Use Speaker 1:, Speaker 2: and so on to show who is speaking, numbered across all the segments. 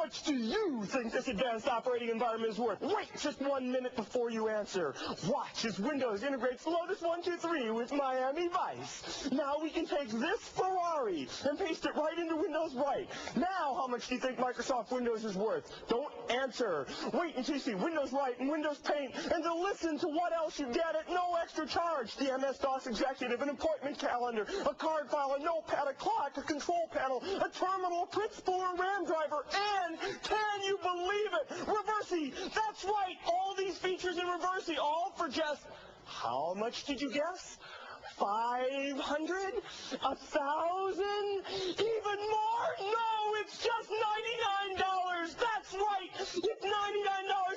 Speaker 1: much do you think this advanced operating environment is worth? Wait just 1 minute before you answer. Watch as Windows integrates Lotus 123 with Miami Vice. Now we can take this Ferrari and paste it right into Windows Right. Now how much do you think Microsoft Windows is worth? Don't answer. Wait until you see Windows Right and Windows Paint, and to listen to what else you get at no extra charge. The MS-DOS Executive, an appointment calendar, a card file, a notepad, a clock, a control panel, a terminal, a print spooler, RAM driver, and, can you believe it, Reversi! That's right, all these features in Reversi, all for just, how much did you guess? 500? 1,000? Even more? No, it's just $99. That's right. It's $99.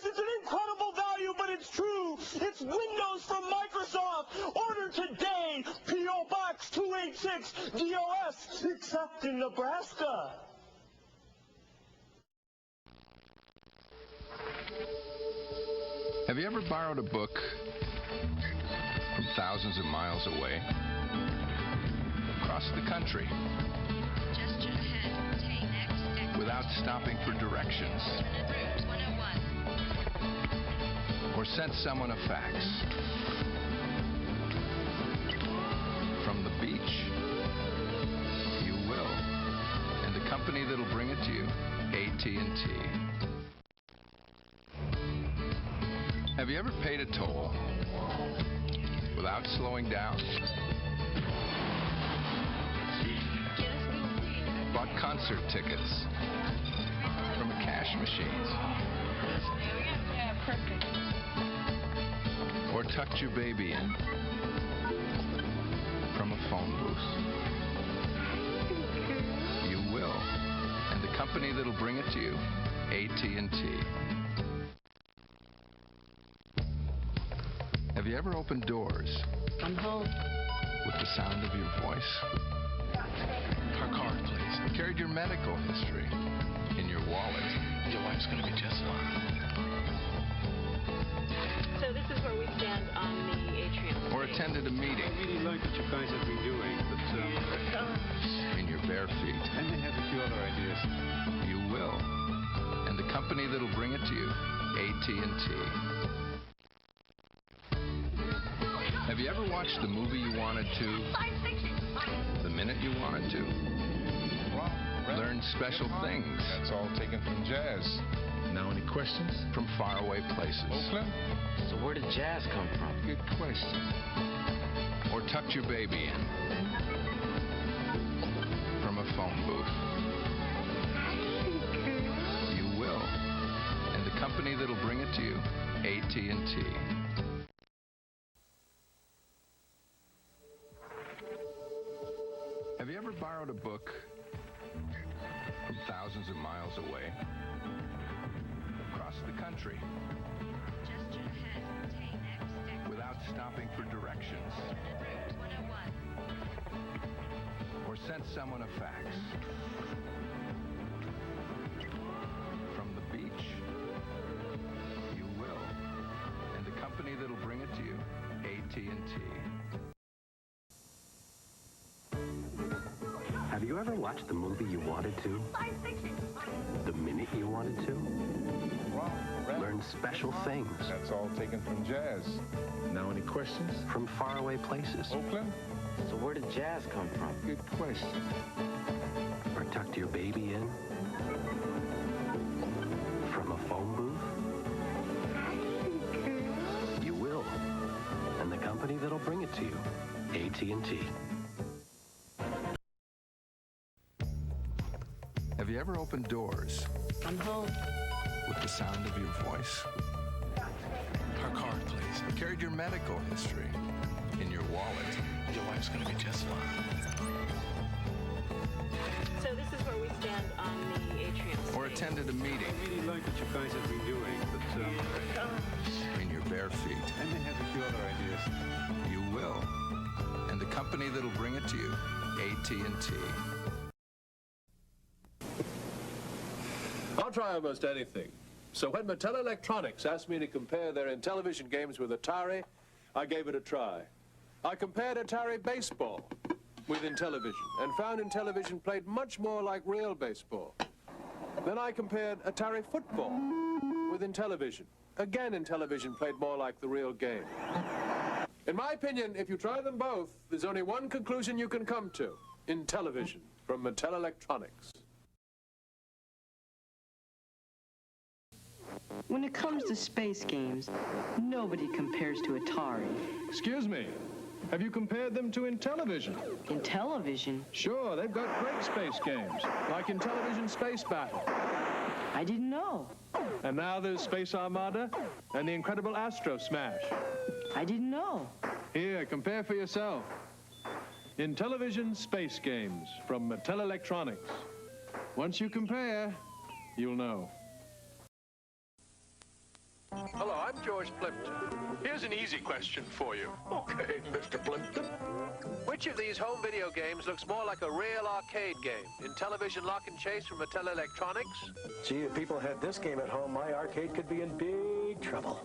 Speaker 1: It's an incredible value, but it's true. It's Windows from Microsoft. Order today. P.O. Box 286 DOS, except in Nebraska.
Speaker 2: Have you ever borrowed a book from thousands of miles away, across the country,
Speaker 3: just ahead, take next exit,
Speaker 2: without stopping for directions,
Speaker 3: route 101,
Speaker 2: or sent someone a fax? From the beach, you will, and the company that'll bring it to you, AT&T. Have you ever paid a toll without slowing down? Bought concert tickets from a cash machine?
Speaker 3: yeah, perfect,
Speaker 2: Or tucked your baby in from a phone booth? You will, and the company that'll bring it to you, AT&T. Have you ever opened doors?
Speaker 3: I'm home.
Speaker 2: With the sound of your voice? Our card, please. Carried your medical history in your wallet? Your wife's gonna be just fine.
Speaker 4: So this is where we stand on the atrium.
Speaker 2: Or attended a meeting?
Speaker 5: I really like what you guys have been doing, but
Speaker 2: in your bare feet?
Speaker 5: I may have a few other ideas.
Speaker 2: You will. And the company that'll bring it to you, AT&T. Have you ever watched the movie you wanted to, the minute you wanted to? Learn special things.
Speaker 6: That's all taken from jazz.
Speaker 2: Now any questions? From faraway places.
Speaker 6: Oakland?
Speaker 7: So where did jazz come from?
Speaker 2: Good question. Or tucked your baby in from a phone booth. You will. And the company that'll bring it to you, AT&T. Have you ever borrowed a book from thousands of miles away, across the country,
Speaker 3: Just ahead, take next exit,
Speaker 2: without stopping for directions,
Speaker 3: route 101,
Speaker 2: or sent someone a fax? From the beach, you will, and the company that'll bring it to you, AT&T.
Speaker 8: Have you ever watched the movie you wanted to, the minute you wanted to? Learn special things.
Speaker 6: That's all taken from jazz.
Speaker 2: Now any questions?
Speaker 8: From faraway places.
Speaker 6: Oakland?
Speaker 7: So where did jazz come from?
Speaker 2: Good question.
Speaker 8: Or tucked your baby in from a phone booth? You will. And the company that'll bring it to you, AT&T.
Speaker 2: Have you ever opened doors
Speaker 4: I'm home.
Speaker 2: with the sound of your voice? Our card, please. Carried your medical history in your wallet? Your wife's gonna be just fine.
Speaker 4: So this is where we stand on the atrium.
Speaker 2: Or attended a meeting?
Speaker 5: I really like what you guys have been doing, but
Speaker 2: in your bare feet?
Speaker 5: I may have a few other ideas.
Speaker 2: You will. And the company that'll bring it to you, AT&T.
Speaker 9: I'll try almost anything. So when Mattel Electronics asked me to compare their Intellivision games with Atari, I gave it a try. I compared Atari baseball with Intellivision and found Intellivision played much more like real baseball. Then I compared Atari football with Intellivision. Again, Intellivision played more like the real game. In my opinion, if you try them both, there's only one conclusion you can come to. Intellivision from Mattel Electronics.
Speaker 10: When it comes to space games, nobody compares to Atari.
Speaker 11: Excuse me. Have you compared them to Intellivision?
Speaker 10: Intellivision?
Speaker 11: Sure, they've got great space games, like Intellivision Space Battle.
Speaker 10: I didn't know.
Speaker 11: And now there's Space Armada and the incredible Astro Smash.
Speaker 10: I didn't know.
Speaker 11: Here, compare for yourself. Intellivision Space Games from Mattel Electronics. Once you compare, you'll know.
Speaker 2: Hello, I'm George Plimpton. Here's an easy question for you. Okay, Mr. Plimpton. Which of these home video games looks more like a real arcade game? Intellivision Lock and Chase from Mattel Electronics?
Speaker 1: Gee, if people had this game at home, my arcade could be in big trouble.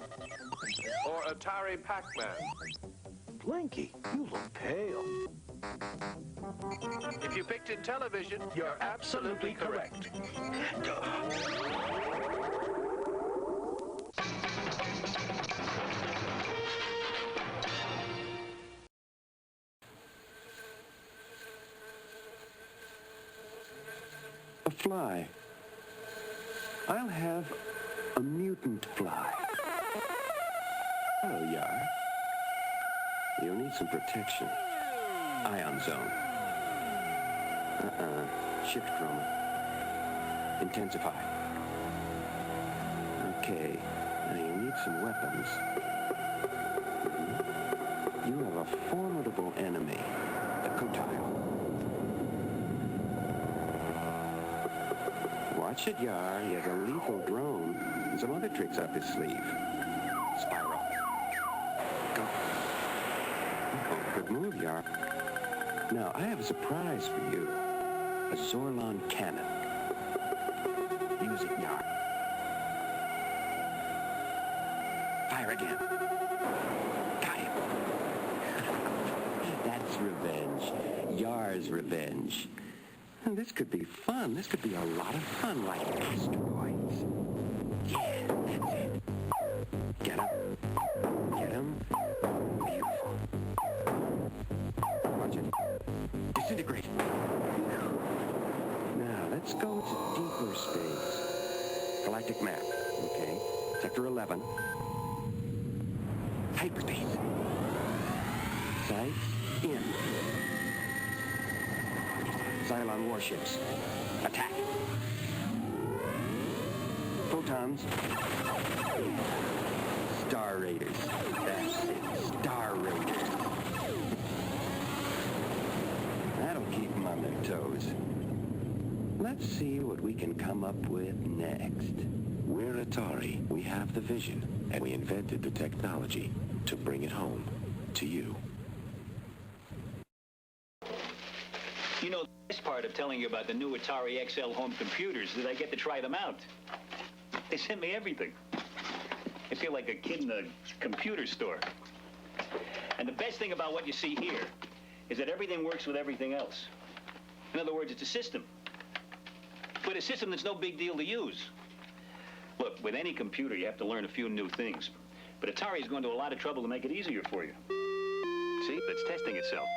Speaker 2: Or Atari Pac-Man?
Speaker 1: Blinky, you look pale.
Speaker 2: If you picked Intellivision, you're absolutely correct.
Speaker 8: A fly. I'll have a mutant fly. Hello, Yar. You'll need some protection. Ion zone. Shift chroma. Intensify. Okay. Now you'll need some weapons. You have a formidable enemy. The Kotile. Watch it, Yar. He has a lethal drone and some other tricks up his sleeve. Spiral. Go. Oh, good move, Yar. Now, I have a surprise for you. A Zorlon cannon. Use it, Yar. Fire again. Got him. That's revenge. Yar's revenge. This could be fun. This could be a lot of fun, like asteroids. Yeah, that's it. Get him. Get him. Beautiful. Watch it. Disintegrate. Now, let's go to deeper space. Galactic map. Okay. Sector 11. Hyperspace. Sights in. Cylon warships. Attack. Photons. Star Raiders. That's it. Star Raiders. That'll keep them on their toes. Let's see what we can come up with next. We're Atari. We have the vision, and we invented the technology to bring it home to you.
Speaker 12: You know, the best part of telling you about the new Atari XL home computers is that I get to try them out. They sent me everything. I feel like a kid in a computer store. And the best thing about what you see here is that everything works with everything else. In other words, it's a system. But a system that's no big deal to use. Look, with any computer, you have to learn a few new things. But Atari is going to a lot of trouble to make it easier for you. See, it's testing itself.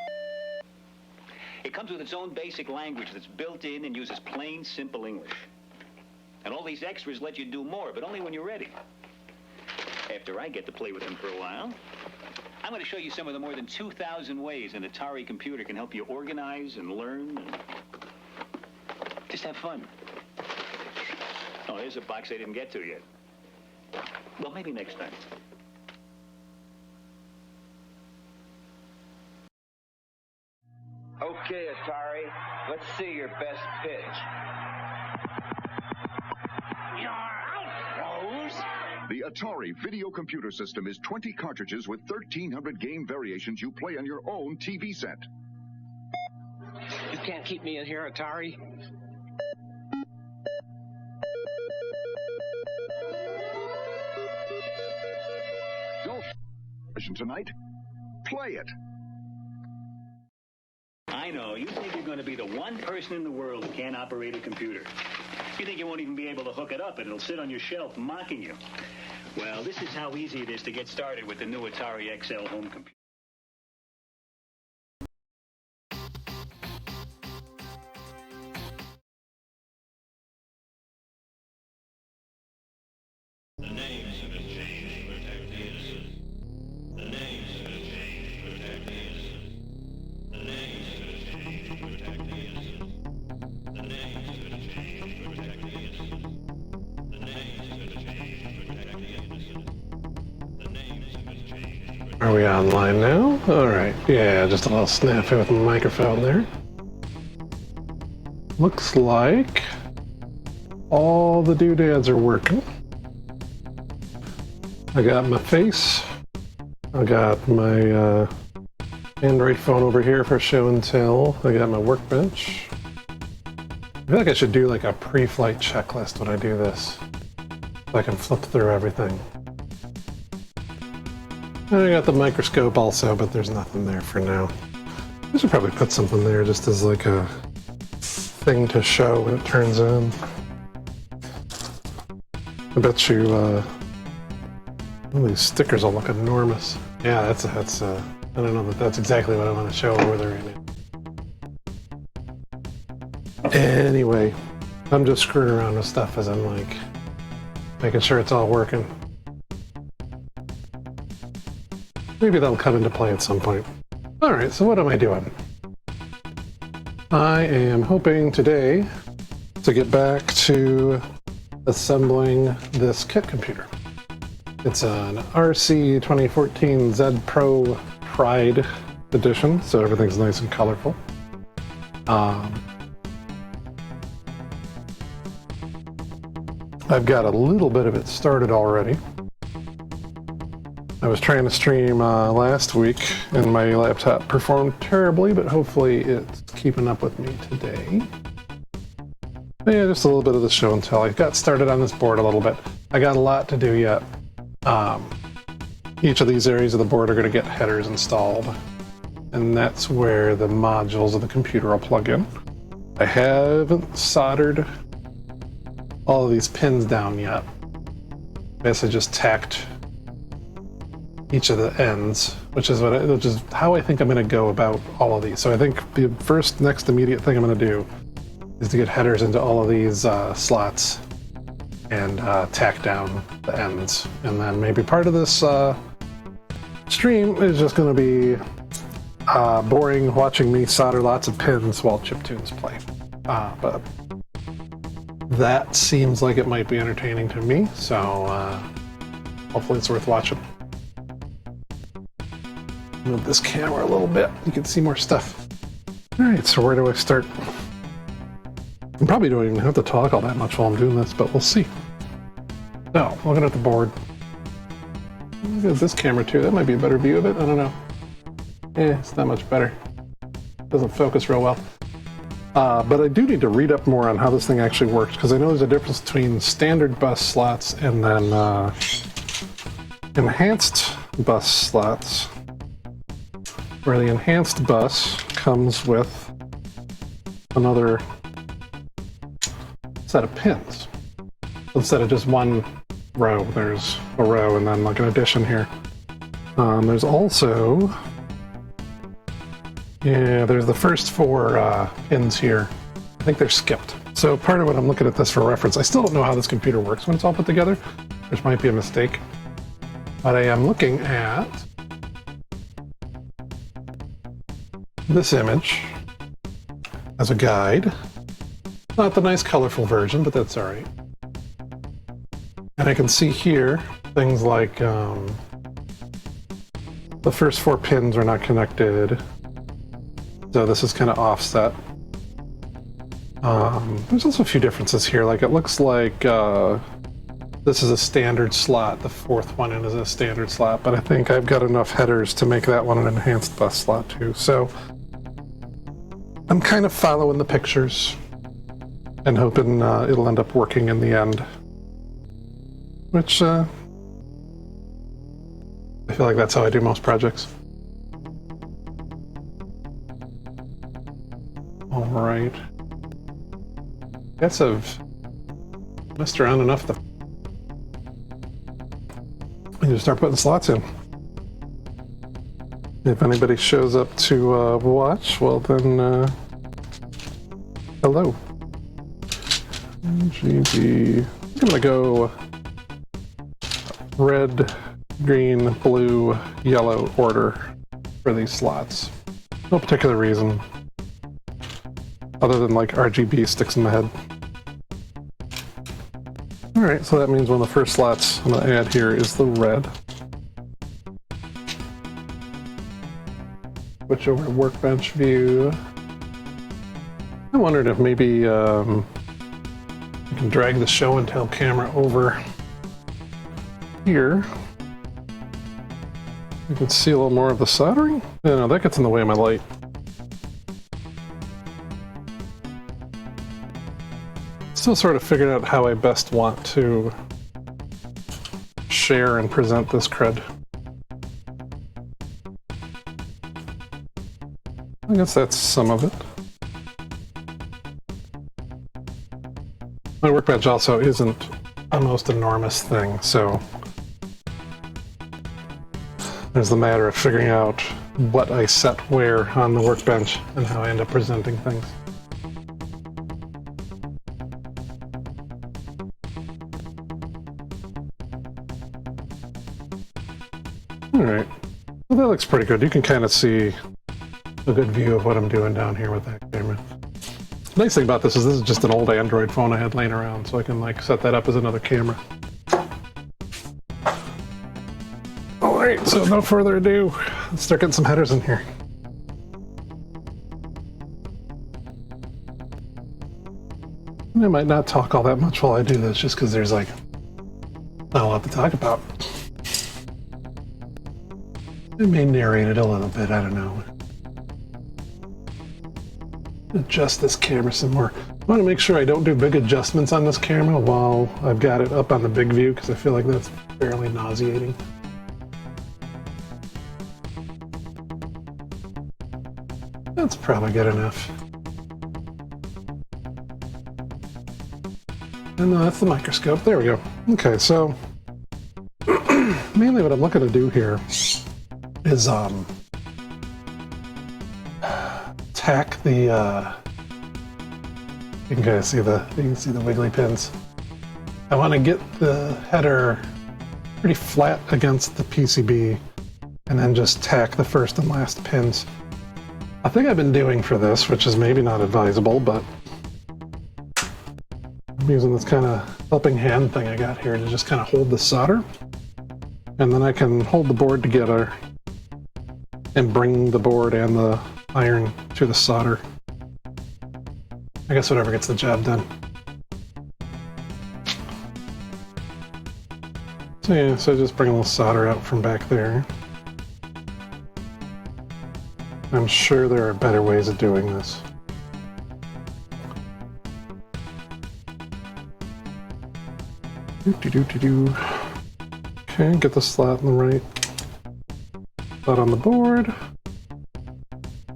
Speaker 12: It comes with its own basic language that's built in and uses plain, simple English. And all these extras let you do more, but only when you're ready. After I get to play with them for a while, I'm going to show you some of the more than 2,000 ways an Atari computer can help you organize and learn and just have fun. Oh, here's a box I didn't get to yet. Well, maybe next time.
Speaker 7: Okay, Atari, let's see your best pitch.
Speaker 13: You're out, Rose!
Speaker 14: The Atari video computer system is 20 cartridges with 1,300 game variations you play on your own TV set.
Speaker 13: You can't keep me in here, Atari.
Speaker 14: Don't tonight. Play it.
Speaker 12: I know, you think you're going to be the one person in the world who can't operate a computer. You think you won't even be able to hook it up, and it'll sit on your shelf mocking you. Well, this is how easy it is to get started with the new Atari XL home computer.
Speaker 15: Are we online now? Alright, yeah, just a little snafu with the microphone there. Looks like all the doodads are working. I got my face. I got my Android phone over here for show and tell. I got my workbench. I feel like I should do like a pre-flight checklist when I do this, so I can flip through everything. And I got the microscope also, but there's nothing there for now. I should probably put something there just as like a thing to show when it turns on. I bet you all these stickers will look enormous. Yeah, that's I don't know that that's exactly what I want to show over there right now. Anyway, I'm just screwing around with stuff as I'm like making sure it's all working. Maybe that'll come into play at some point. Alright, so what am I doing? I am hoping today to get back to assembling this kit computer. It's an RC2014 Z Pro Pride edition, so everything's nice and colorful. I've got a little bit of it started already. I was trying to stream last week and my laptop performed terribly, but hopefully it's keeping up with me today. But yeah, just a little bit of the show and tell. I got started on this board a little bit. I got a lot to do yet. Each of these areas of the board are going to get headers installed, and that's where the modules of the computer will plug in. I haven't soldered all of these pins down yet. Basically just tacked each of the ends, which is how I think I'm going to go about all of these. So I think the next immediate thing I'm going to do is to get headers into all of these slots and tack down the ends. And then maybe part of this stream is just going to be boring watching me solder lots of pins while Chiptunes play. But that seems like it might be entertaining to me, so hopefully it's worth watching. Move this camera a little bit, you can see more stuff. Alright, so where do I start? I probably don't even have to talk all that much while I'm doing this, but we'll see. So, looking at the board. Look at this camera too, that might be a better view of it, I don't know. It's not much better. Doesn't focus real well. But I do need to read up more on how this thing actually works, because I know there's a difference between standard bus slots and then enhanced bus slots, where the enhanced bus comes with another set of pins. Instead of just one row, there's a row and then like an addition here. There's also, there's the first 4 pins here. I think they're skipped. So part of what I'm looking at this for reference, I still don't know how this computer works when it's all put together, which might be a mistake. But I am looking at this image as a guide. Not the nice colorful version, but that's alright. And I can see here things like the first 4 pins are not connected, so this is kind of offset. There's also a few differences here, like it looks like this is a standard slot, the 4th one in is a standard slot, but I think I've got enough headers to make that one an enhanced bus slot too, so I'm kind of following the pictures and hoping it'll end up working in the end. Which, I feel like that's how I do most projects. Alright. Guess I've messed around enough that you just start putting slots in. If anybody shows up to watch, well then, hello. GB. I'm gonna go red, green, blue, yellow order for these slots. No particular reason, other than like RGB sticks in my head. Alright, so that means one of the first slots I'm gonna add here is the red. Switch over to workbench view. I wondered if maybe you can drag the show and tell camera over here. You can see a little more of the soldering. No, that gets in the way of my light. Still sort of figured out how I best want to share and present this crud. I guess that's some of it. My workbench also isn't the most enormous thing, so there's the matter of figuring out what I set where on the workbench and how I end up presenting things. Alright, well that looks pretty good. You can kind of see a good view of what I'm doing down here with that camera. The nice thing about this is just an old Android phone I had laying around, so I can like set that up as another camera. Alright, so no further ado, let's start getting some headers in here. I might not talk all that much while I do this, just because there's like not a lot to talk about. I may narrate it a little bit, I don't know. Adjust this camera some more. I want to make sure I don't do big adjustments on this camera while I've got it up on the big view, because I feel like that's fairly nauseating. That's probably good enough. And that's the microscope. There we go. Okay, so mainly what I'm looking to do here is tack the you can kind of see the wiggly pins. I want to get the header pretty flat against the PCB and then just tack the first and last pins. I think I've been doing for this, which is maybe not advisable, but I'm using this kind of helping hand thing I got here to just kind of hold the solder, and then I can hold the board together and bring the board and the iron to the solder. I guess whatever gets the job done. So yeah, so just bring a little solder out from back there. I'm sure there are better ways of doing this. Do-do-do-do-do. Okay, get the slot in the right slot on the board.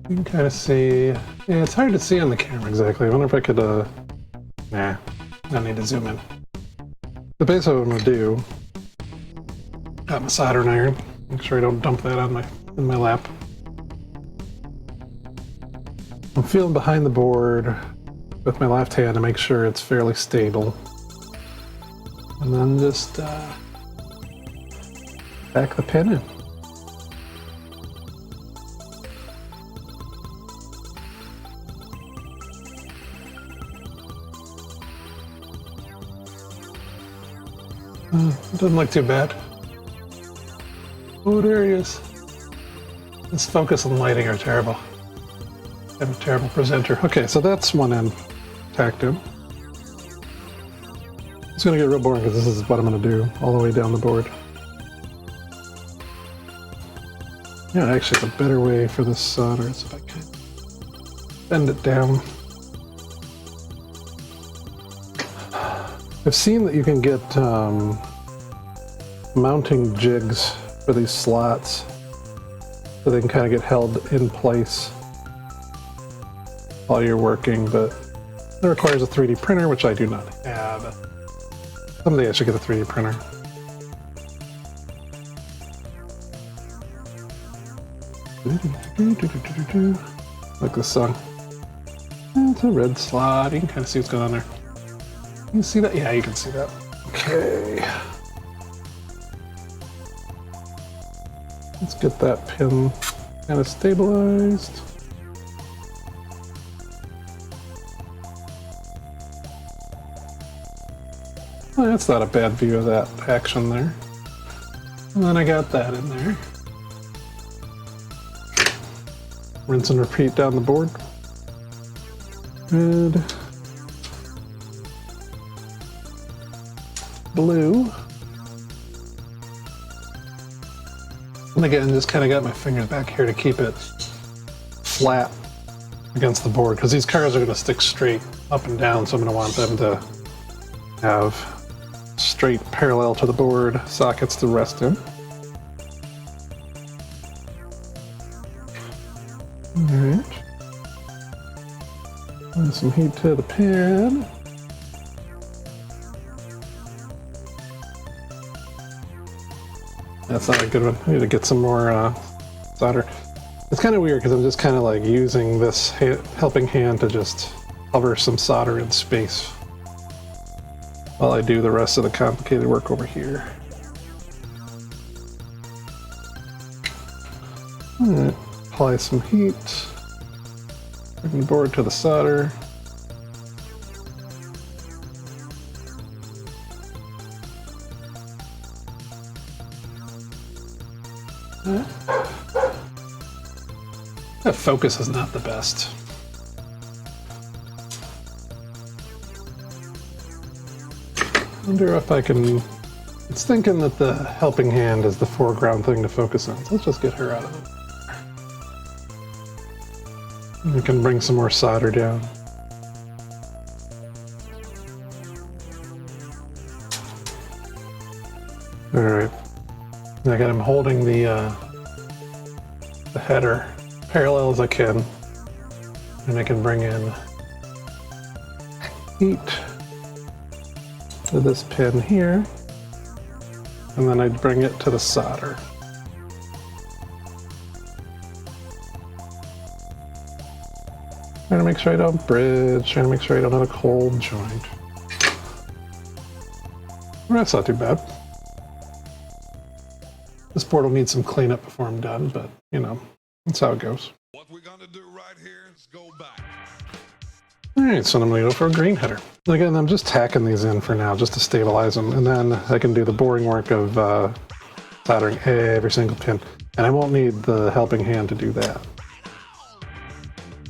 Speaker 15: You can kind of see, yeah, it's hard to see on the camera exactly. I wonder if I could, nah, I need to zoom in. The base of what I'm gonna do, got my soldering iron, make sure I don't dump that on in my lap. I'm feeling behind the board with my left hand to make sure it's fairly stable. And then just back the pin in. It doesn't look too bad. Oh, there he is. This focus and lighting are terrible. I'm a terrible presenter. Okay, so that's one end tacked in. It's going to get real boring because this is what I'm going to do all the way down the board. Yeah, actually, the better way for this solder is if I can bend it down. I've seen that you can get mounting jigs for these slots so they can kind of get held in place while you're working, but it requires a 3D printer, which I do not have. Someday I should get a 3D printer. Like this song. It's a red slot. You can kind of see what's going on there. You see that? Yeah, you can see that. Okay. Let's get that pin kind of stabilized. Well, that's not a bad view of that action there. And then I got that in there. Rinse and repeat down the board. Red. Blue. And again, just kind of got my fingers back here to keep it flat against the board, because these cars are going to stick straight up and down, so I'm going to want them to have straight parallel to the board sockets to rest in. Alright. Add some heat to the pin. That's not a good one. I need to get some more solder. It's kind of weird because I'm just kind of like using this helping hand to just cover some solder in space while I do the rest of the complicated work over here. Alright, apply some heat. Bring the board to the solder. The focus is not the best. Wonder if I can... It's thinking that the helping hand is the foreground thing to focus on, so let's just get her out of it. We can bring some more solder down. Alright. I got him holding the header parallel as I can, and I can bring in heat to this pin here, and then I'd bring it to the solder. Trying to make sure I don't bridge, trying to make sure I don't have a cold joint. Well, that's not too bad. This board will need some cleanup before I'm done, but you know, that's how it goes.
Speaker 16: What we're gonna do right here is go back.
Speaker 15: Alright, so I'm gonna go for a green header. Again, I'm just tacking these in for now just to stabilize them, and then I can do the boring work of soldering every single pin. And I won't need the helping hand to do that.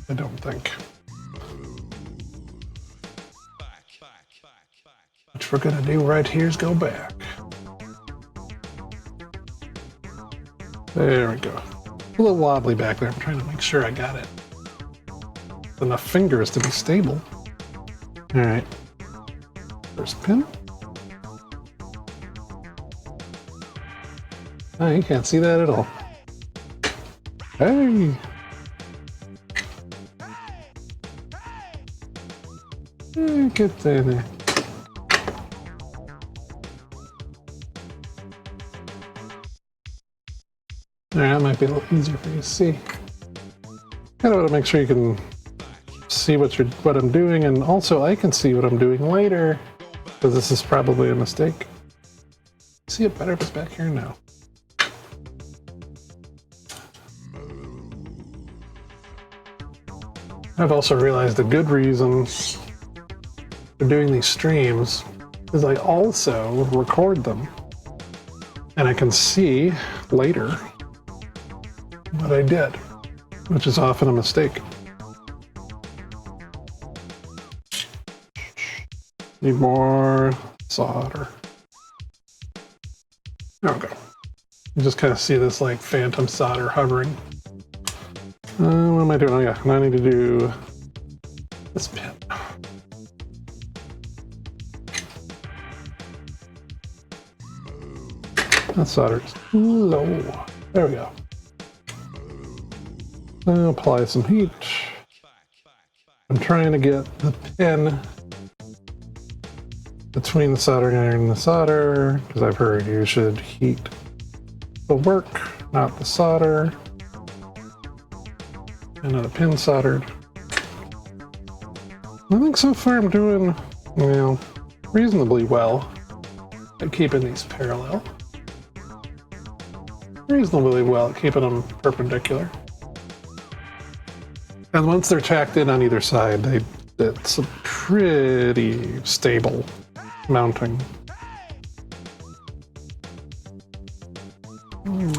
Speaker 15: I don't think. What we're gonna do right here is go back. There we go. A little wobbly back there. I'm trying to make sure I got it. Enough fingers to be stable. Alright. First pin. Oh, you can't see that at all. Hey! Get there. Alright, that might be a little easier for you to see. Kind of want to make sure you can see what I'm doing, and also I can see what I'm doing later, because this is probably a mistake. See it better if it's back here now. I've also realized a good reason for doing these streams is I also record them, and I can see later what I did, which is often a mistake. Need more solder. There we go. You just kind of see this like phantom solder hovering. What am I doing? Oh yeah, now I need to do this pin. That solder is low. There we go. Now apply some heat. I'm trying to get the pin between the soldering iron and the solder, because I've heard you should heat the work, not the solder. Another pin soldered. I think so far I'm doing, well, reasonably well at keeping these parallel. Reasonably well at keeping them perpendicular. And once they're tacked in on either side, it's a pretty stable mounting.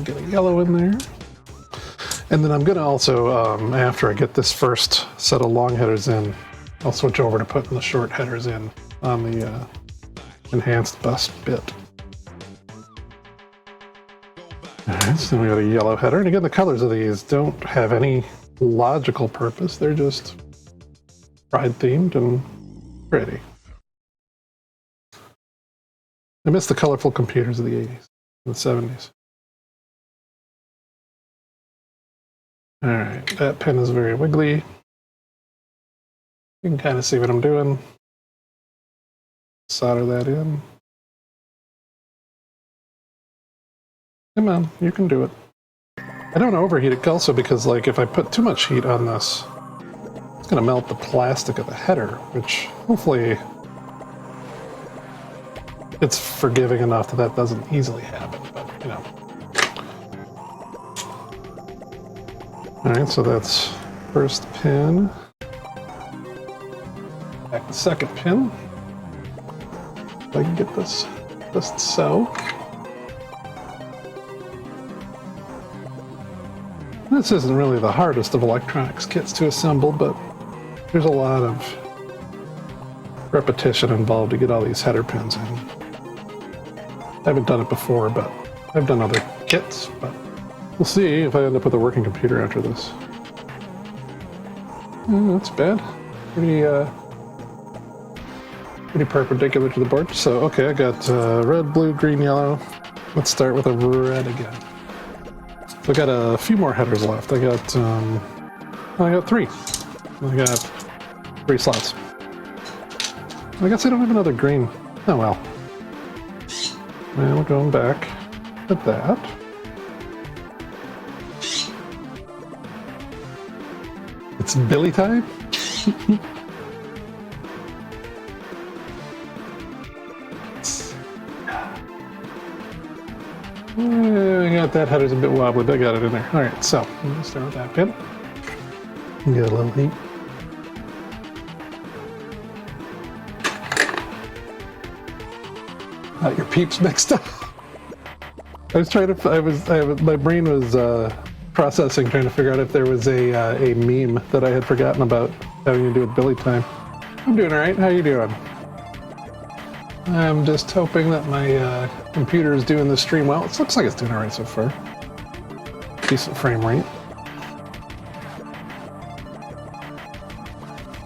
Speaker 15: Get a yellow in there. And then I'm going to also, after I get this first set of long headers in, I'll switch over to putting the short headers in on the enhanced bus bit. Alright, so we got a yellow header. And again, the colors of these don't have any logical purpose. They're just pride-themed and pretty. I miss the colorful computers of the 80s and the 70s. Alright, that pin is very wiggly. You can kind of see what I'm doing. Solder that in. Come on, you can do it. I don't overheat it also because, like, if I put too much heat on this, it's going to melt the plastic of the header, which hopefully it's forgiving enough that that doesn't easily happen, but, you know. Alright, so that's first pin. Back to second pin. If I can get this just so. This isn't really the hardest of electronics kits to assemble, but there's a lot of repetition involved to get all these header pins in. I haven't done it before, but I've done other kits, but we'll see if I end up with a working computer after this. That's bad. Pretty perpendicular to the board. So, okay, I got red, blue, green, yellow. Let's start with a red again. So I got a few more headers left. I got three. I got 3 slots. I guess I don't have another green. Oh well. And we're going back at that. It's Billy time? I got that header's a bit wobbly, but I got it in there. Alright, so I'm going to start with that pin. Get a little heat. Got your peeps mixed up. I was trying to, my brain was processing, trying to figure out if there was a meme that I had forgotten about having to do with Billy time. I'm doing alright, how you doing? I'm just hoping that my computer is doing the stream well. It looks like it's doing alright so far. Decent frame rate.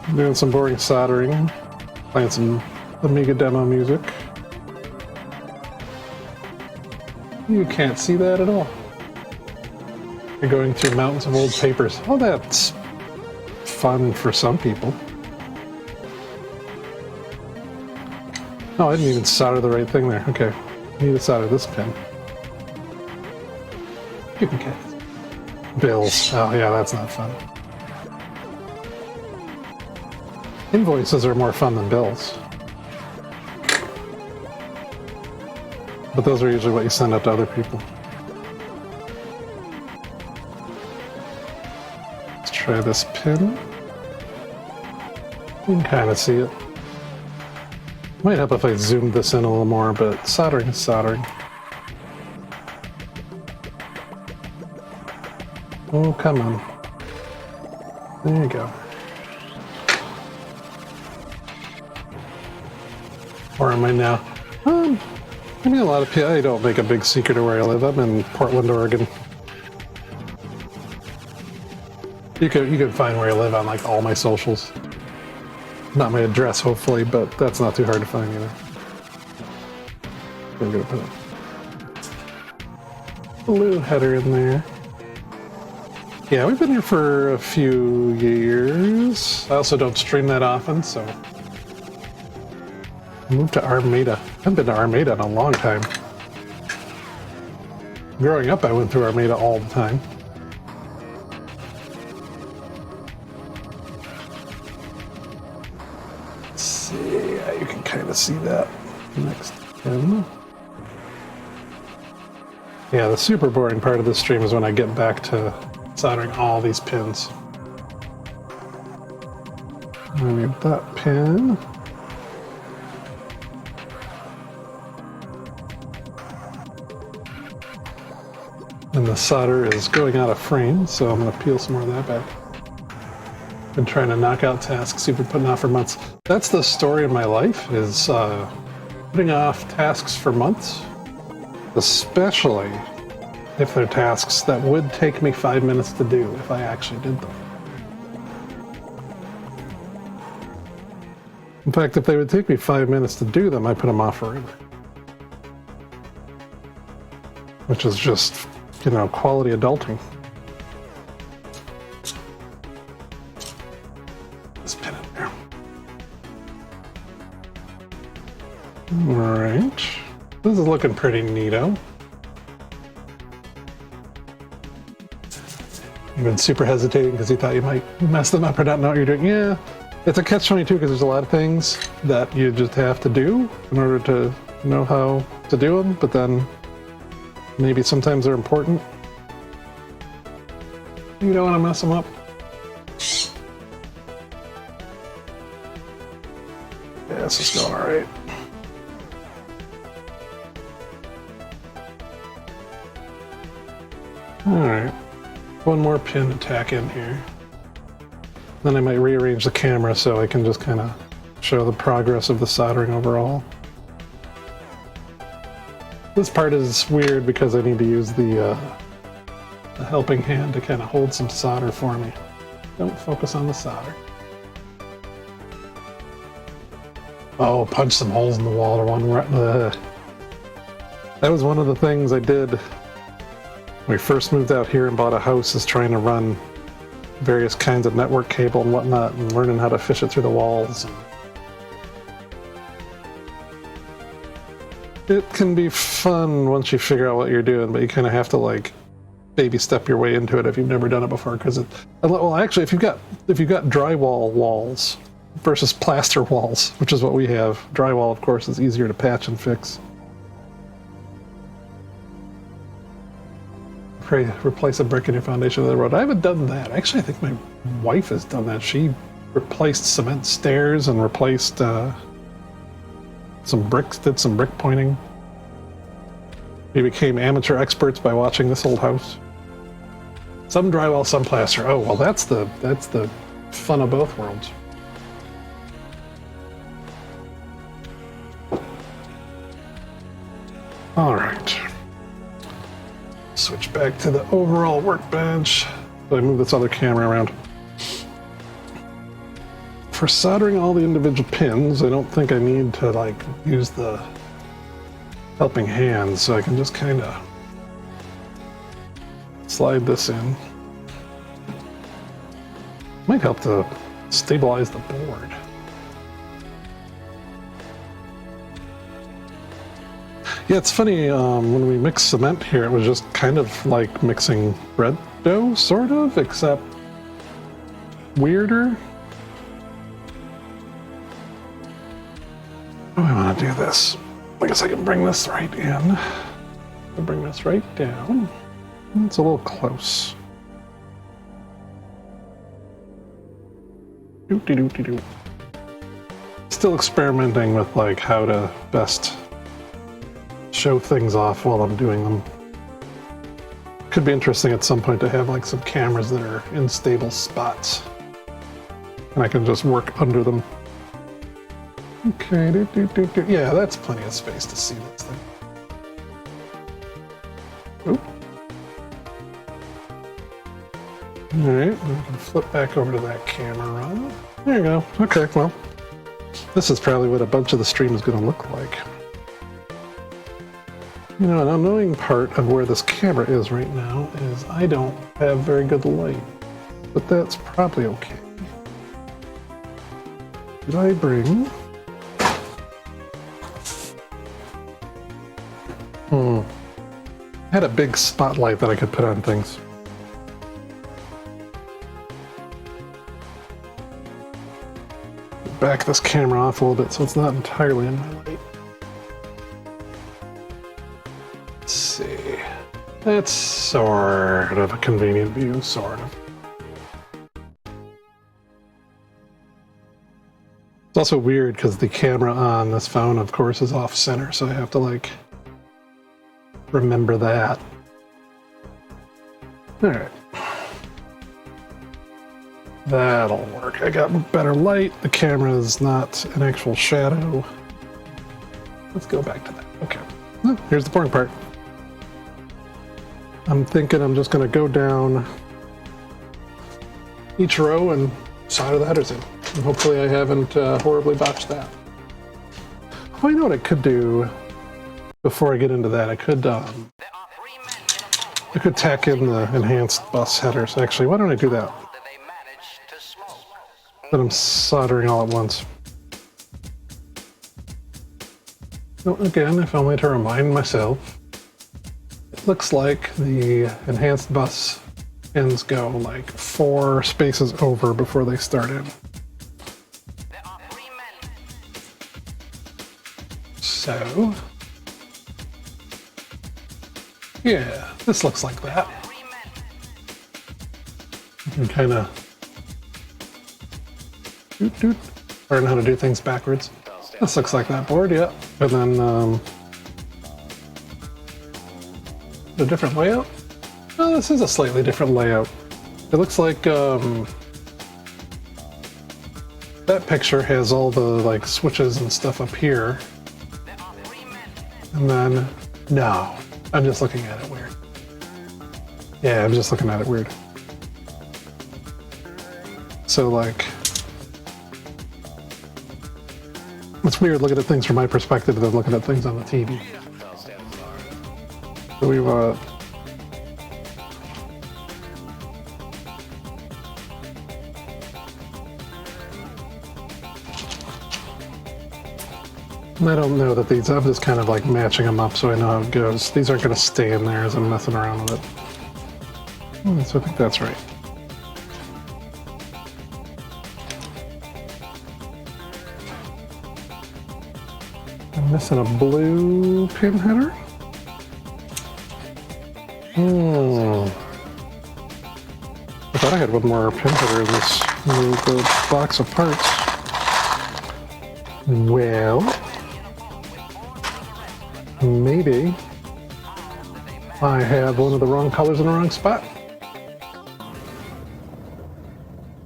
Speaker 15: I'm doing some boring soldering, playing some Amiga demo music. You can't see that at all. You're going through mountains of old papers. Oh, that's fun for some people. Oh, I didn't even solder the right thing there. Okay, I need to solder this pin. You can get bills. Oh yeah, that's not fun. Invoices are more fun than bills. But those are usually what you send out to other people. Let's try this pin. You can kind of see it. Might help if I zoomed this in a little more, but soldering is soldering. Oh, come on. There you go. Where am I now? I mean, a lot of people, I don't make a big secret of where I live. I'm in Portland, Oregon. You can find where I live on like all my socials. Not my address, hopefully, but that's not too hard to find either. I'm gonna put a blue header in there. Yeah, we've been here for a few years. I also don't stream that often, so I moved to Armada. I haven't been to Armada in a long time. Growing up, I went through Armada all the time. Let's see, yeah, you can kind of see that. Next pin. Yeah, the super boring part of this stream is when I get back to soldering all these pins. I need that pin. And the solder is going out of frame, so I'm going to peel some more of that back. Been trying to knock out tasks you've been putting off for months. That's the story of my life, is putting off tasks for months, especially if they're tasks that would take me 5 minutes to do if I actually did them. In fact, if they would take me 5 minutes to do them, I put them off forever. Which is just, you know, quality adulting. This pin in there. Alright. This is looking pretty neato. You've been super hesitating because you thought you might mess them up or not know what you're doing. Yeah, it's a catch-22 because there's a lot of things that you just have to do in order to know how to do them, but then maybe sometimes they're important. You don't want to mess them up. Yeah, this is going alright. Alright. One more pin to tack in here. Then I might rearrange the camera so I can just kind of show the progress of the soldering overall. This part is weird because I need to use the helping hand to kind of hold some solder for me. Don't focus on the solder. Oh, punch some holes in the wall or one. That was one of the things I did when we first moved out here and bought a house, is trying to run various kinds of network cable and whatnot and learning how to fish it through the walls. It can be fun once you figure out what you're doing, but you kind of have to like baby step your way into it if you've never done it before. Because well, actually, if you've got drywall walls versus plaster walls, which is what we have, drywall, of course, is easier to patch and fix. Replace a brick in your foundation of the road. I haven't done that. Actually, I think my wife has done that. She replaced cement stairs and replaced some bricks, did some brick pointing. We became amateur experts by watching this old house. Some drywall, some plaster. Oh, well, that's the fun of both worlds. All right. Switch back to the overall workbench. So I move this other camera around. For soldering all the individual pins, I don't think I need to like use the helping hand, so I can just kind of slide this in. Might help to stabilize the board. Yeah, it's funny, when we mix cement here, it was just kind of like mixing bread dough, sort of, except weirder. Oh, I want to do this. I guess I can bring this right in. I'll bring this right down. It's a little close. Doop-de-doop-de-doo. Still experimenting with like how to best show things off while I'm doing them. Could be interesting at some point to have like some cameras that are in stable spots and I can just work under them. Okay, yeah, that's plenty of space to see this thing. Oop. Alright, we can flip back over to that camera. There you go. Okay, well, this is probably what a bunch of the stream is going to look like. You know, an annoying part of where this camera is right now is I don't have very good light, but that's probably okay. Did I bring I had a big spotlight that I could put on things. Back this camera off a little bit so it's not entirely in my light. Let's see. That's sort of a convenient view, sort of. It's also weird because the camera on this phone, of course, is off center, so I have to, like, remember that. Alright. That'll work. I got better light. The camera is not an actual shadow. Let's go back to that. Okay. Oh, here's the boring part. I'm thinking I'm just going to go down each row and solder the headers in. And hopefully I haven't horribly botched that. Oh, you know what I could do before I get into that? I could tack in the enhanced bus headers. Actually, why don't I do that? Then I'm soldering all at once. So again, if only to remind myself, it looks like the enhanced bus pins go like 4 spaces over before they start in. So, yeah, this looks like that. You can kind of learn how to do things backwards. This looks like that board, yeah. And then a different layout. Oh, this is a slightly different layout. It looks like that picture has all the like switches and stuff up here. And then, no, I'm just looking at it weird. Yeah, I'm just looking at it weird. So like, it's weird looking at things from my perspective than looking at things on the TV. So we've I don't know that these, I'm just kind of like matching them up so I know how it goes. These aren't going to stay in there as I'm messing around with it. So I think that's right. I'm missing a blue pin header. I thought I had one more pin header in this little box of parts. Well, maybe I have one of the wrong colors in the wrong spot.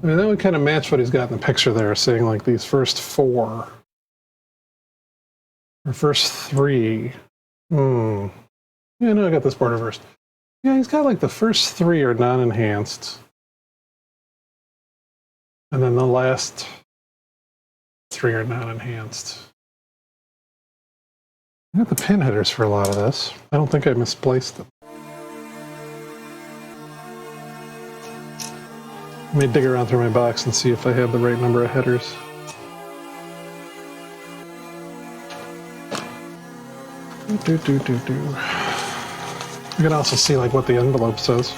Speaker 15: I mean, that would kind of match what he's got in the picture there, saying like these first 4. Or first 3. Yeah, no, I got this board reversed. Yeah, he's got like the first 3 are non-enhanced. And then the last 3 are non-enhanced. I got the pin headers for a lot of this. I don't think I misplaced them. Let me dig around through my box and see if I have the right number of headers. You can also see like what the envelope says.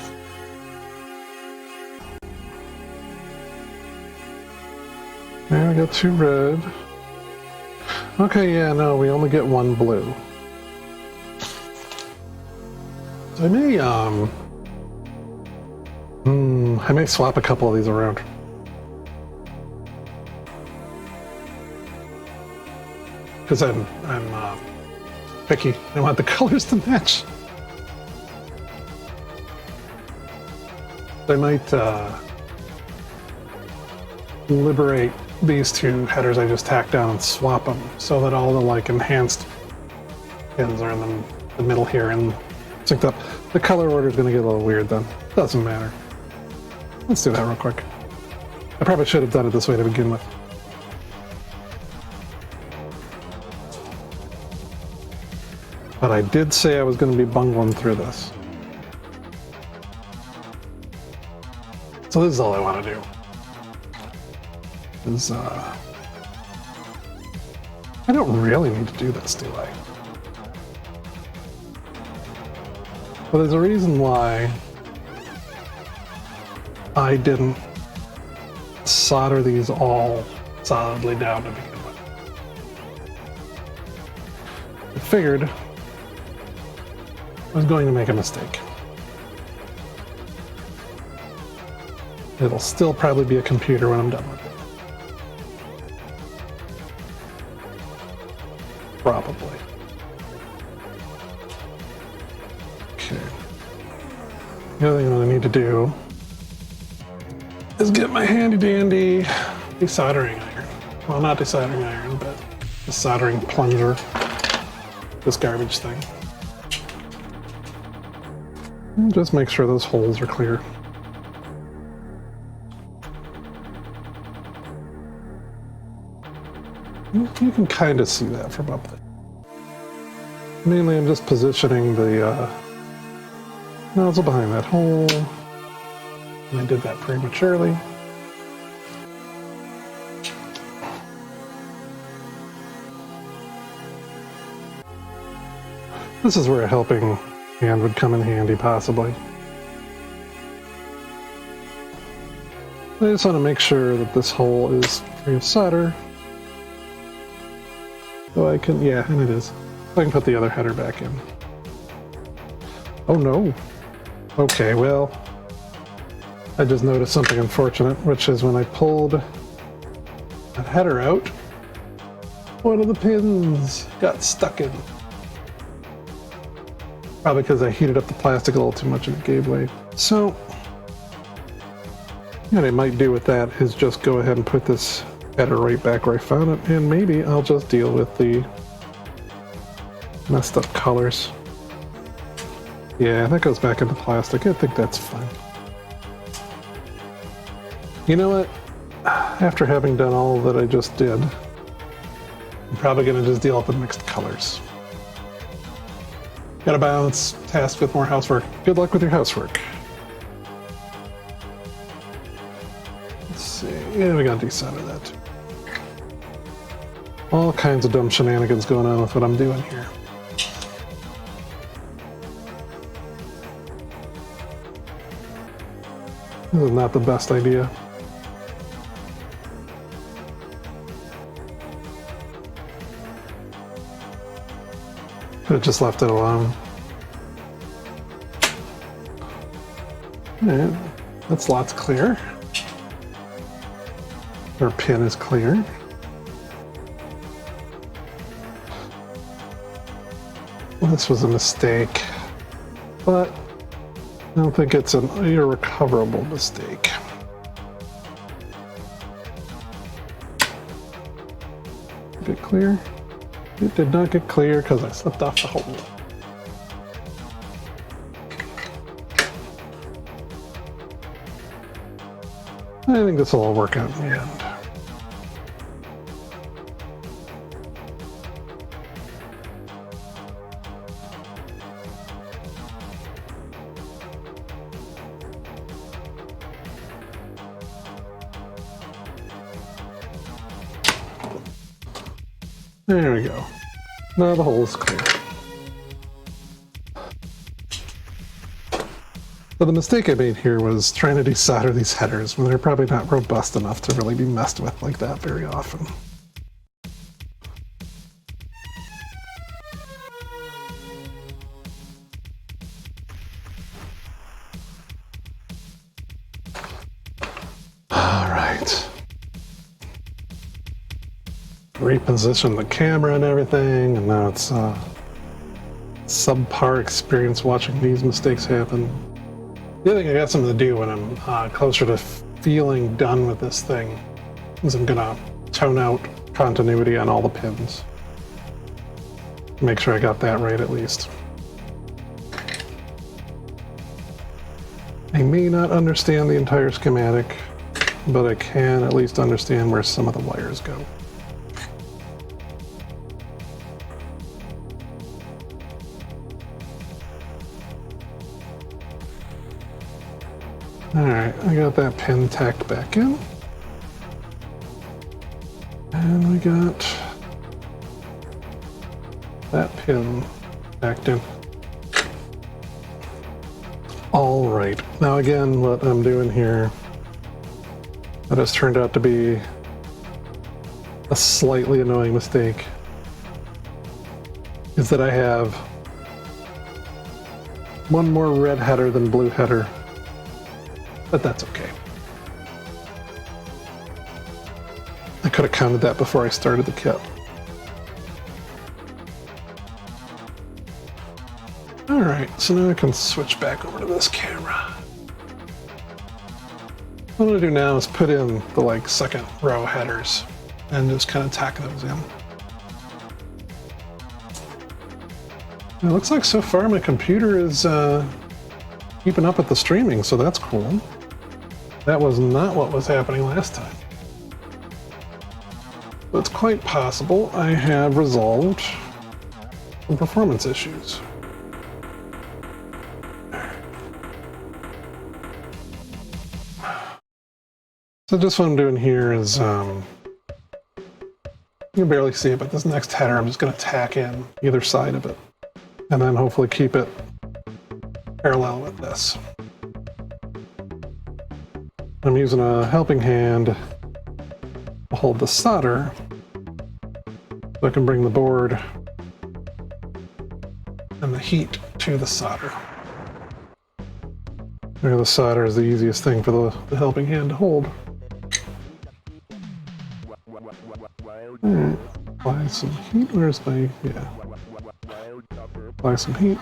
Speaker 15: There, we got 2 red. Okay, yeah, no, we only get 1 blue. So I may swap a couple of these around. Because I'm picky. I want the colors to match. I might liberate these 2 headers I just tacked down and swap them so that all the like enhanced pins are in the middle here and synced up. The color order is going to get a little weird then. Doesn't matter. Let's do that real quick. I probably should have done it this way to begin with. But I did say I was going to be bungling through this. So this is all I want to do. I don't really need to do this, do I? But there's a reason why I didn't solder these all solidly down to begin with. I figured I was going to make a mistake. It'll still probably be a computer when I'm done with it. Probably. Okay. The other thing that I need to do is get my handy dandy desoldering iron. Well, not desoldering iron, but the soldering plunger. This garbage thing. And just make sure those holes are clear. You can kind of see that from up there. Mainly I'm just positioning the nozzle behind that hole. And I did that prematurely. This is where a helping hand would come in handy, possibly. I just want to make sure that this hole is free of solder. So I can, yeah, and it is. So I can put the other header back in. Oh no. Okay, well, I just noticed something unfortunate, which is when I pulled that header out, one of the pins got stuck in. Probably because I heated up the plastic a little too much and it gave way. So, what I might do with that is just go ahead and put this header right back where I found it, and maybe I'll just deal with the messed up colors. Yeah, that goes back into plastic. I think that's fine. You know what? After having done all that I just did, I'm probably going to just deal with the mixed colors. Gotta bounce, tasked with more housework. Good luck with your housework. Let's see. Yeah, we gotta desolder that too. All kinds of dumb shenanigans going on with what I'm doing here. This is not the best idea. Could have just left it alone. Alright, that slot's clear. Our pin is clear. Well, this was a mistake, but I don't think it's an irrecoverable mistake. Get clear? It did not get clear because I slipped off the hole. I think this will all work out in the end. There we go. Now the hole is clear. So the mistake I made here was trying to desolder these headers when they're probably not robust enough to really be messed with like that very often. All right. Reposition the camera and everything, and now it's subpar experience watching these mistakes happen. The other thing I got something to do when I'm closer to feeling done with this thing is I'm gonna tone out continuity on all the pins. Make sure I got that right at least. I may not understand the entire schematic, but I can at least understand where some of the wires go. Alright, I got that pin tacked back in. And we got that pin tacked in. Alright, now again, what I'm doing here, that has turned out to be a slightly annoying mistake, is that I have one more red header than blue header, but that's okay. I could have counted that before I started the kit. Alright, so now I can switch back over to this camera. What I'm going to do now is put in the like second row headers and just kind of tack those in. It looks like so far my computer is keeping up with the streaming, so that's cool. That was not what was happening last time. But it's quite possible I have resolved some performance issues. So just what I'm doing here is, you can barely see it, but this next header I'm just going to tack in either side of it. And then hopefully keep it parallel with this. I'm using a helping hand to hold the solder so I can bring the board and the heat to the solder. There, the solder is the easiest thing for the helping hand to hold. Alright, apply some heat. Where's my, yeah. Apply some heat.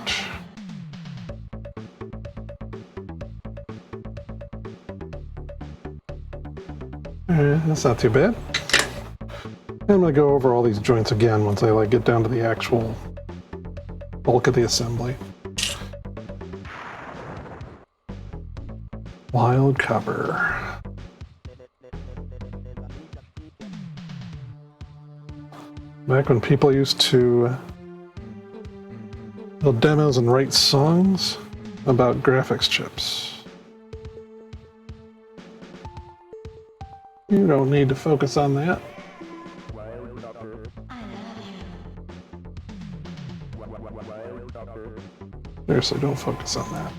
Speaker 15: Alright, that's not too bad. And I'm going to go over all these joints again once I like get down to the actual bulk of the assembly. Wild cover. Back when people used to build demos and write songs about graphics chips. You don't need to focus on that. Seriously, don't focus on that.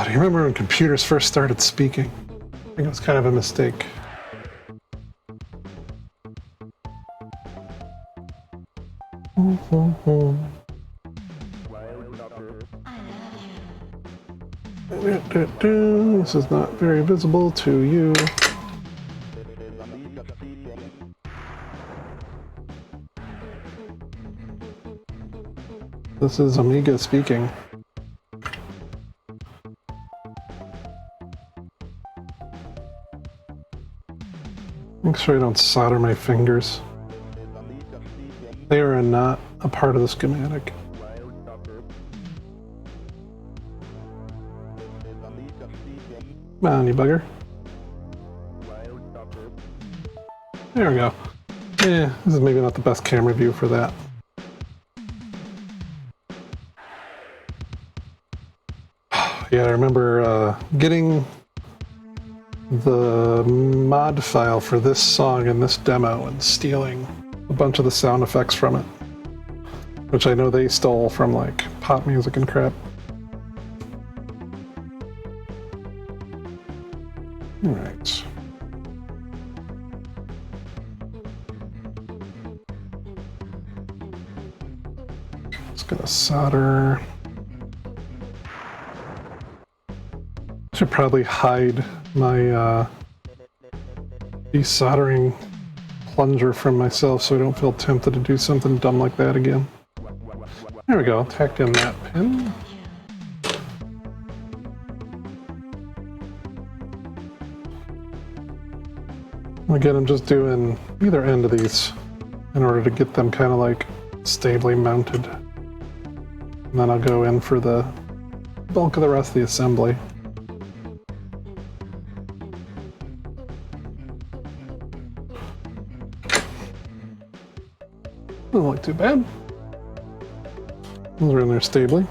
Speaker 15: Do you remember when computers first started speaking? I think it was kind of a mistake. This is not very visible to you. This is Amiga speaking. Make sure I don't solder my fingers. They are not a part of the schematic. Come on, you bugger. There we go. Yeah, this is maybe not the best camera view for that. Yeah, I remember getting the mod file for this song and this demo and stealing a bunch of the sound effects from it, which I know they stole from like pop music and crap. Alright. Just gonna solder. Should probably hide my desoldering plunger from myself so I don't feel tempted to do something dumb like that again. There we go, tacked in that pin. Again, I'm just doing either end of these in order to get them kind of like stably mounted. And then I'll go in for the bulk of the rest of the assembly. Doesn't look too bad. Those are in there stably.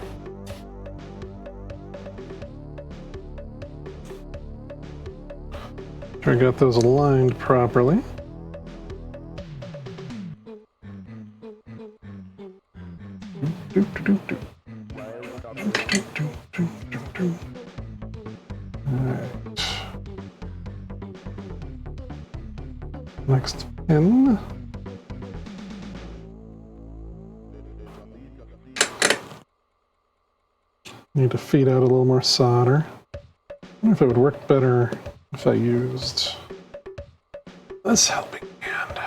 Speaker 15: Sure I got those aligned properly. Alright. Next pin. Need to feed out a little more solder. I wonder if it would work better if I used this helping hand.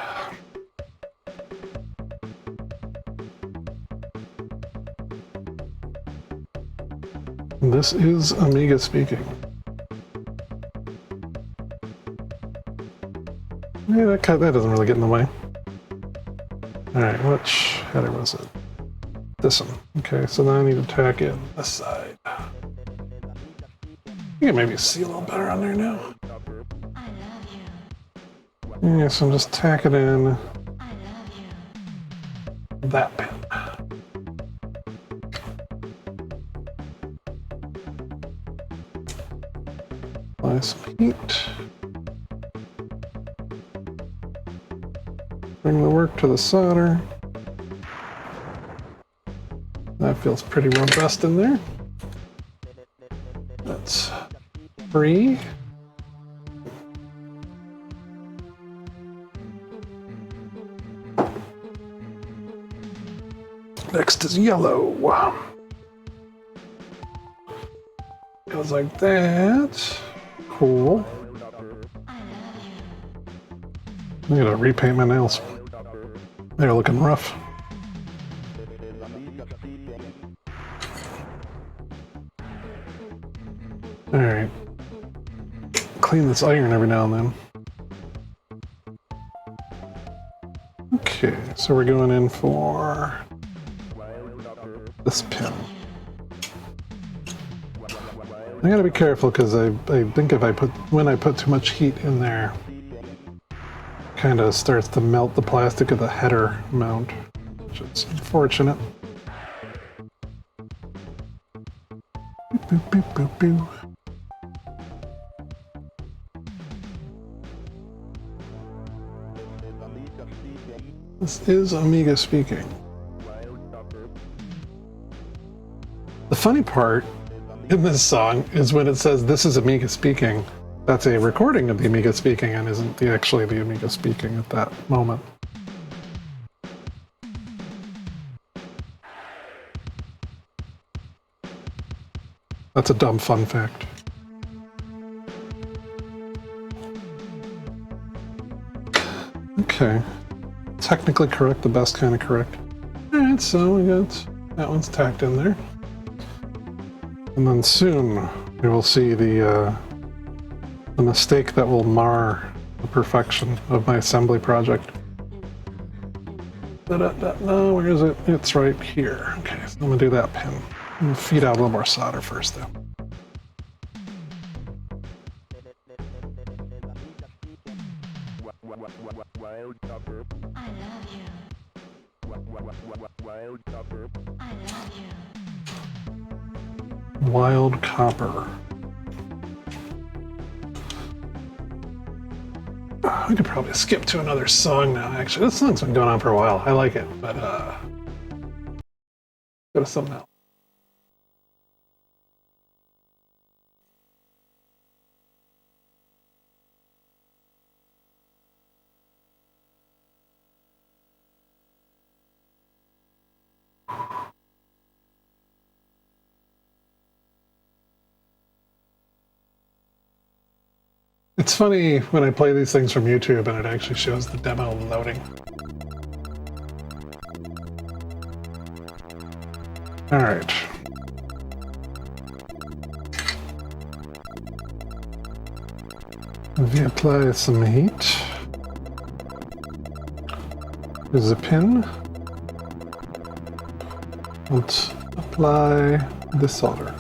Speaker 15: This is Amiga speaking. Yeah, that doesn't really get in the way. Alright, which header was it? This one. Okay, so now I need to tack in this side. You can maybe see a little better on there now. Yeah, so I'm just tacking in that pin. Apply some heat. Bring the work to the solder. That feels pretty robust in there. That's free. Next is yellow. Goes like that. Cool. I gotta repaint my nails. They're looking rough. Alright. Clean this iron every now and then. Okay, so we're going in for this pin. I gotta be careful because I think if when I put too much heat in there, kind of starts to melt the plastic of the header mount, which is unfortunate. Boop, boop, boop, boop. This is Amiga speaking. The funny part in this song is when it says this is Amiga speaking, that's a recording of the Amiga speaking and isn't actually the Amiga speaking at that moment. That's a dumb fun fact. Okay. Technically correct, the best kind of correct. Alright, so we got that one's tacked in there. And then soon we will see the mistake that will mar the perfection of my assembly project. No, where is it? It's right here. Okay, so I'm gonna do that pin. I'm gonna feed out a little more solder first though. Wild Copper. We could probably skip to another song now, actually. This song's been going on for a while. I like it, but go to something else. It's funny when I play these things from YouTube and it actually shows the demo loading. Alright. We apply some heat. There's a pin. Let's apply the solder.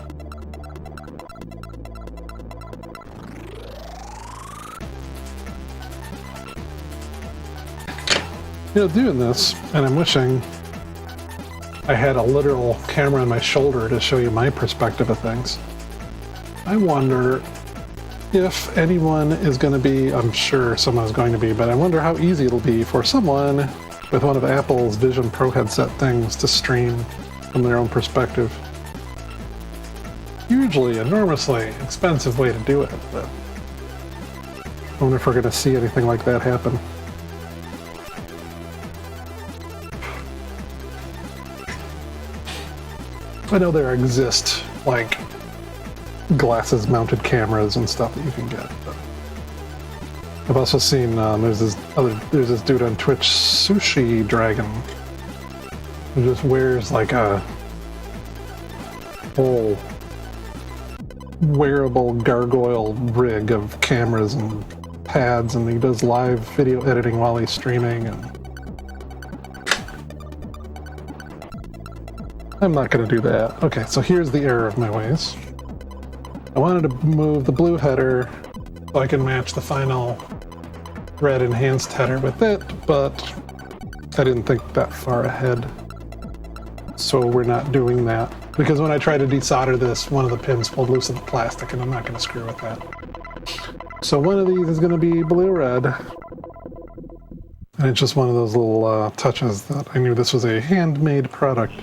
Speaker 15: You know, doing this, and I'm wishing I had a literal camera on my shoulder to show you my perspective of things. I wonder if anyone is going to be, I'm sure someone's going to be, but I wonder how easy it'll be for someone with one of Apple's Vision Pro headset things to stream from their own perspective. Hugely, enormously expensive way to do it, but I wonder if we're going to see anything like that happen. I know there exist, like, glasses-mounted cameras and stuff that you can get, but I've also seen there's this dude on Twitch, Sushi Dragon, who just wears like a whole wearable gargoyle rig of cameras and pads, and he does live video editing while he's streaming, and I'm not going to do that. Okay, so here's the error of my ways. I wanted to move the blue header so I can match the final red enhanced header with it, but I didn't think that far ahead. So we're not doing that. Because when I try to desolder this, one of the pins pulled loose of the plastic, and I'm not going to screw with that. So one of these is going to be blue-red. And it's just one of those little touches that I knew this was a handmade product.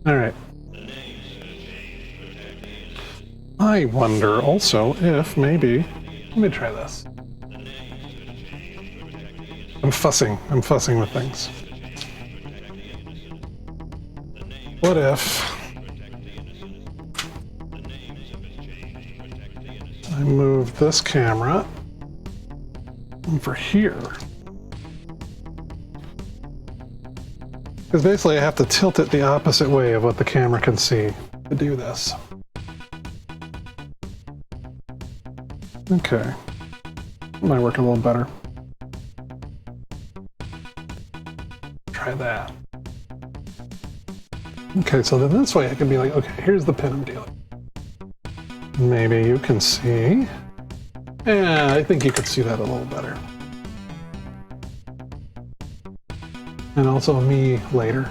Speaker 15: Alright. I wonder also if maybe... Let me try this. I'm fussing with things. What if I move this camera over here? Because basically I have to tilt it the opposite way of what the camera can see to do this. Okay. Might work a little better. Try that. Okay, so then this way I can be like, okay, here's the pin I'm dealing. Maybe you can see. Yeah, I think you could see that a little better. And also me later.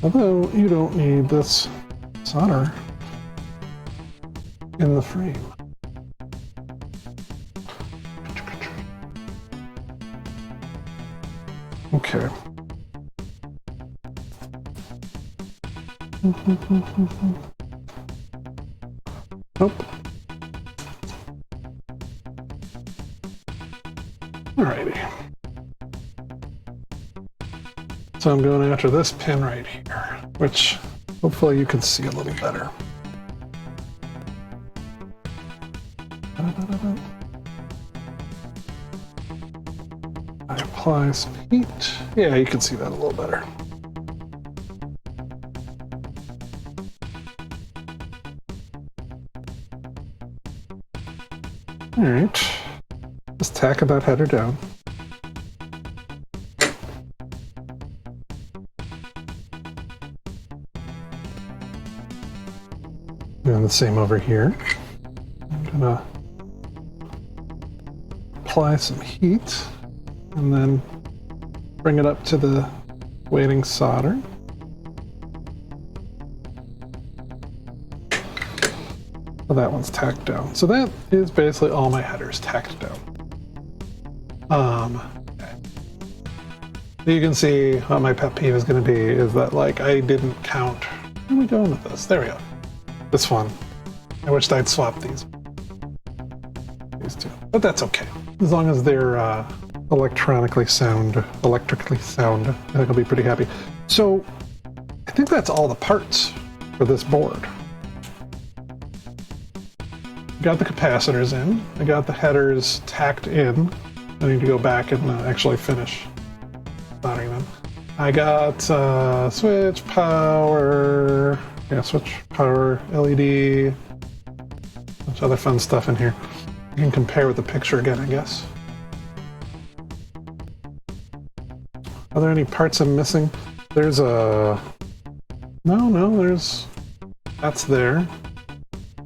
Speaker 15: Although you don't need this solder in the frame. Okay. Nope. Alrighty. So I'm going after this pin right here, which hopefully you can see a little better. I apply some heat. Yeah, you can see that a little better. Alright, just tack that header down. And the same over here. I'm gonna apply some heat and then bring it up to the waiting solder. Well, that one's tacked down. So that is basically all my headers tacked down. You can see what my pet peeve is going to be is that, like, I didn't count. Where are we going with this? There we go. This one. I wished I'd swap these two. But that's okay. As long as they're electrically sound, I think I'll be pretty happy. So I think that's all the parts for this board. Got the capacitors in. I got the headers tacked in. I need to go back and actually finish soldering them. I got switch power, switch power, LED, bunch of other fun stuff in here. You can compare with the picture again, I guess. Are there any parts I'm missing? There's a... No, there's... That's there.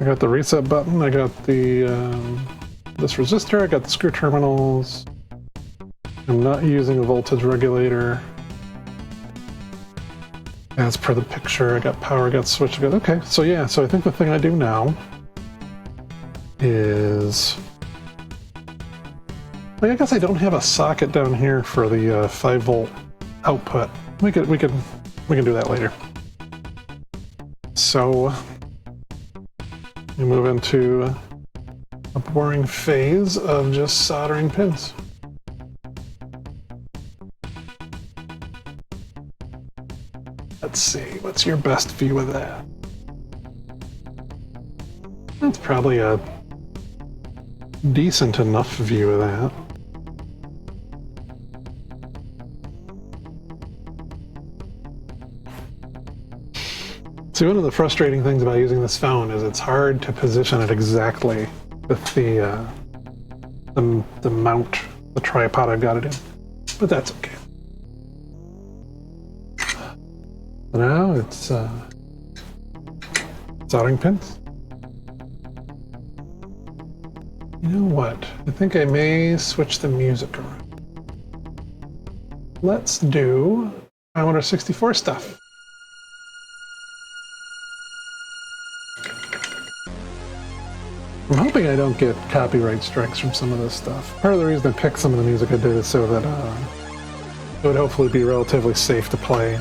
Speaker 15: I got the reset button, I got the this resistor, I got the screw terminals. I'm not using a voltage regulator. As per the picture, I got power, I got switch, I got... Okay, so yeah, so I think the thing I do now is I guess I don't have a socket down here for the 5-volt output. We can do that later. So we move into a boring phase of just soldering pins. Let's see, what's your best view of that? That's probably a decent enough view of that. See, one of the frustrating things about using this phone is it's hard to position it exactly with the mount, the tripod I've got it in, but that's okay. So now it's soldering pins. You know what? I think I may switch the music around. Let's do Commodore 64 stuff. I'm hoping I don't get copyright strikes from some of this stuff. Part of the reason I picked some of the music I did is so that it would hopefully be relatively safe to play.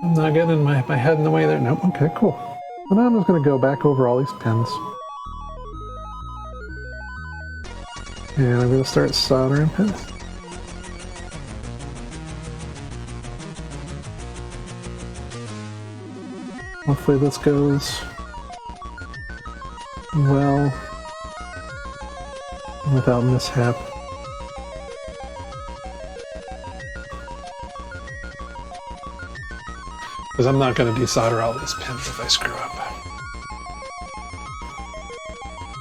Speaker 15: I'm not getting my head in the way there. Nope, okay, cool. So now I'm just going to go back over all these pins. And I'm going to start soldering pins. Hopefully this goes well without mishap. Because I'm not going to desolder all these pins if I screw up.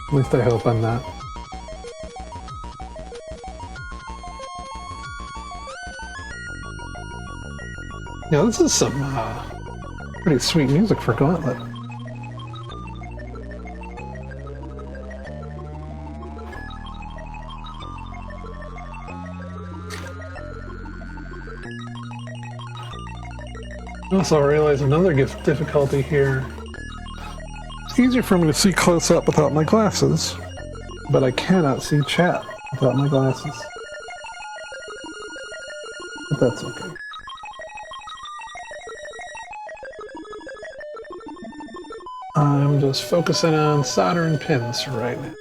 Speaker 15: At least I hope I'm not. Yeah, this is some pretty sweet music for Gauntlet. Also, I realize another difficulty here. It's easier for me to see close up without my glasses, but I cannot see chat without my glasses. But that's okay. I'm just focusing on soldering pins right now.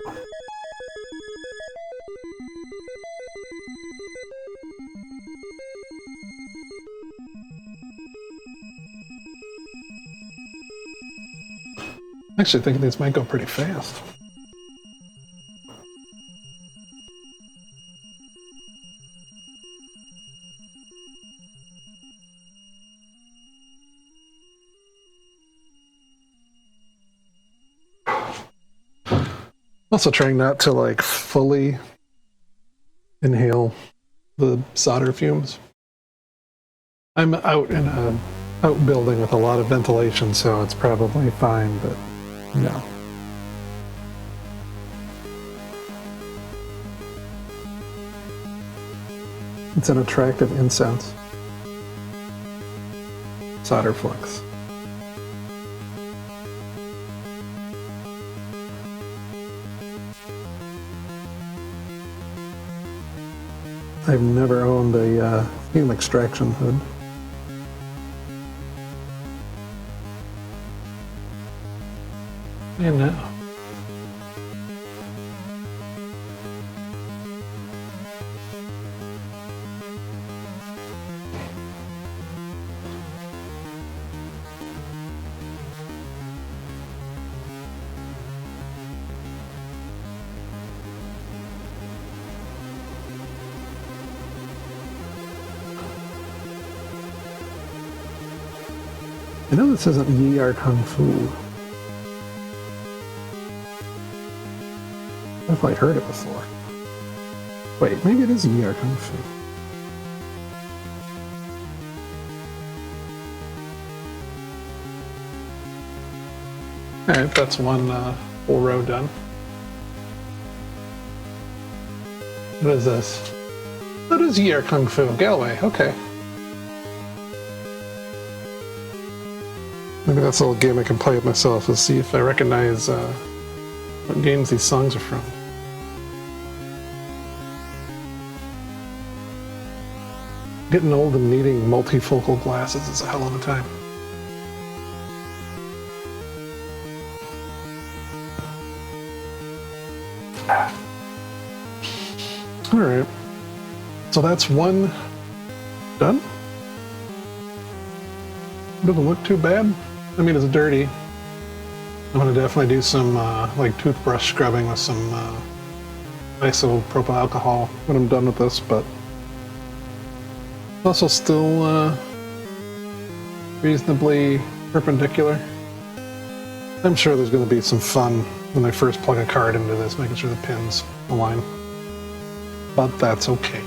Speaker 15: Actually, I think these might go pretty fast. Also trying not to like fully inhale the solder fumes. I'm out in a outbuilding with a lot of ventilation, so it's probably fine, but no. It's an attractive incense. Solder flux. I've never owned a fume extraction hood. And now. I know this isn't Yi Are Kung Fu. I've like heard it before. Wait, maybe it is Yi Are Kung Fu. Alright, that's one full row done. What is this? What is Yi Are Kung Fu? Galway, okay. Maybe that's a little game I can play with myself. Let's see if I recognize what games these songs are from. Getting old and needing multifocal glasses is a hell of a time. Alright. So that's one done. Doesn't look too bad. I mean, it's dirty. I'm gonna definitely do some like toothbrush scrubbing with some isopropyl alcohol when I'm done with this, but also still reasonably perpendicular. I'm sure there's going to be some fun when I first plug a card into this, making sure the pins align, but that's okay.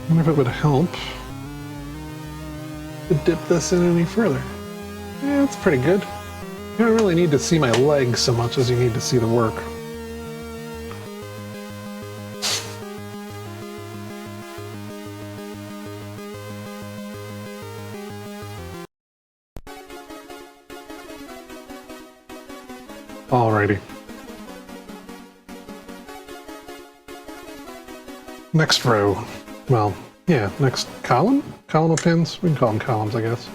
Speaker 15: I wonder if it would help to dip this in any further. Yeah, it's pretty good. You don't really need to see my legs so much as you need to see the work. Alrighty. Next row. Well, yeah, next column? Column of pins? We can call them columns, I guess.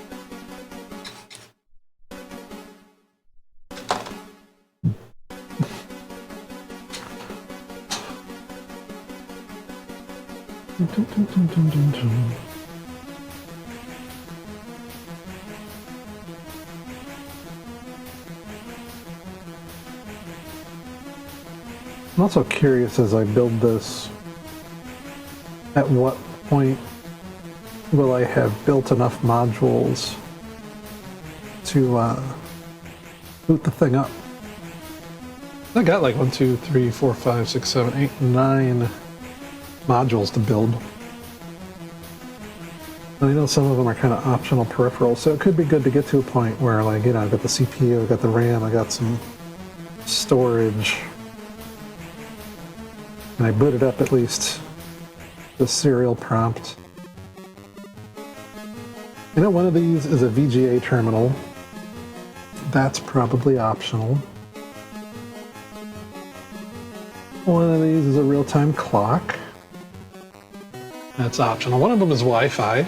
Speaker 15: I'm also curious as I build this, at what point will I have built enough modules to boot the thing up? I got like 1, 2, 3, 4, 5, 6, 7, 8, 9 modules to build. And I know some of them are kind of optional peripherals, so it could be good to get to a point where, like, you know, I've got the CPU, I've got the RAM, I got some storage. And I booted up at least the serial prompt. You know, one of these is a VGA terminal. That's probably optional. One of these is a real-time clock. That's optional. One of them is Wi-Fi.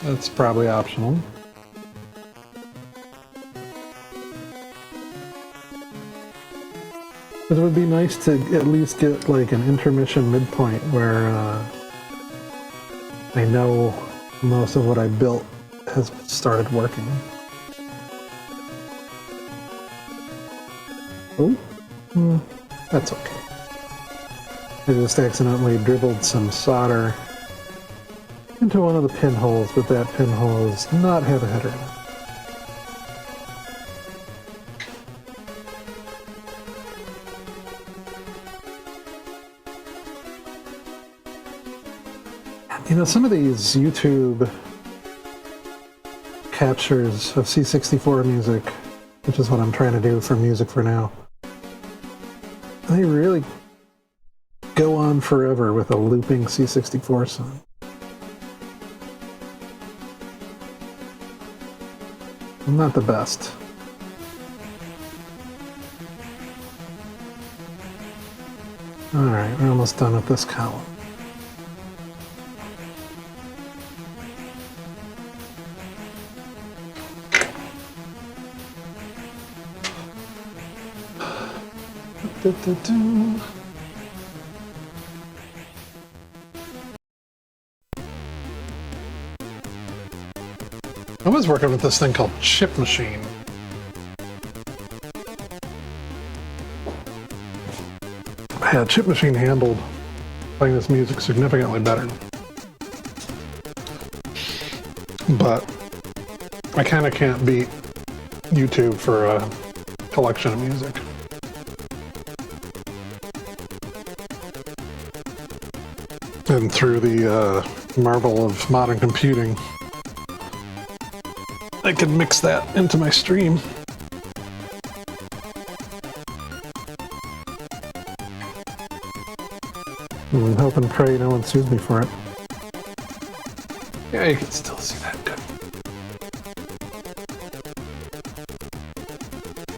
Speaker 15: That's probably optional. But it would be nice to at least get like an intermission midpoint where I know most of what I built has started working. Oh, that's okay. I just accidentally dribbled some solder into one of the pinholes, but that pinhole does not have a header in it. You know, some of these YouTube captures of C64 music, which is what I'm trying to do for music for now, they really go on forever with a looping C64 song. Not the best. Alright, we're almost done with this column. I was working with this thing called Chip Machine. Yeah, Chip Machine handled playing this music significantly better. But I kind of can't beat YouTube for a collection of music. And through the marvel of modern computing, I can mix that into my stream. And hope and pray no one sues me for it. Yeah, you can still see that good.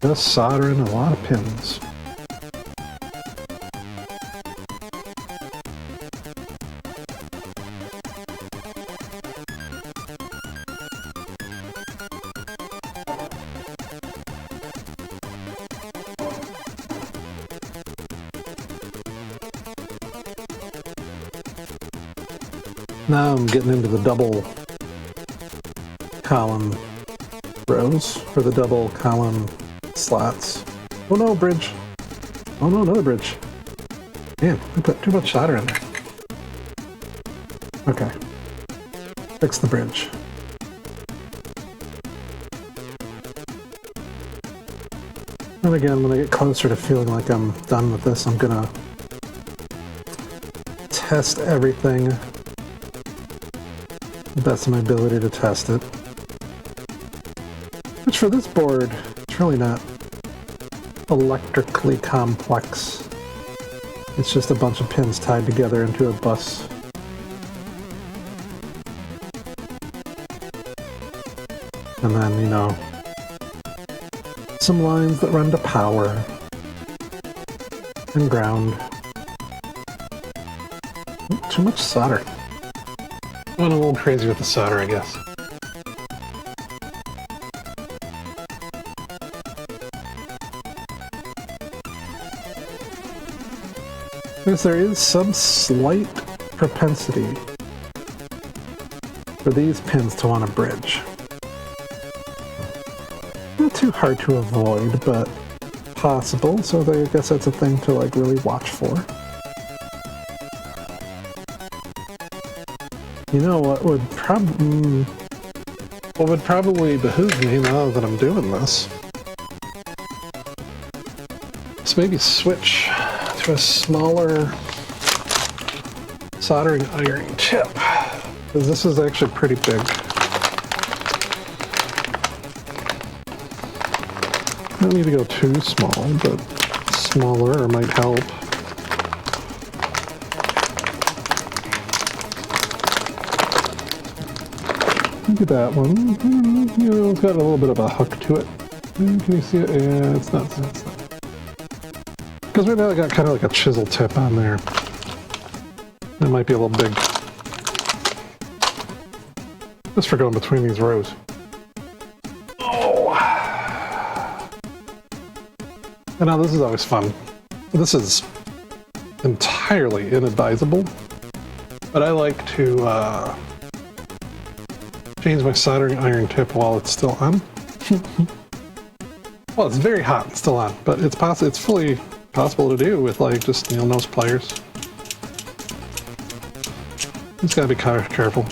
Speaker 15: Just soldering a lot of pins. Now I'm getting into the double column rows, or the double column slots. Oh no, bridge. Oh no, another bridge. Man, I put too much solder in there. Okay. Fix the bridge. And again, when I get closer to feeling like I'm done with this, I'm gonna test everything. The best of my ability to test it. Which for this board, it's really not electrically complex. It's just a bunch of pins tied together into a bus. And then, you know, some lines that run to power and ground. Ooh, too much solder. Went a little crazy with the solder, I guess. Because there is some slight propensity for these pins to want to bridge. Not too hard to avoid, but possible, so I guess that's a thing to like really watch for. You know what would probably behoove me now that I'm doing this is maybe switch to a smaller soldering iron tip, because this is actually pretty big. Don't need to go too small, but smaller might help. Look at that one. You know, it's got a little bit of a hook to it. Can you see it? Yeah, it's not. Because right now I got kind of like a chisel tip on there. It might be a little big. Just for going between these rows. Oh! And now this is always fun. This is entirely inadvisable, but I like to change my soldering iron tip while it's still on. Well, it's very hot and still on, but it's fully possible to do with like just nose pliers. Just gotta be careful.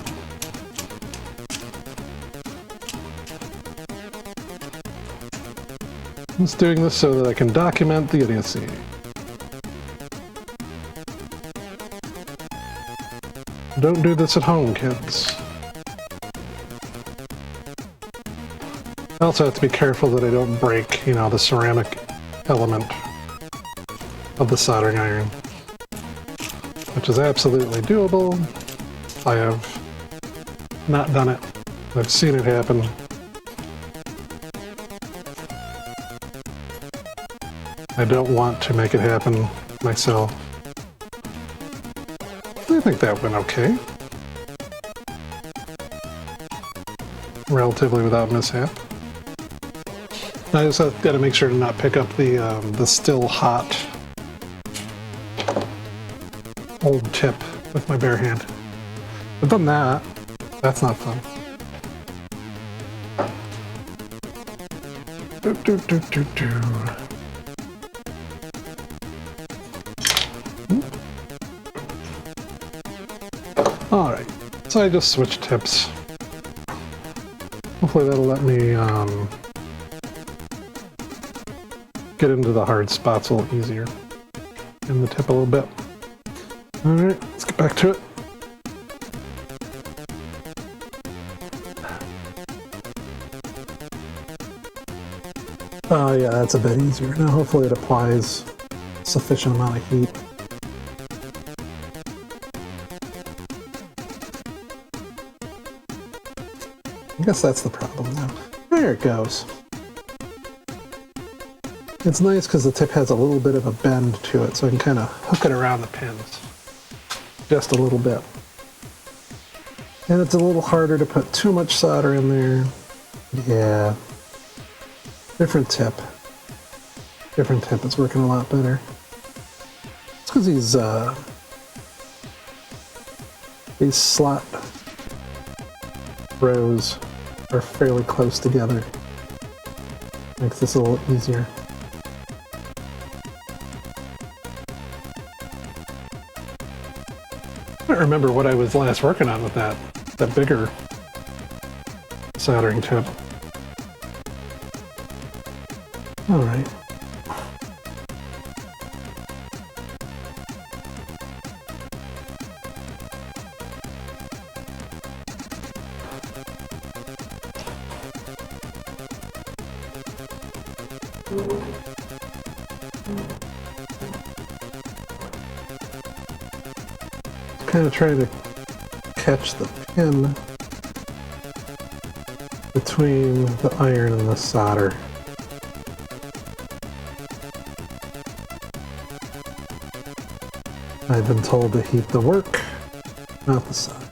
Speaker 15: I'm just doing this so that I can document the idiocy. Don't do this at home, kids. I also have to be careful that I don't break, you know, the ceramic element of the soldering iron, which is absolutely doable. I have not done it. I've seen it happen. I don't want to make it happen myself. I think that went okay. Relatively without mishap. I just have got to make sure to not pick up the still hot old tip with my bare hand. I've done that. That's not fun. Alright, so I just switched tips. Hopefully that'll let me get into the hard spots a little easier. In the tip a little bit. Alright, let's get back to it. Oh yeah, that's a bit easier. Now hopefully it applies sufficient amount of heat. I guess that's the problem now. There it goes. It's nice because the tip has a little bit of a bend to it, so I can kind of hook it around the pins just a little bit. And it's a little harder to put too much solder in there. Yeah. Different tip. Different tip is working a lot better. It's because these slot rows are fairly close together. Makes this a little easier. I don't remember what I was last working on with that bigger soldering tip. All right. Kind of trying to catch the pin between the iron and the solder. I've been told to heat the work, not the solder.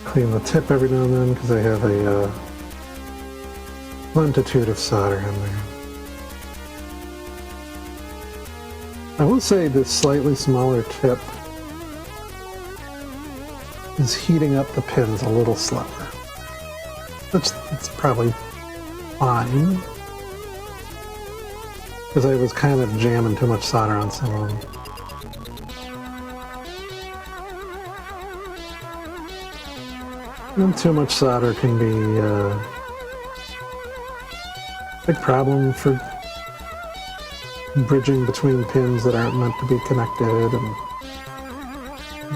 Speaker 15: Clean the tip every now and then because I have a longitude of solder in there. I will say this slightly smaller tip is heating up the pins a little slower, which is probably fine because I was kind of jamming too much solder on some of them. And too much solder can be a big problem for bridging between pins that aren't meant to be connected and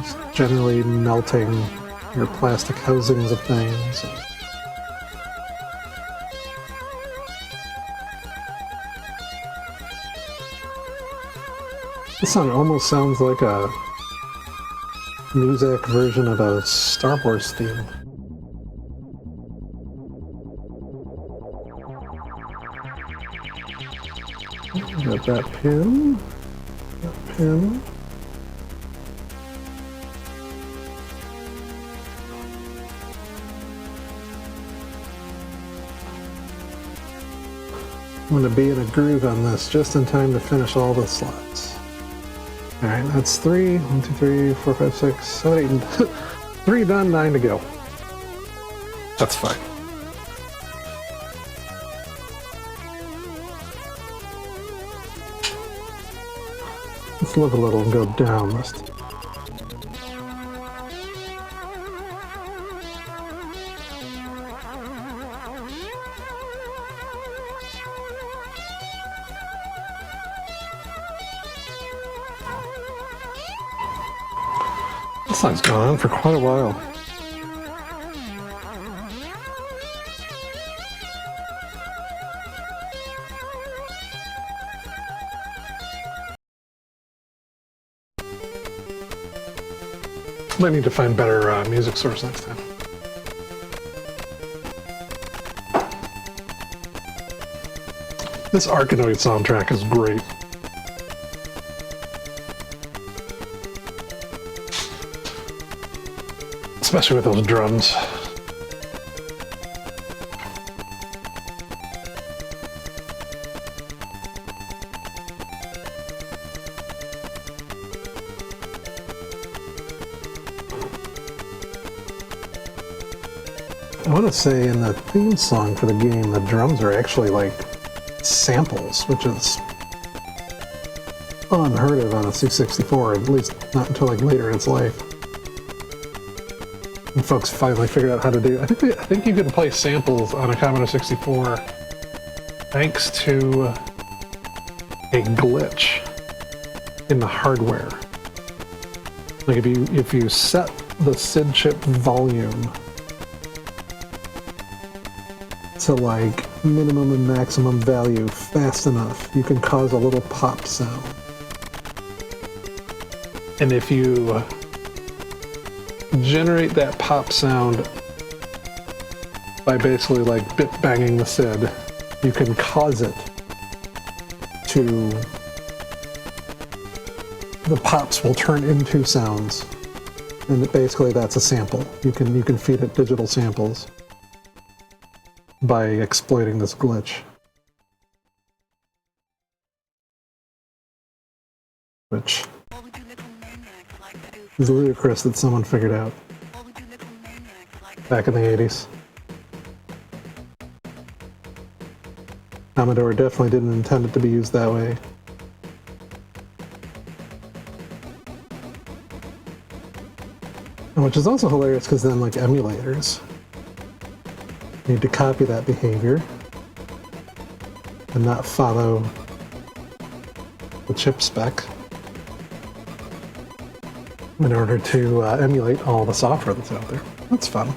Speaker 15: just generally melting your plastic housings of things. This song almost sounds like a Muzak version of a Star Wars theme. Got that pin. That pin. I'm going to be in a groove on this just in time to finish all the slots. Alright, that's 3. 1, 2, 3, 4, 5, 6, 7, 8. 3 done, 9 to go. That's fine. Let's live a little and go down this time. This song's gone on for quite a while. Might need to find better music source next time. This Arkanoid soundtrack is great. Especially with those drums. I want to say in the theme song for the game, the drums are actually like samples, which is unheard of on a C64, at least not until like later in its life. And folks finally figured out how to do it. I think you can play samples on a Commodore 64 thanks to a glitch in the hardware. Like if you set the SID chip volume to like minimum and maximum value fast enough, you can cause a little pop sound. And if you generate that pop sound by basically like bit banging the SID, you can cause it to, the pops will turn into sounds, and basically that's a sample. You can feed it digital samples by exploiting this glitch, which is ludicrous that someone figured out back in the 80s. Commodore definitely didn't intend it to be used that way. And which is also hilarious because then, like, emulators need to copy that behavior and not follow the chip spec in order to emulate all the software that's out there. That's fun.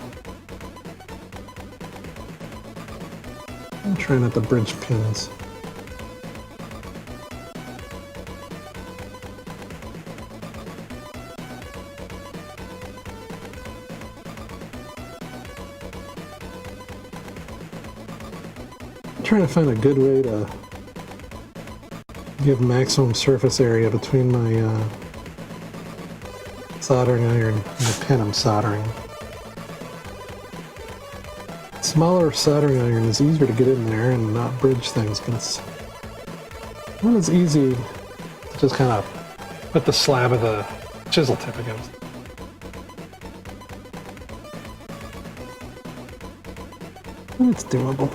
Speaker 15: I'm trying not to bridge pins. I'm trying to find a good way to give maximum surface area between my soldering iron and the pin I'm soldering. Smaller soldering iron is easier to get in there and not bridge things, but it's not as easy to just kind of put the slab of the chisel tip against. And it's doable.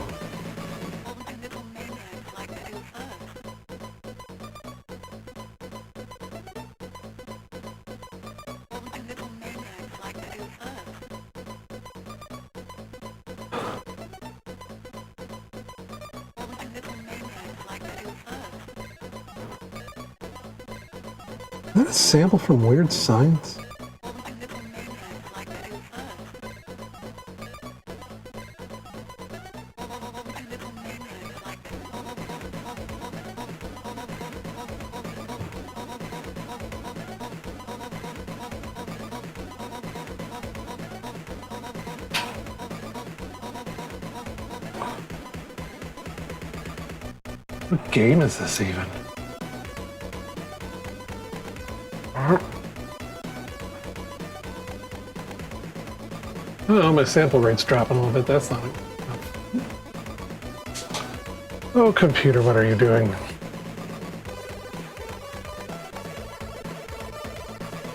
Speaker 15: Is that a sample from Weird Science? What game is this even? Oh, my sample rate's dropping a little bit. That's not it. Oh, computer, what are you doing? Am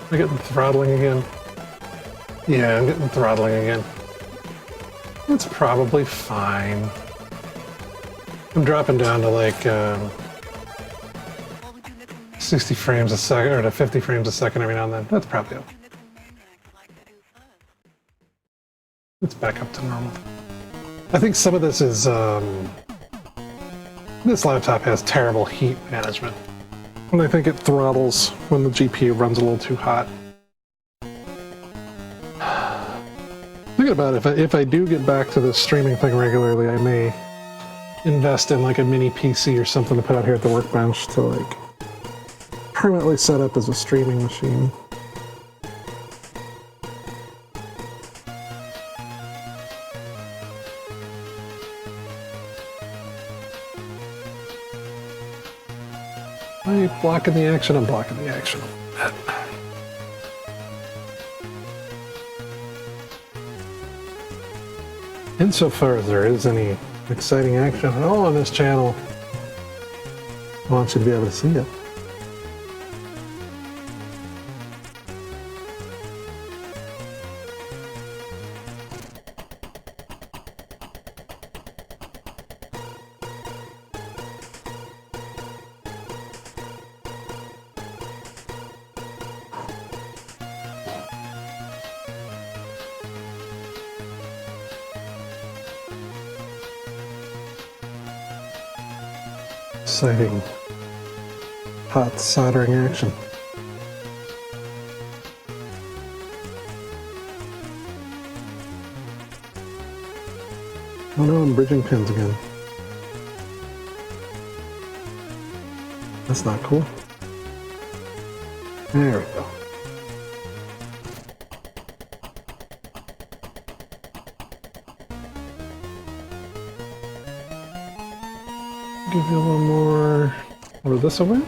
Speaker 15: I getting throttling again? Yeah, I'm getting throttling again. It's probably fine. I'm dropping down to like 60 frames a second, or to 50 frames a second every now and then. That's probably okay. It's back up to normal. I think some of this is, this laptop has terrible heat management. And I think it throttles when the GPU runs a little too hot. Thinking about it, if I do get back to this streaming thing regularly, I may invest in like a mini PC or something to put out here at the workbench to like permanently set up as a streaming machine. Are you blocking the action? I'm blocking the action. Insofar as there is any exciting action at all on this channel, I want you to be able to see it. Exciting hot soldering action. Oh no, I'm bridging pins again. That's not cool. There we go. Give you a little more of this away.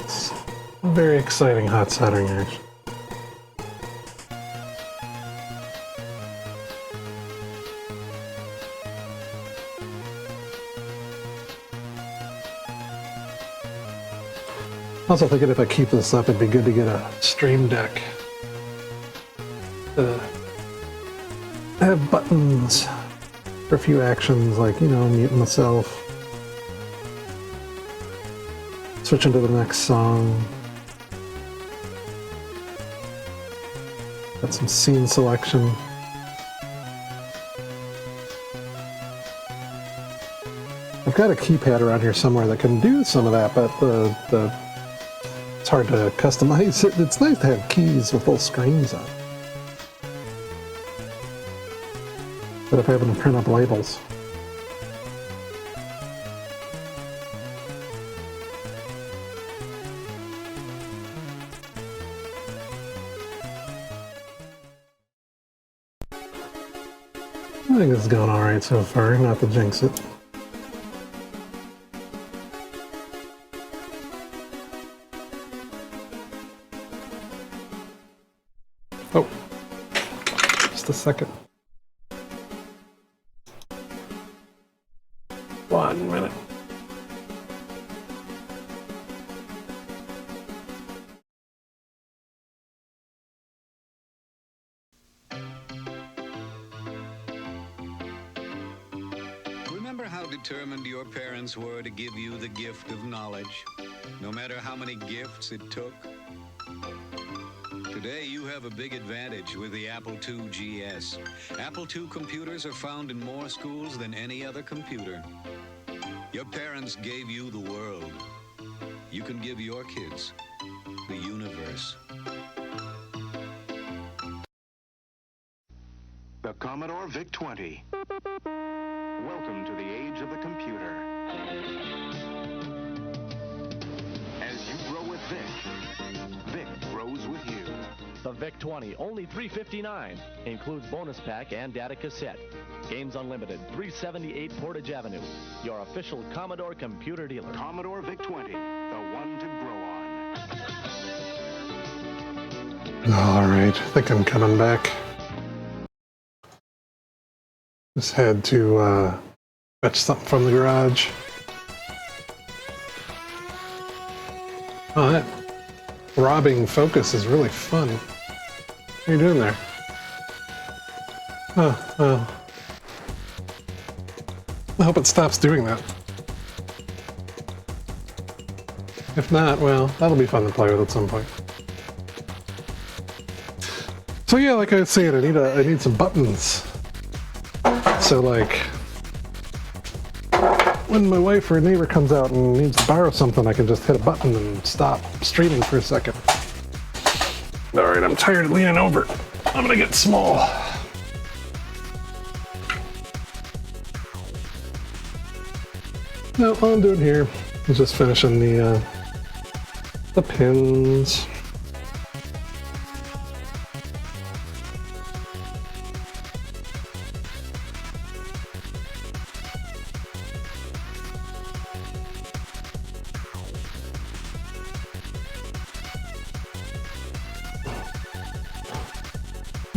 Speaker 15: It's a very exciting hot soldering action. Also thinking if I keep this up, it'd be good to get a stream deck to have buttons for a few actions, like, you know, muting myself, switching to the next song, got some scene selection. I've got a keypad around here somewhere that can do some of that, but it's hard to customize it. It's nice to have keys with little screens on. But if I happen to print up labels. I think this is going alright so far, not to jinx it. Oh, just a second. 1 minute.
Speaker 17: Remember how determined your parents were to give you the gift of knowledge, no matter how many gifts it took? Today, you have a big advantage with the Apple II GS. Apple II computers are found in more schools than any other computer. Your parents gave you the world. You can give your kids the universe.
Speaker 18: The Commodore VIC-20. Welcome to the age of the computer. As you grow with VIC, VIC grows with you.
Speaker 19: The VIC-20, only $359. Includes bonus pack and data cassette. Games Unlimited, 378 Portage Avenue. Your official Commodore computer dealer.
Speaker 18: Commodore VIC-20, the one to grow on.
Speaker 15: Alright, I think I'm coming back. Just had to fetch something from the garage. Oh, that robbing focus is really fun. What are you doing there? Oh, well. I hope it stops doing that. If not, well, that'll be fun to play with at some point. So yeah, like I was saying, I need some buttons. So like, when my wife or a neighbor comes out and needs to borrow something, I can just hit a button and stop streaming for a second. Alright, I'm tired of leaning over. I'm gonna get small. No, all I'm doing here is just finishing the pins.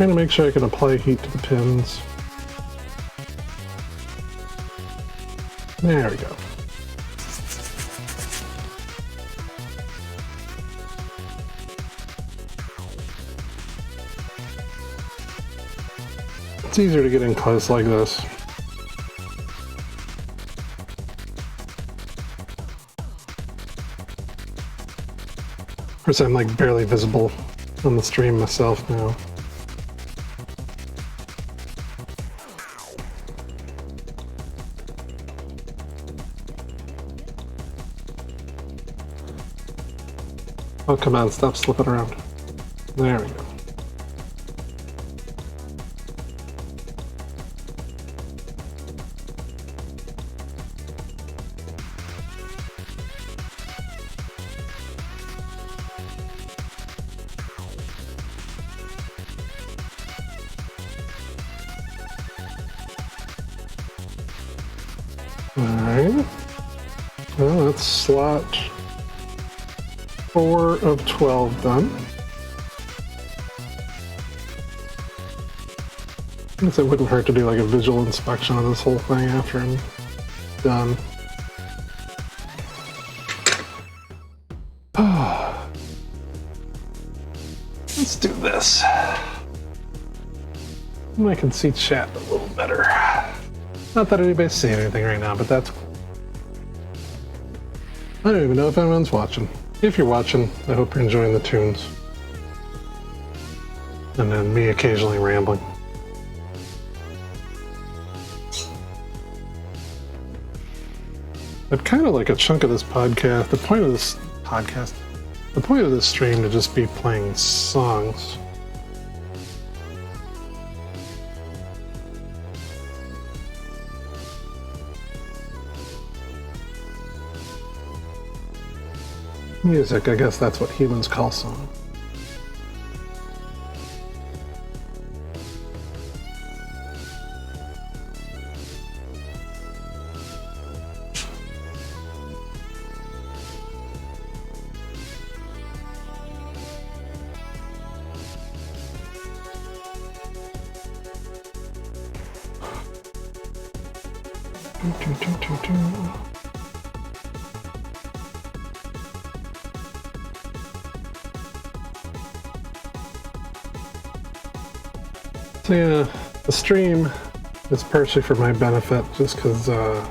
Speaker 15: I'm gonna make sure I can apply heat to the pins. There we go. It's easier to get in close like this. Of course, I'm like barely visible on the stream myself now. Oh, come on, stop slipping around. There we go. Alright. Well, that's slot 4 of 12 done. I guess it wouldn't hurt to do like a visual inspection of this whole thing after I'm done. Let's do this. I can see chat a little better. Not that anybody's saying anything right now, but that's cool. I don't even know if anyone's watching. If you're watching, I hope you're enjoying the tunes. And then me occasionally rambling. I'd kind of like a chunk of this podcast. The point of this stream to just be playing songs. Music, I guess that's what humans call song. So yeah, the stream is partially for my benefit, just because I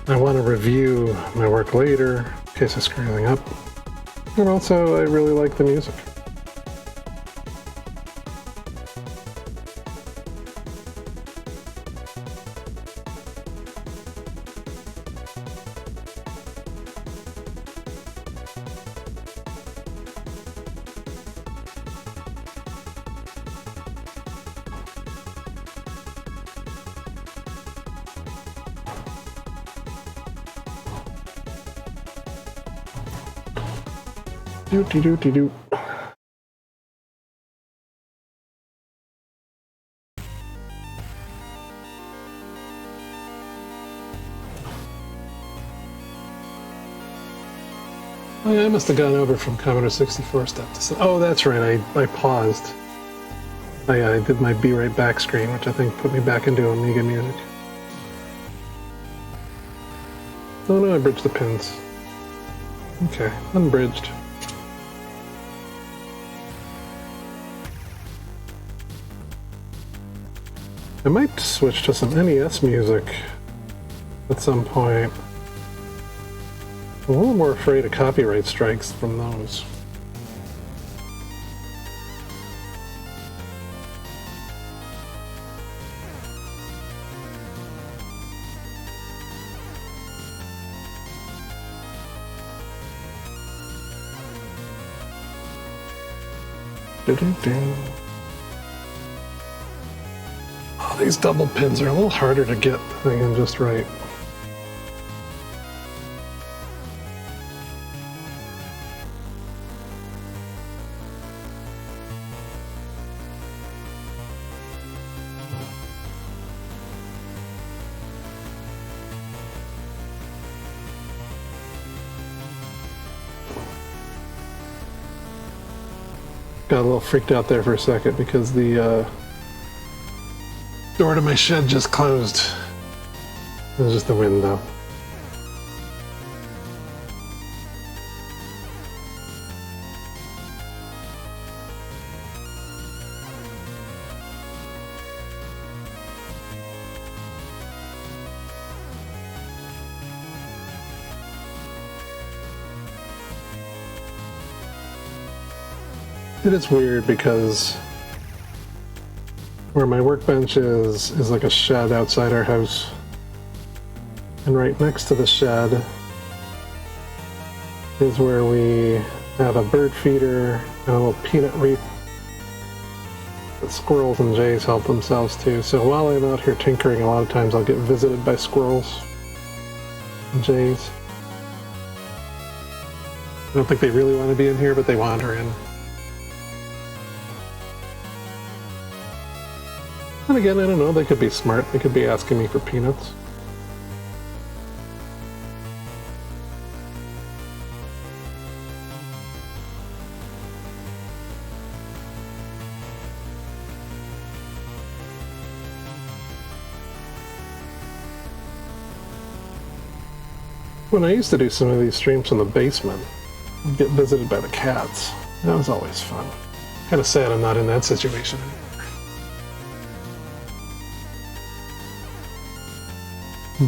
Speaker 15: want to review my work later in case I screw anything up. And also, I really like the music. Do. Oh yeah, I must have gone over from Commodore 64 stuff to... Oh, that's right, I paused. I did my Be Right Back screen, which I think put me back into Amiga music. Oh no, I bridged the pins. Okay, unbridged. I might switch to some NES music at some point. I'm a little more afraid of copyright strikes from those. Oh, these double pins are a little harder to get than just right. Got a little freaked out there for a second because the door to my shed just closed. It was just the window. It is weird because where my workbench is like a shed outside our house. And right next to the shed is where we have a bird feeder and a little peanut reef that squirrels and jays help themselves to. So while I'm out here tinkering, a lot of times I'll get visited by squirrels and jays. I don't think they really want to be in here, but they wander in. And again, I don't know, they could be smart. They could be asking me for peanuts. When I used to do some of these streams in the basement, I'd get visited by the cats. That was always fun. Kind of sad I'm not in that situation anymore.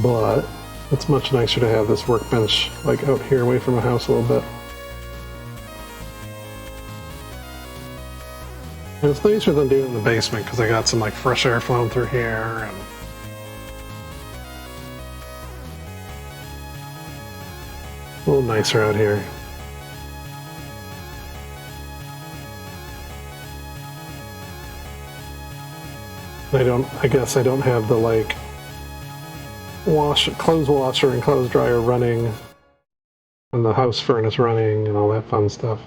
Speaker 15: But it's much nicer to have this workbench like out here away from the house a little bit. And it's nicer than doing it in the basement because I got some like fresh air flowing through here and a little nicer out here. I guess I don't have the like clothes washer and clothes dryer running and the house furnace running and all that fun stuff.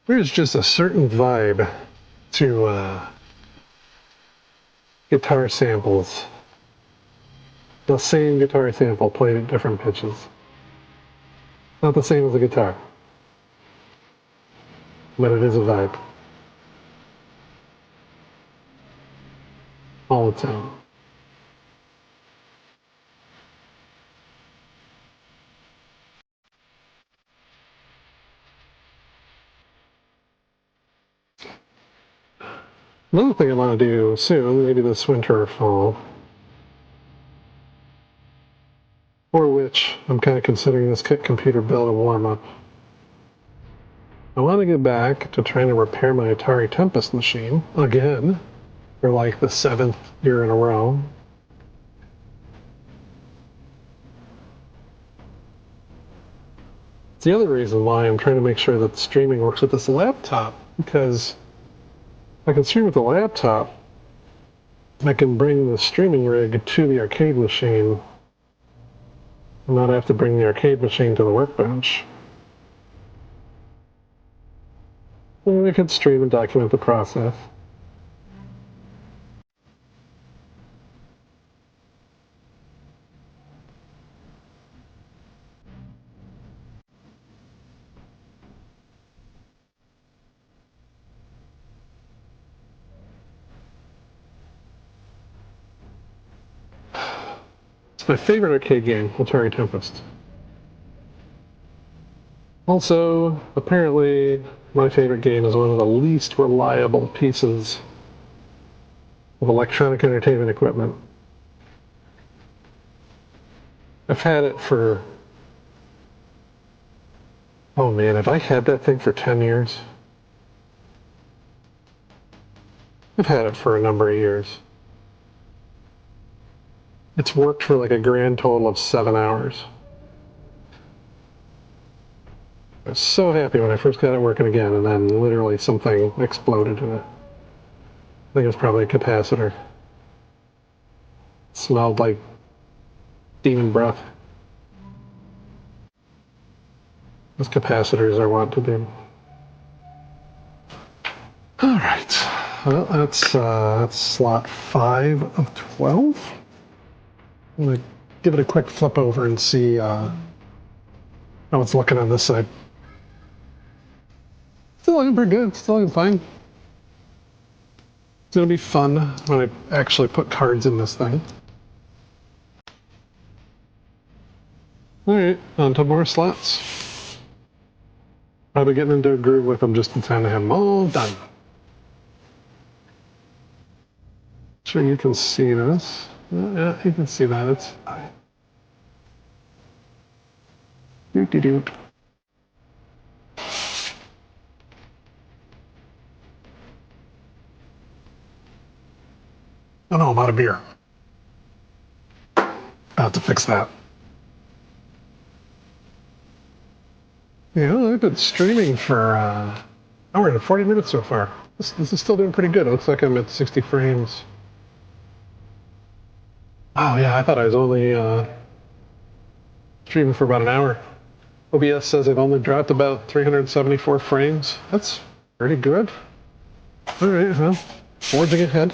Speaker 15: There's just a certain vibe to guitar samples. The same guitar sample played at different pitches. Not the same as a guitar, but it is a vibe. All its own. Another thing I want to do soon, maybe this winter or fall, for which I'm kind of considering this kit computer build a warm-up. I want to get back to trying to repair my Atari Tempest machine again for like the 7th year in a row. It's the other reason why I'm trying to make sure that streaming works with this laptop, because if I can stream with the laptop, I can bring the streaming rig to the arcade machine and not have to bring the arcade machine to the workbench. And I could stream and document the process. It's my favorite arcade game, Atari Tempest. Also, apparently, my favorite game is one of the least reliable pieces of electronic entertainment equipment. I've had it for... Oh man, have I had that thing for 10 years? I've had it for a number of years. It's worked for like a grand total of 7 hours. I was so happy when I first got it working again, and then literally something exploded in it. I think it was probably a capacitor. It smelled like demon breath. Those capacitors are wont to do. Alright, well that's slot 5 of 12. I'm going to give it a quick flip over and see how it's looking on this side. Still looking pretty good, still looking fine. It's going to be fun when I actually put cards in this thing. Alright, on to more slots. Probably getting into a groove with them just in time to have them all done. Sure you can see this. Yeah, you can see that. It's fine. Doot-de-doot. Oh no, I'm out of beer. I'll have to fix that. Yeah, I've been streaming for an hour and 40 minutes so far. This is still doing pretty good. It looks like I'm at 60 frames. Oh yeah, I thought I was only streaming for about an hour. OBS says I've only dropped about 374 frames. That's pretty good. Alright, well, forging ahead.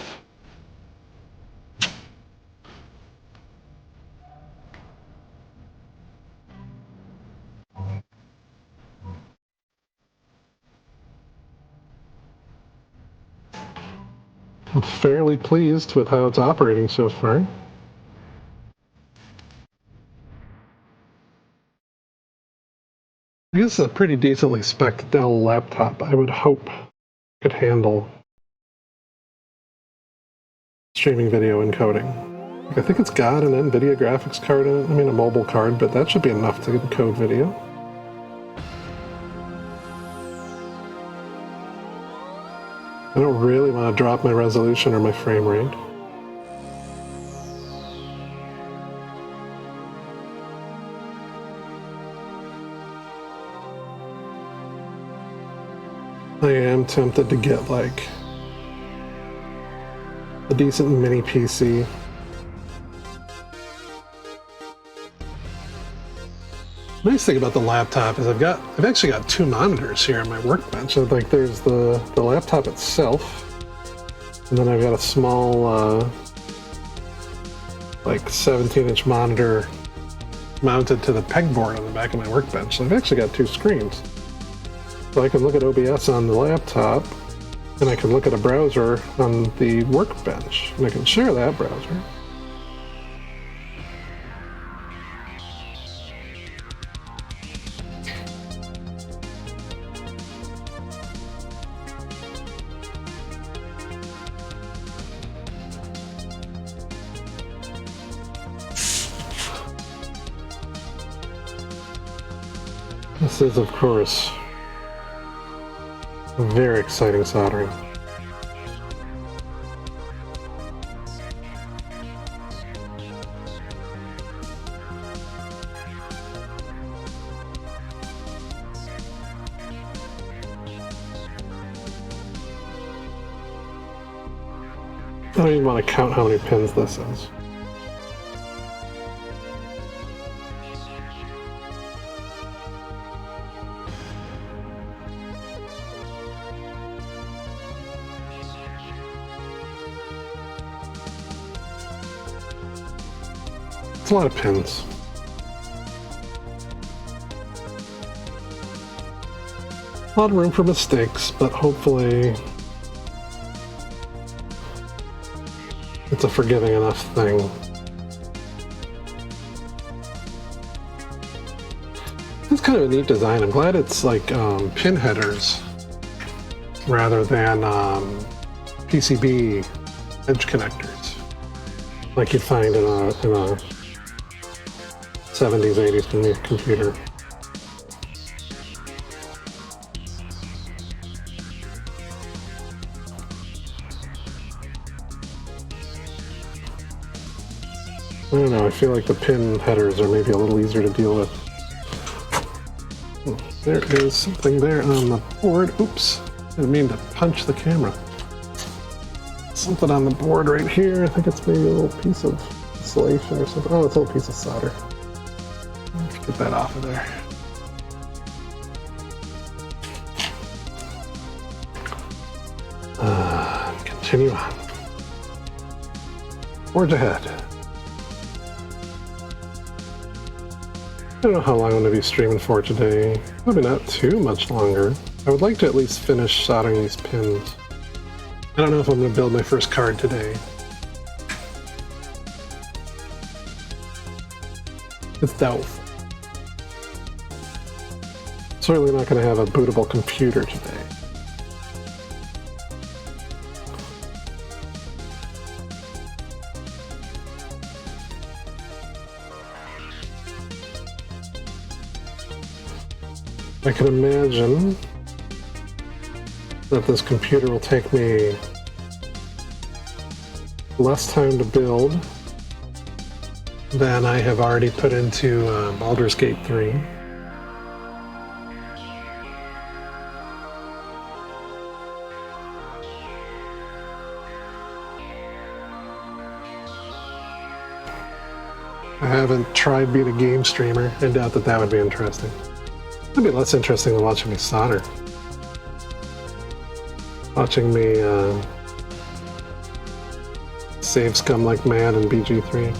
Speaker 15: I'm fairly pleased with how it's operating so far. This is a pretty decently spec'd Dell laptop. I would hope could handle streaming video encoding. I think it's got an NVIDIA graphics card in it. I mean, a mobile card, but that should be enough to encode video. I don't really want to drop my resolution or my frame rate. I am tempted to get like a decent mini PC. The nice thing about the laptop is I've actually got two monitors here on my workbench. So like there's the laptop itself, and then I've got a small like 17-inch monitor mounted to the pegboard on the back of my workbench. So I've actually got two screens. So I can look at OBS on the laptop, and I can look at a browser on the workbench, and I can share that browser. This is, of course, very exciting soldering. I don't even want to count how many pins this is. It's a lot of pins. A lot of room for mistakes, but hopefully it's a forgiving enough thing. It's kind of a neat design. I'm glad it's like pin headers rather than PCB edge connectors like you'd find in a 70s, 80s computer. I don't know, I feel like the pin headers are maybe a little easier to deal with. There is something there on the board. Oops, I didn't mean to punch the camera. Something on the board right here. I think it's maybe a little piece of insulation or something. Oh, it's a little piece of solder. Let's get that off of there. Continue on. Forge ahead. I don't know how long I'm going to be streaming for today. Probably not too much longer. I would like to at least finish soldering these pins. I don't know if I'm going to build my first card today. It's doubtful. Certainly not going to have a bootable computer today. I can imagine that this computer will take me less time to build than I have already put into Baldur's Gate 3. haven't tried being a game streamer. I doubt that that would be interesting. It'd be less interesting than watching me solder. Watching me save scum like mad in BG3.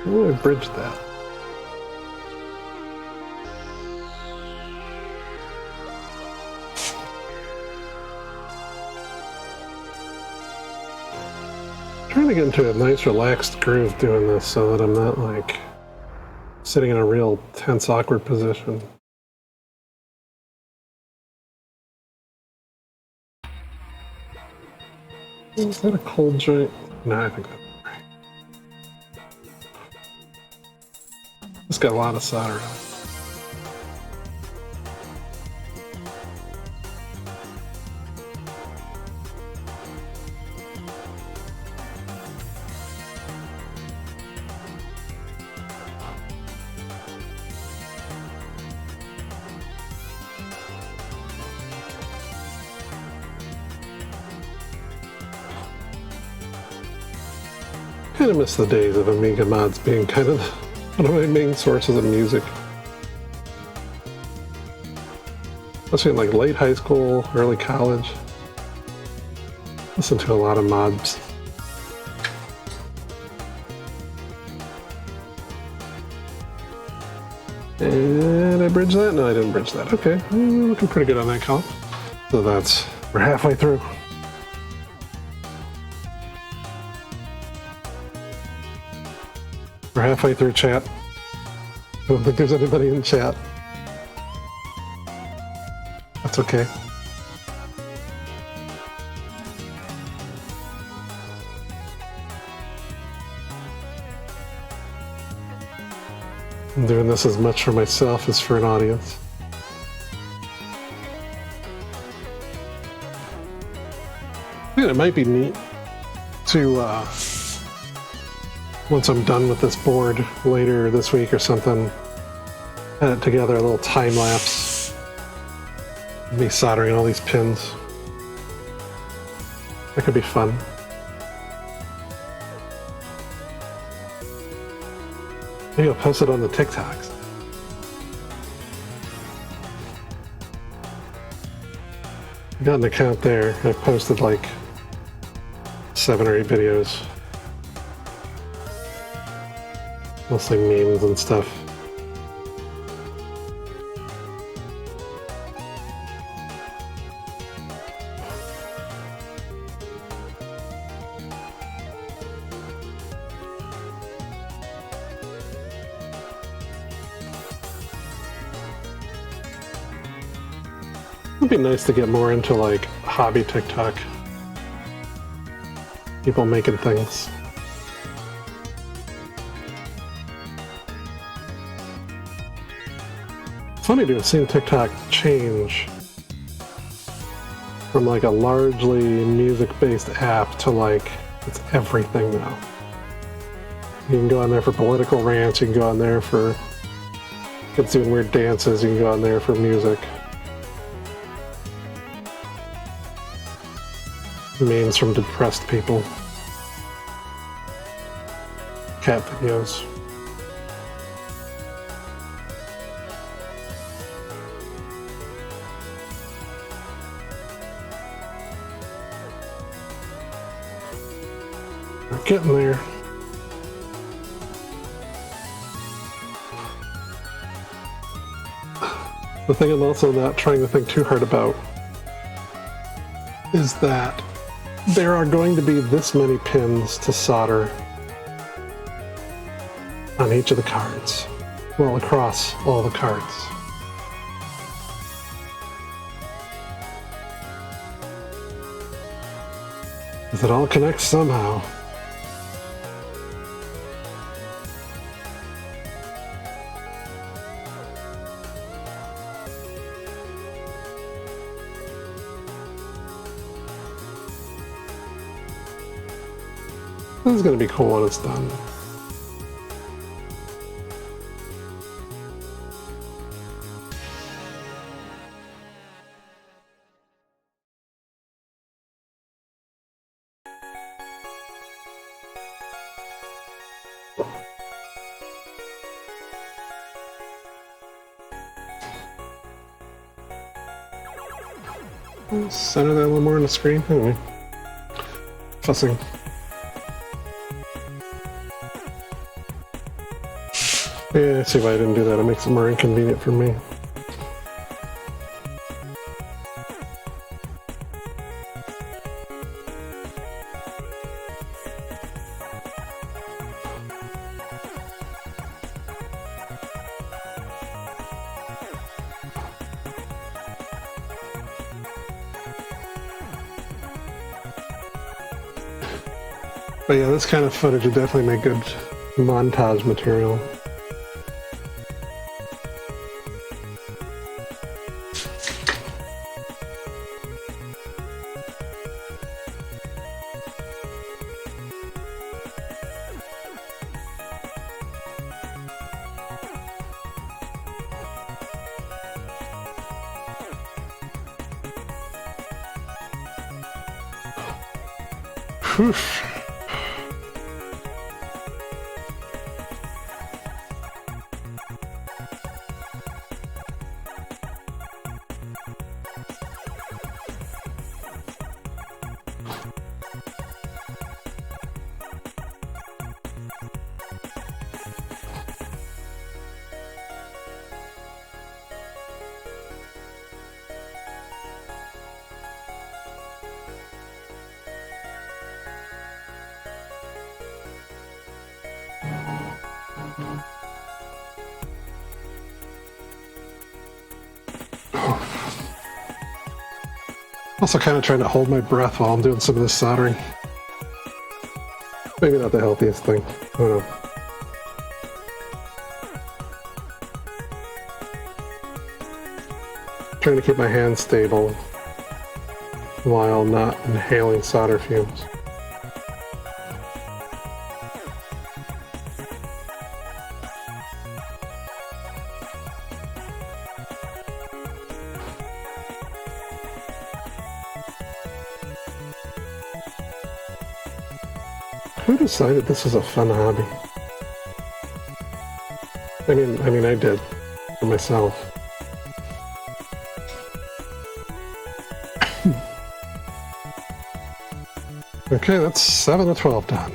Speaker 15: Oh, I bridged that. Trying to get into a nice relaxed groove doing this so that I'm not like sitting in a real tense, awkward position. Is that a cold joint? No, I think that's right. It's got a lot of solder on it. I kind of miss the days of Amiga mods being kind of one of my main sources of music. Especially in like late high school, early college. Listen to a lot of mods. And I bridged that? No, I didn't bridge that. Okay, looking pretty good on that count. So we're halfway through. We're halfway through chat. I don't think there's anybody in chat. That's okay. I'm doing this as much for myself as for an audience. Yeah, it might be neat to once I'm done with this board later this week or something, edit together a little time lapse. Me soldering all these pins. That could be fun. Maybe I'll post it on the TikToks. I got an account there. I've posted like 7 or 8 videos. Mostly memes and stuff. It'd be nice to get more into like hobby TikTok. People making things. Funny to have seen TikTok change from like a largely music-based app to like it's everything now. You can go on there for political rants, you can go on there for kids doing weird dances, you can go on there for music. Memes from depressed people. Cat videos. We're getting there. The thing I'm also not trying to think too hard about is that there are going to be this many pins to solder on each of the cards. Well, across all the cards. Because it all connects somehow. This is going to be cool when it's done. Center that a little more on the screen. Anyway. Fussing. Yeah, see if I didn't do that. It makes it more inconvenient for me. But yeah, this kind of footage would definitely make good montage material. Whew. Also kind of trying to hold my breath while I'm doing some of this soldering. Maybe not the healthiest thing. I don't know. Trying to keep my hands stable while not inhaling solder fumes. Who decided this was a fun hobby? I mean, I did for myself. Okay, that's 7 of 12 done.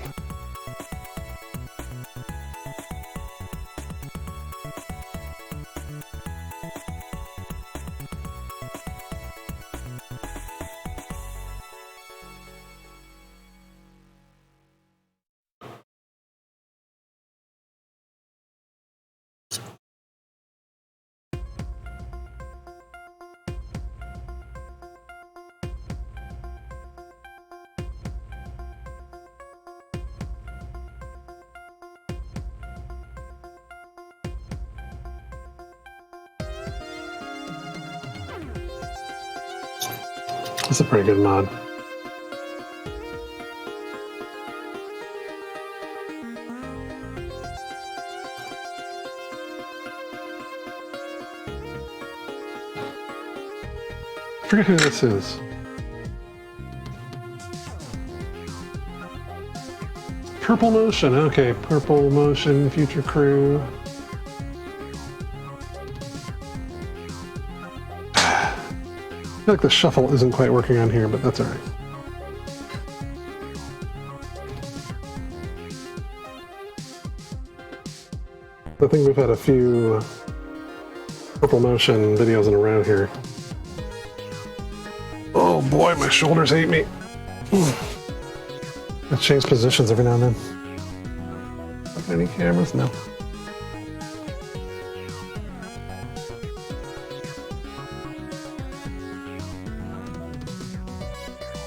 Speaker 15: That's a pretty good mod. I forget who this is. Purple Motion, okay. Purple Motion, Future Crew. I feel like the shuffle isn't quite working on here, but that's alright. I think we've had a few Purple Motion videos in a row here. Oh boy, my shoulders hate me. I change positions every now and then. Any cameras? No.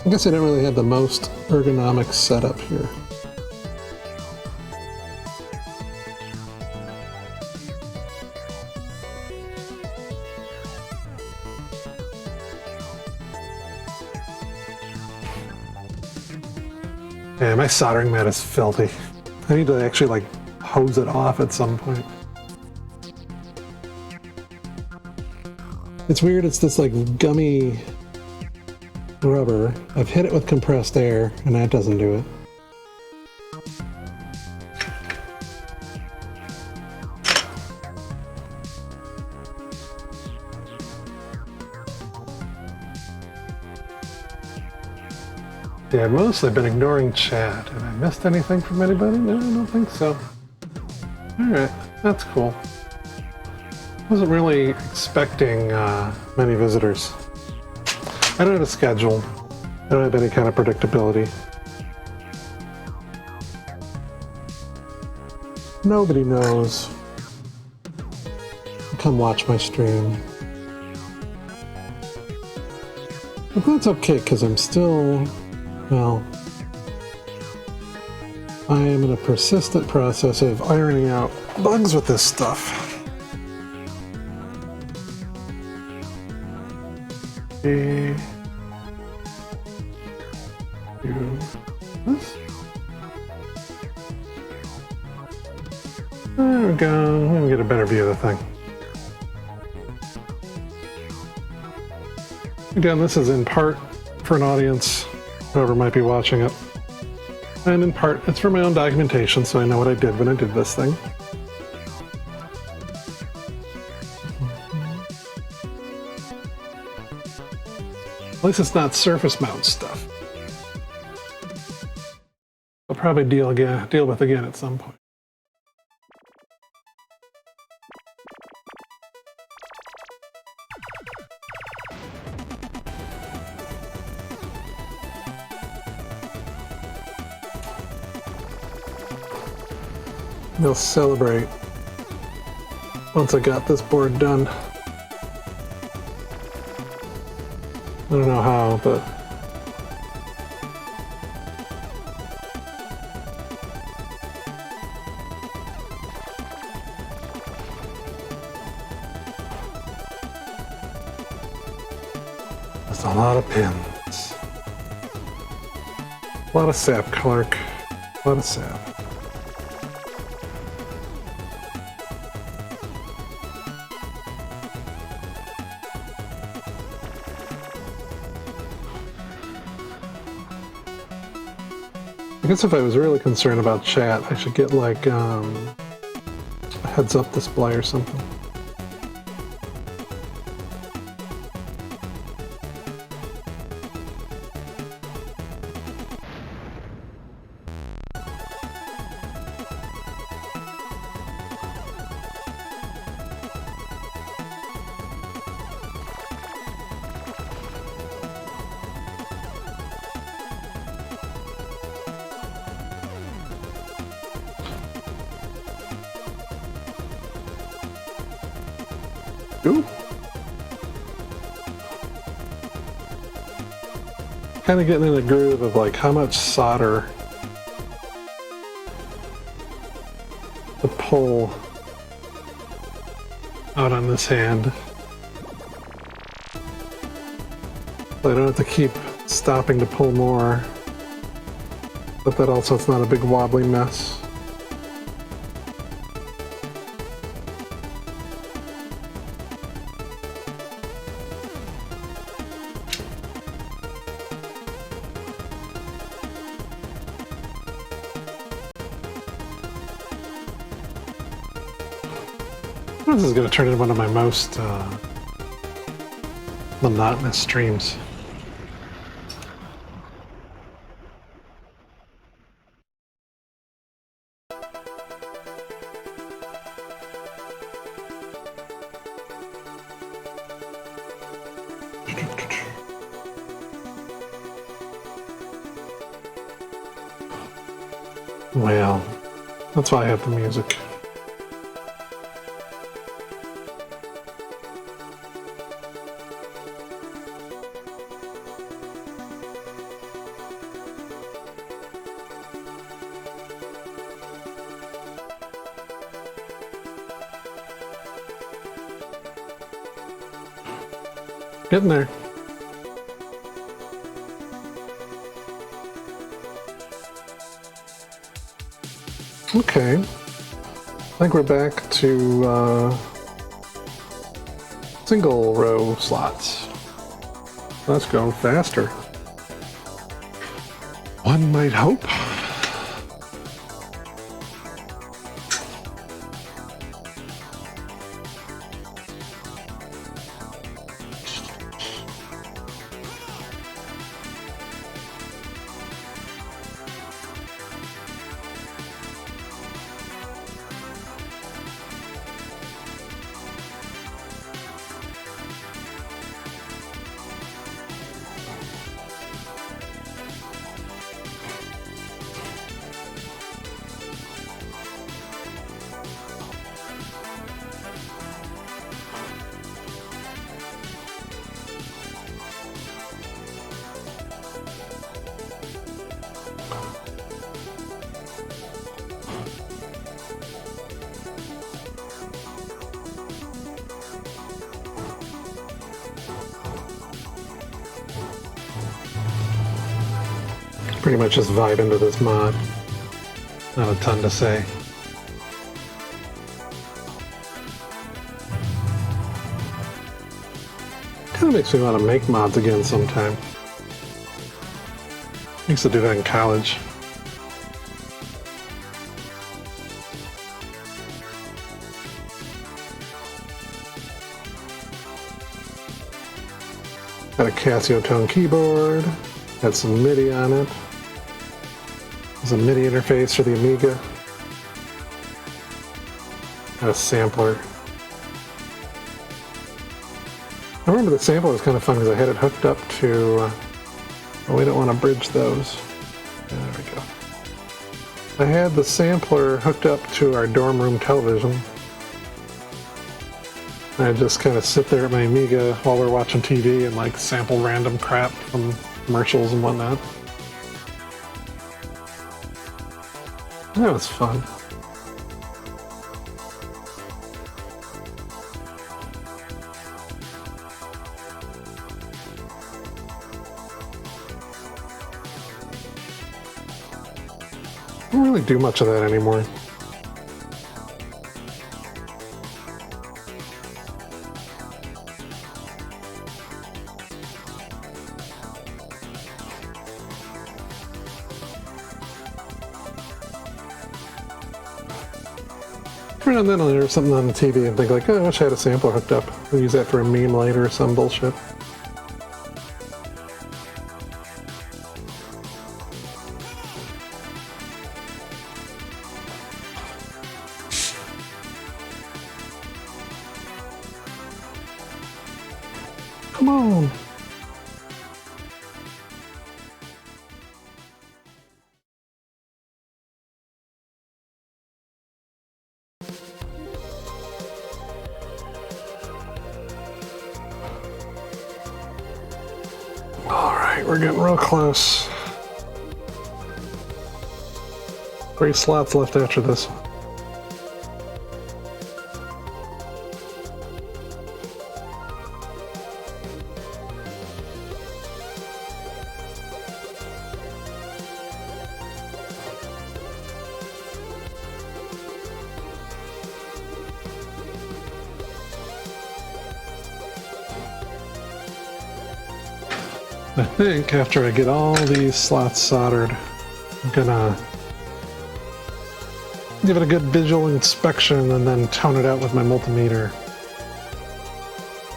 Speaker 15: I guess I don't really have the most ergonomic setup here. Yeah, my soldering mat is filthy. I need to actually like hose it off at some point. It's weird, it's this like gummy rubber. I've hit it with compressed air and that doesn't do it. Yeah, I've mostly been ignoring chat. Have I missed anything from anybody? No, I don't think so. Alright, that's cool. Wasn't really expecting many visitors. I don't have a schedule. I don't have any kind of predictability. Nobody knows. Come watch my stream. But that's okay, because I'm still, well, I am in a persistent process of ironing out bugs with this stuff. This. There we go. Let me get a better view of the thing. Again, this is in part for an audience, whoever might be watching it. And in part, it's for my own documentation, so I know what I did when I did this thing. At least it's not surface mount stuff. I'll probably deal with again at some point. They'll celebrate once I got this board done. I don't know how, but there's a lot of pins. A lot of sap, Clark. A lot of sap. I guess if I was really concerned about chat, I should get like a heads-up display or something. Ooh. Kind of getting in a groove of like how much solder to pull out on this hand. So I don't have to keep stopping to pull more, but that also it's not a big wobbly mess. This is going to turn into one of my most monotonous streams. Well, that's why I have the music. Getting there. Okay. I think we're back to single row slots. Let's go faster. One might hope. pretty much just vibe into this mod. Not a ton to say. Kind of makes me want to make mods again sometime. I used to do that in college. Got a Casio tone keyboard. Got some MIDI on it. There's a MIDI interface for the Amiga. Got a sampler. I remember the sampler was kind of fun because I had it hooked up to... oh, we don't want to bridge those. There we go. I had the sampler hooked up to our dorm room television. And I'd just kind of sit there at my Amiga while we're watching TV and like sample random crap from commercials and whatnot. That was fun. I don't really do much of that anymore. Every now and then I'll hear something on the TV and think like, oh, I wish I had a sampler hooked up. I'll use that for a meme later or some bullshit. Come on! Alright, we're getting real close. 3 slots left after this one. I think after I get all these slots soldered, I'm gonna give it a good visual inspection and then tone it out with my multimeter.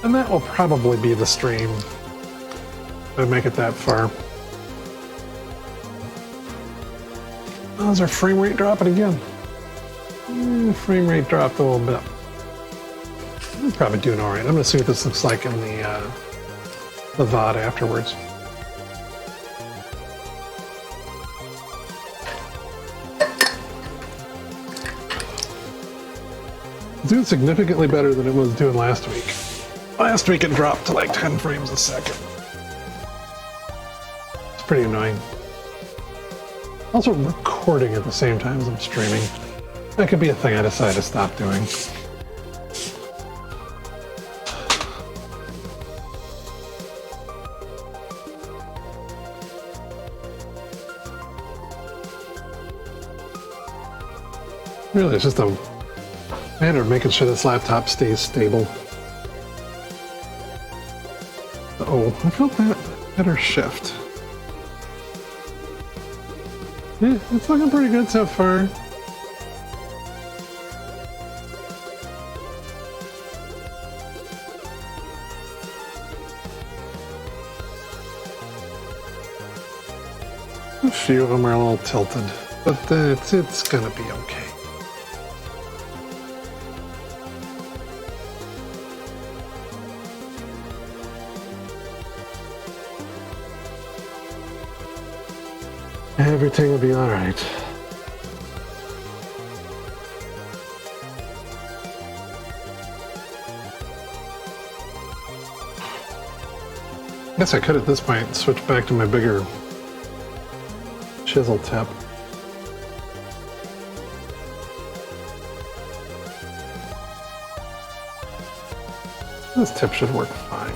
Speaker 15: And that will probably be the stream if I make it that far. How's our frame rate dropping again? Frame rate dropped a little bit. I'm probably doing alright. I'm gonna see what this looks like in the VOD afterwards. It's doing significantly better than it was doing last week. Last week it dropped to like 10 frames a second. It's pretty annoying. Also recording at the same time as I'm streaming. That could be a thing I decide to stop doing. Really, it's just a matter of making sure this laptop stays stable. Uh-oh, I felt that better shift. Yeah, it's looking pretty good so far. A few of them are a little tilted, but it's gonna be okay. Everything will be alright. I guess I could at this point switch back to my bigger chisel tip. This tip should work fine.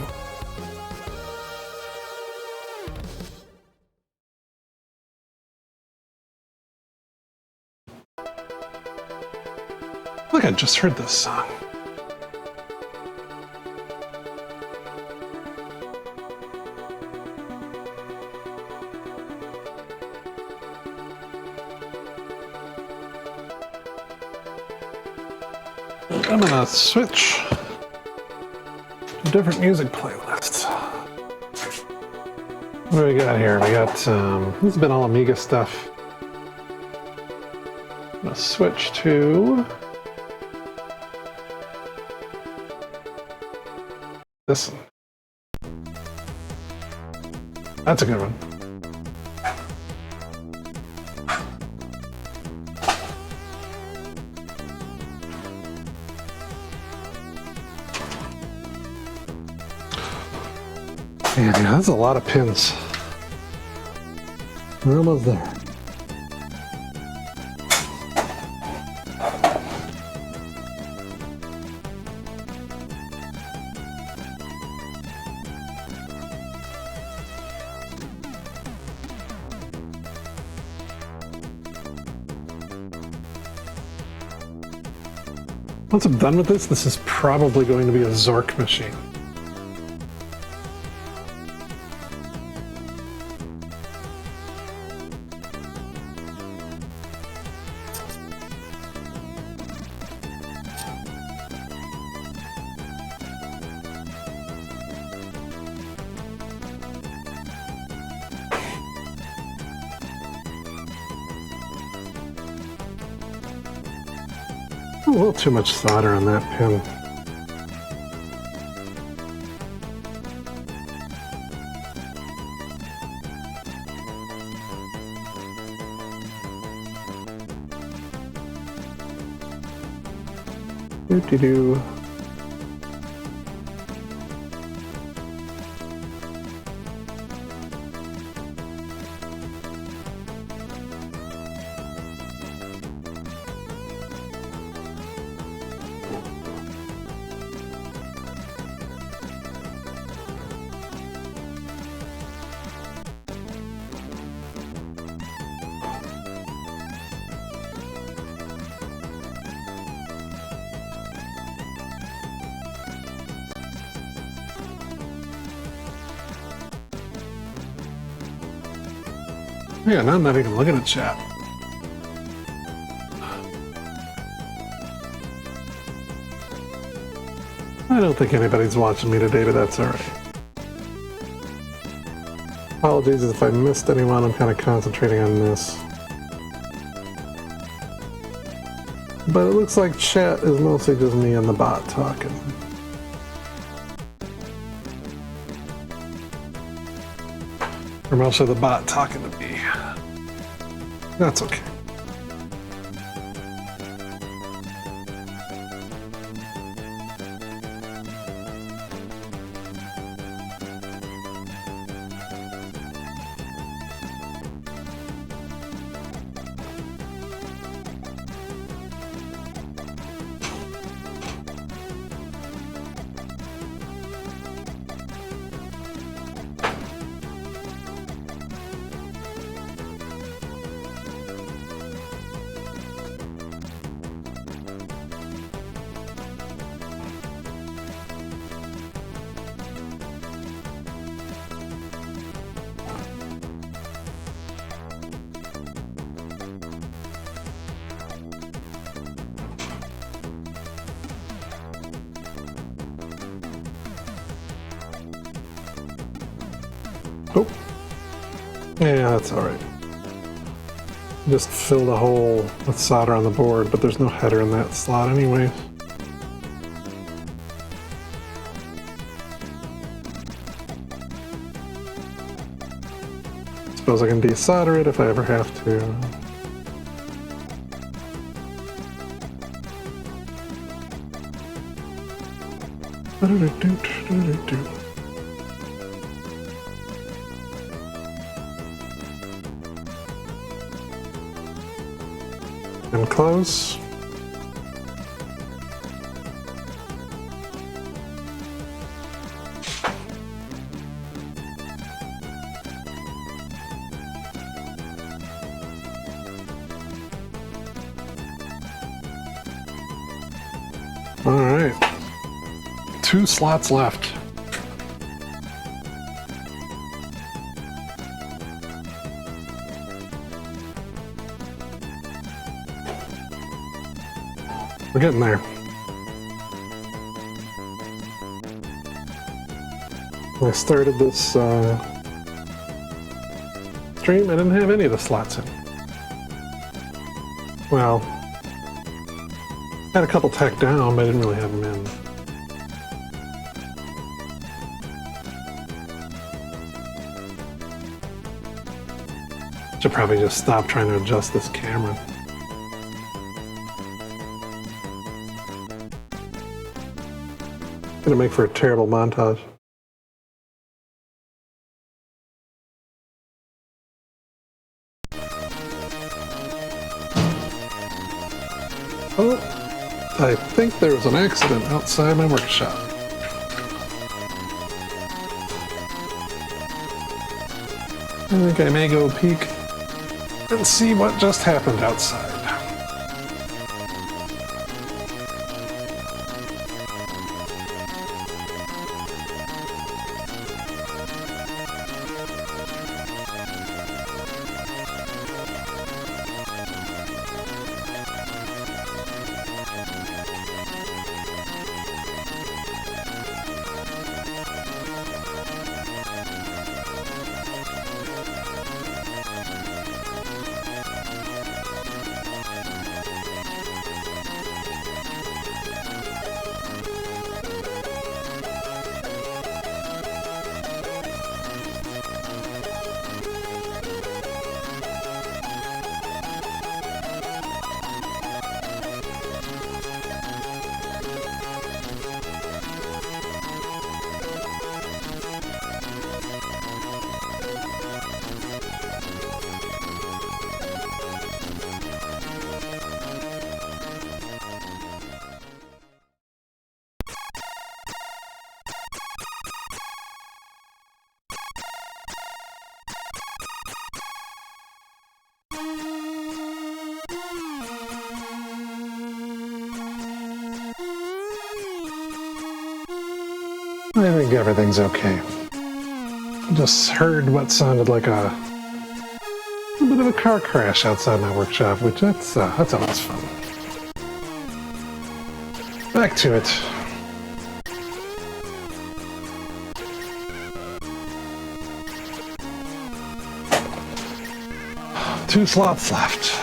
Speaker 15: Look, I just heard this song. I'm gonna switch to different music playlists. What do we got here? We got, this has been all Amiga stuff. I'm gonna switch to this one. That's a good one. Man, yeah, that's a lot of pins. We're almost there. Once I'm done with this, this is probably going to be a Zork machine. A little too much solder on that pin. Doo-doo-doo. Yeah, now I'm not even looking at chat. I don't think anybody's watching me today, but that's alright. Apologies if I missed anyone, I'm kind of concentrating on this. But it looks like chat is mostly just me and the bot talking. Or mostly the bot talking to me. That's okay. Oh. Yeah, that's alright. Just filled a hole with solder on the board, but there's no header in that slot anyway. Suppose I can desolder it if I ever have to. And close. Alright. 2 slots left. We're getting there. When I started this stream, I didn't have any of the slots in. Well, I had a couple tacked down, but I didn't really have them in. Should probably just stop trying to adjust this camera. Gonna make for a terrible montage. Oh, I think there was an accident outside my workshop. I think I may go peek and see what just happened outside. I think everything's okay. Just heard what sounded like a bit of a car crash outside my workshop, which that's always fun. Back to it. Two slots left.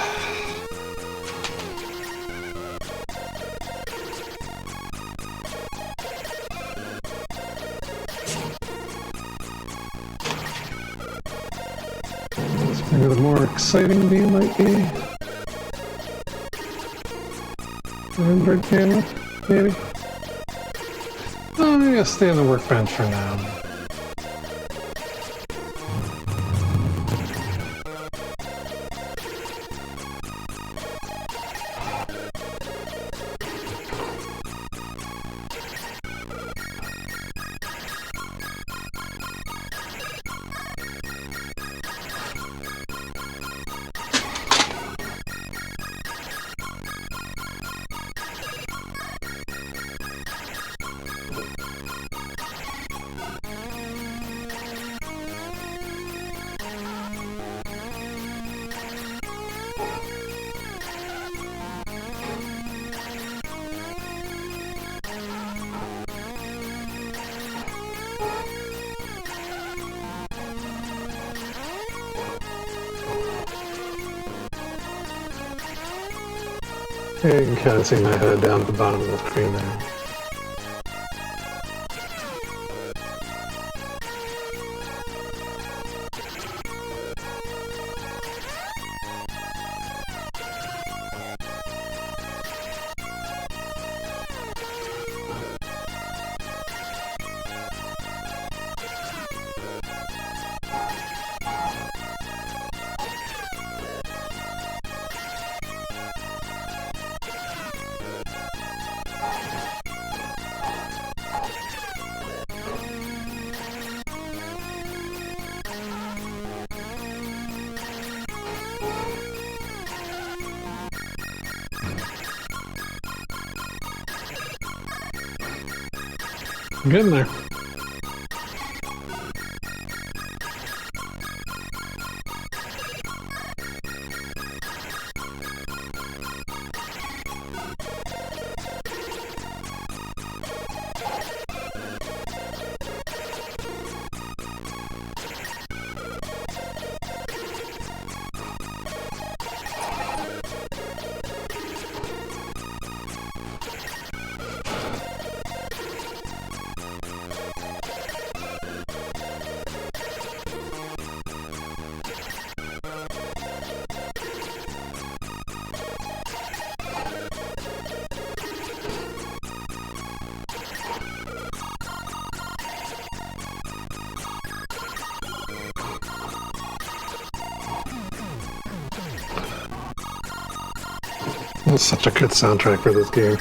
Speaker 15: Maybe the more exciting game might be Android camera, maybe? Oh, maybe I'll stay on the workbench for now. You can kind of see my head down at the bottom of the screen there. I'm getting there. That's such a good soundtrack for this game.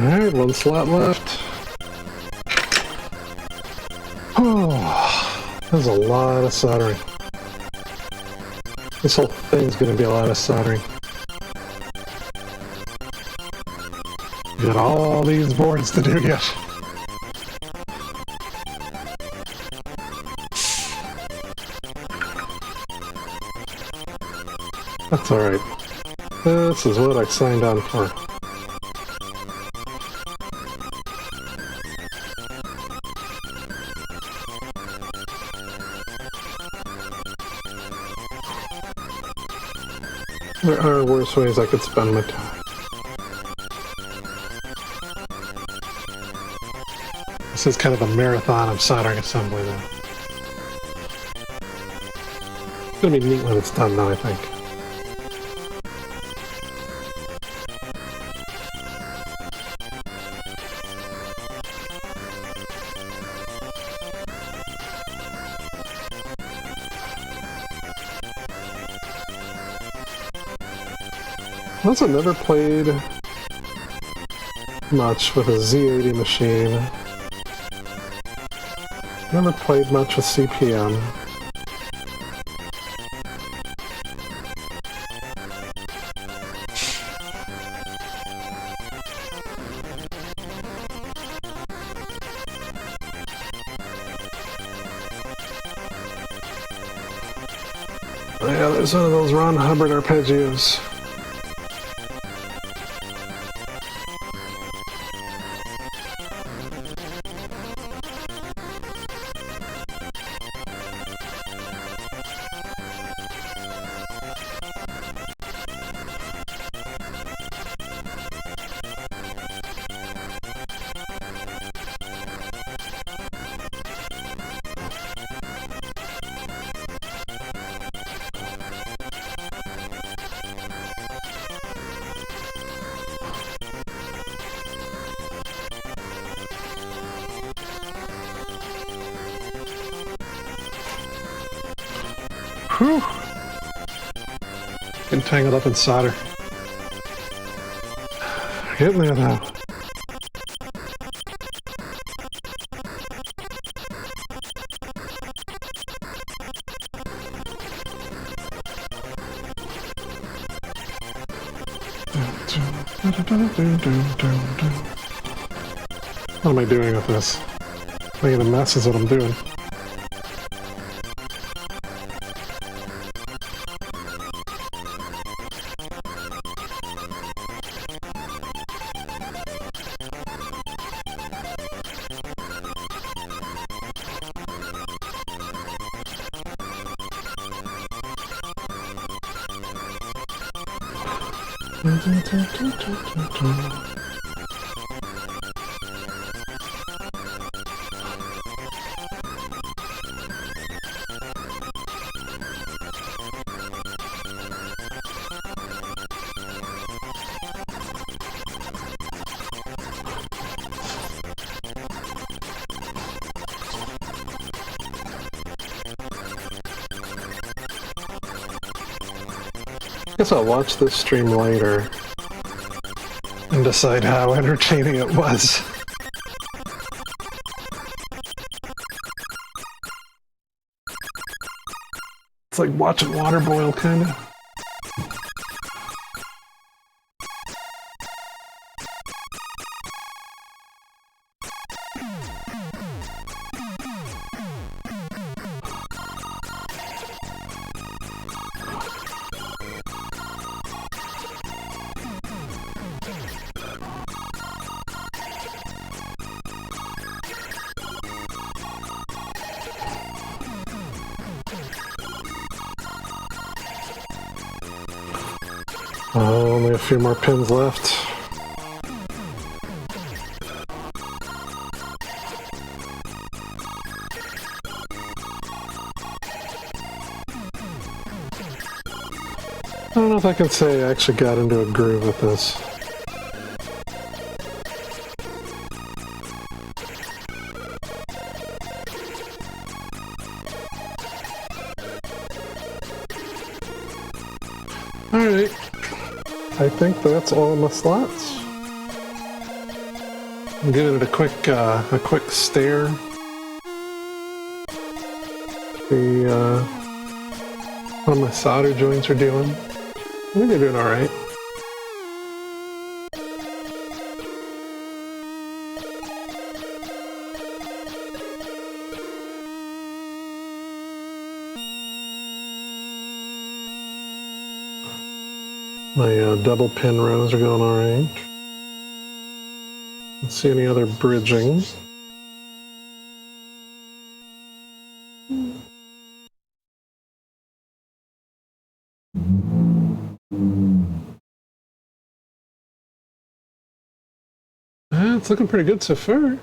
Speaker 15: Alright, one slot left. Oh, there's a lot of soldering. This whole thing's gonna be a lot of soldering. We got all these boards to do yet. That's alright. This is what I signed on for. There are worse ways I could spend my time. This is kind of a marathon of soldering assembly now. It's gonna be neat when it's done though, I think. I also never played much with a Z80 machine. Never played much with CPM. Yeah, there's one of those Ron Hubbard arpeggios. Whew. Getting tangled up in solder. Getting there now. What am I doing with this? Making a mess is what I'm doing. Guess I'll watch this stream later and decide how entertaining it was. It's like watching water boil, kinda. Only a few more pins left. I don't know if I can say I actually got into a groove with this. Alright. I think that's all my slots. I'm giving it a quick stare. See how my solder joints are doing. I think they're doing alright. My double pin rows are going alright. Let's see any other bridging. It's looking pretty good so far.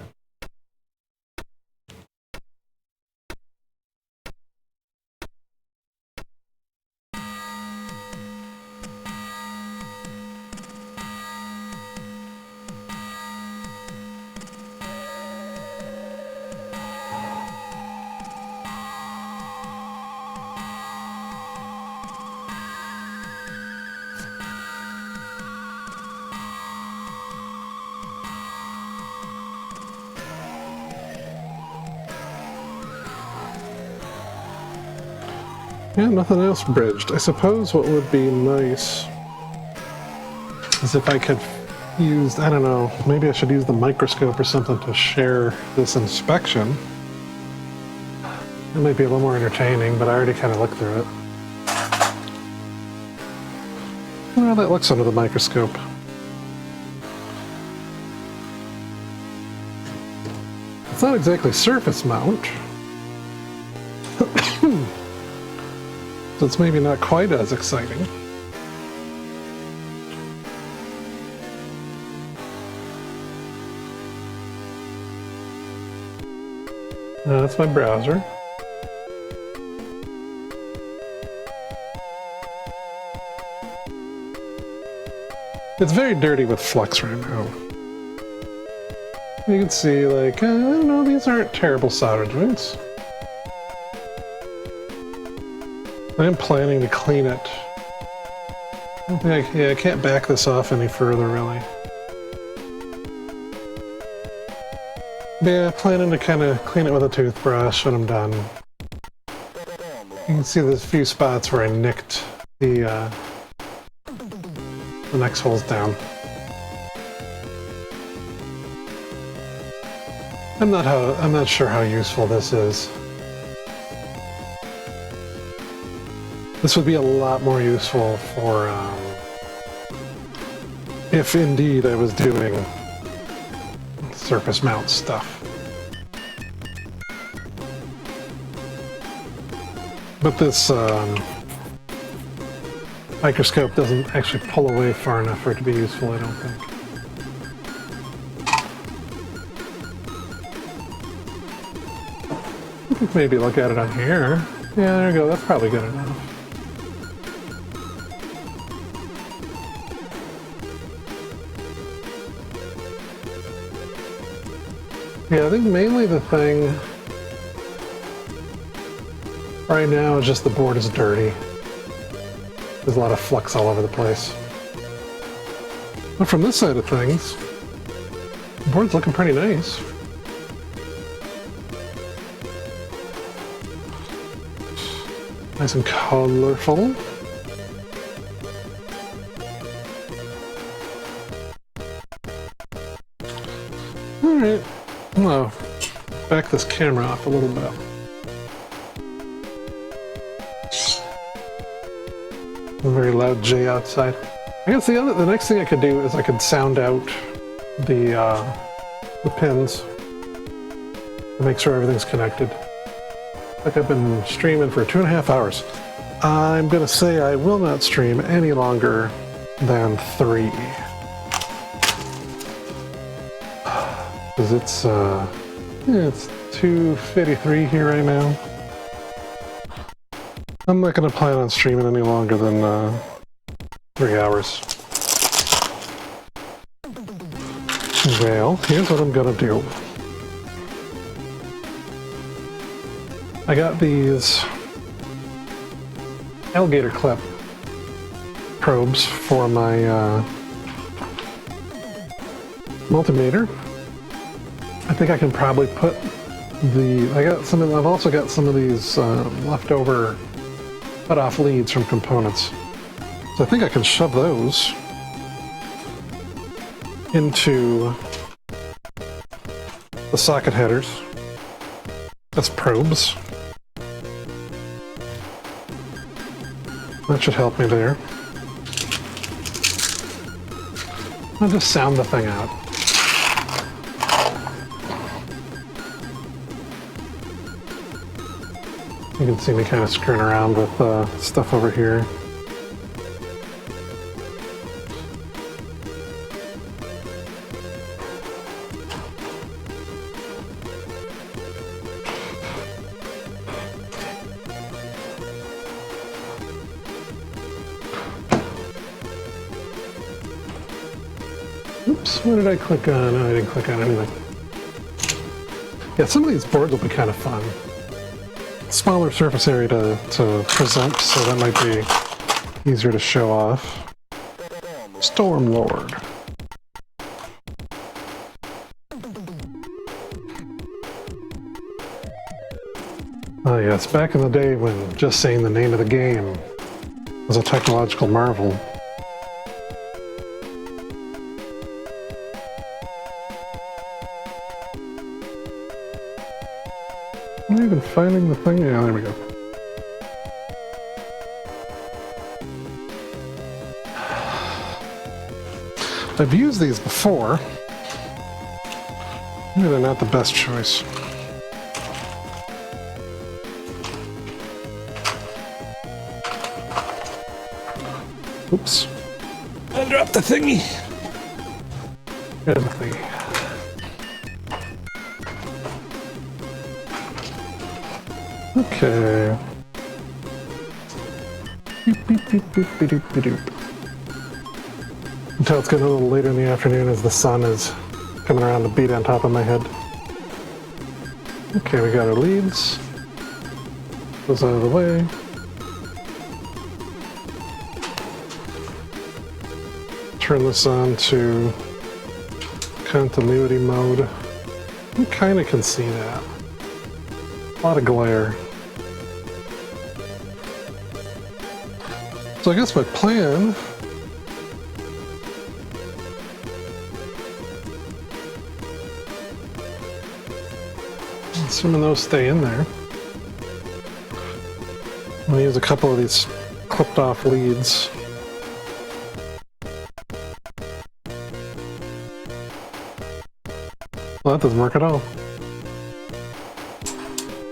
Speaker 15: Yeah, nothing else bridged. I suppose what would be nice is if I could use, I don't know, maybe I should use the microscope or something to share this inspection. It might be a little more entertaining, but I already kind of looked through it. Well, that looks under the microscope. It's not exactly surface mount. So it's maybe not quite as exciting. That's my browser. It's very dirty with flux right now. You can see, like, I don't know, these aren't terrible solder joints. I am planning to clean it. I can't back this off any further, really. But yeah, planning to kind of clean it with a toothbrush when I'm done. You can see there's a few spots where I nicked the next holes down. I'm not sure how useful this is. This would be a lot more useful for if indeed I was doing surface mount stuff. But this microscope doesn't actually pull away far enough for it to be useful, I don't think. Maybe look at it on here. Yeah, there you go, that's probably good enough. Yeah, I think mainly the thing right now is just the board is dirty. There's a lot of flux all over the place. But from this side of things, the board's looking pretty nice. Nice and colorful. Alright, I'm gonna back this camera off a little bit. A very loud J outside. I guess the next thing I could do is I could sound out the pins and make sure everything's connected. Like I've been streaming for 2.5 hours. I'm gonna say I will not stream any longer than 3. Because it's 2:53 here right now. I'm not gonna plan on streaming any longer than 3 hours. Well, here's what I'm gonna do. I got these alligator clip probes for my multimeter. I think I can probably put I've also got some of these leftover cut-off leads from components. So I think I can shove those into the socket headers as probes. That should help me there. I'll just sound the thing out. You can see me kind of screwing around with stuff over here. Oops, what did I click on? Oh, I didn't click on anything. Yeah, some of these boards will be kind of fun. Smaller surface area to present, so that might be easier to show off. Stormlord. Oh yes, back in the day when just saying the name of the game was a technological marvel. Am I even finding the thing? Yeah, there we go. I've used these before. Maybe they're not the best choice. Oops. I dropped the thingy. There's the thingy. Okay. Beep, beep, beep, beep, beep, beep, beep, beep. Until it's getting a little later in the afternoon as the sun is coming around to beat on top of my head. Okay, we got our leads. Those out of the way. Turn this on to continuity mode. You kind of can see that. A lot of glare. So I guess my plan Assuming those stay in there. I'm gonna use a couple of these clipped off leads. Well, that doesn't work at all.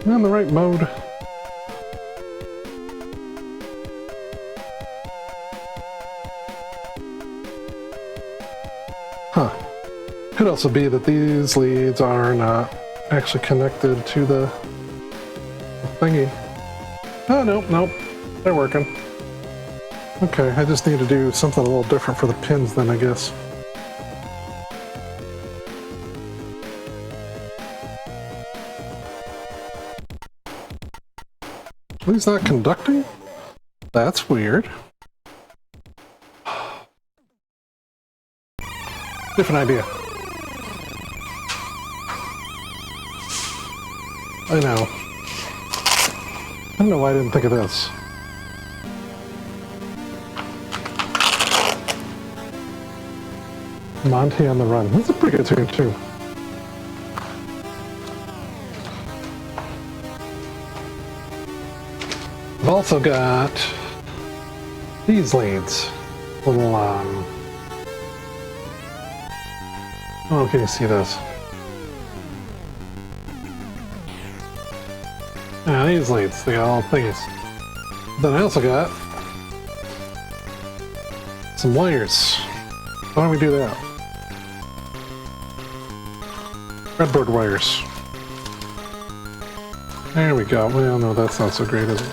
Speaker 15: I'm in the right mode. Huh. Could also be that these leads are not actually connected to the thingy. Oh, nope. They're working. Okay, I just need to do something a little different for the pins then, I guess. He's not conducting? That's weird. Different idea. I know. I don't know why I didn't think of this. Monty on the Run. That's a pretty good tune, too. I've also got these leads. Little, oh, can you see this? Yeah, these leads, they got all thingies. Then I also got some wires. Why don't we do that? Breadboard wires. There we go. Well, no, that's not so great, is it?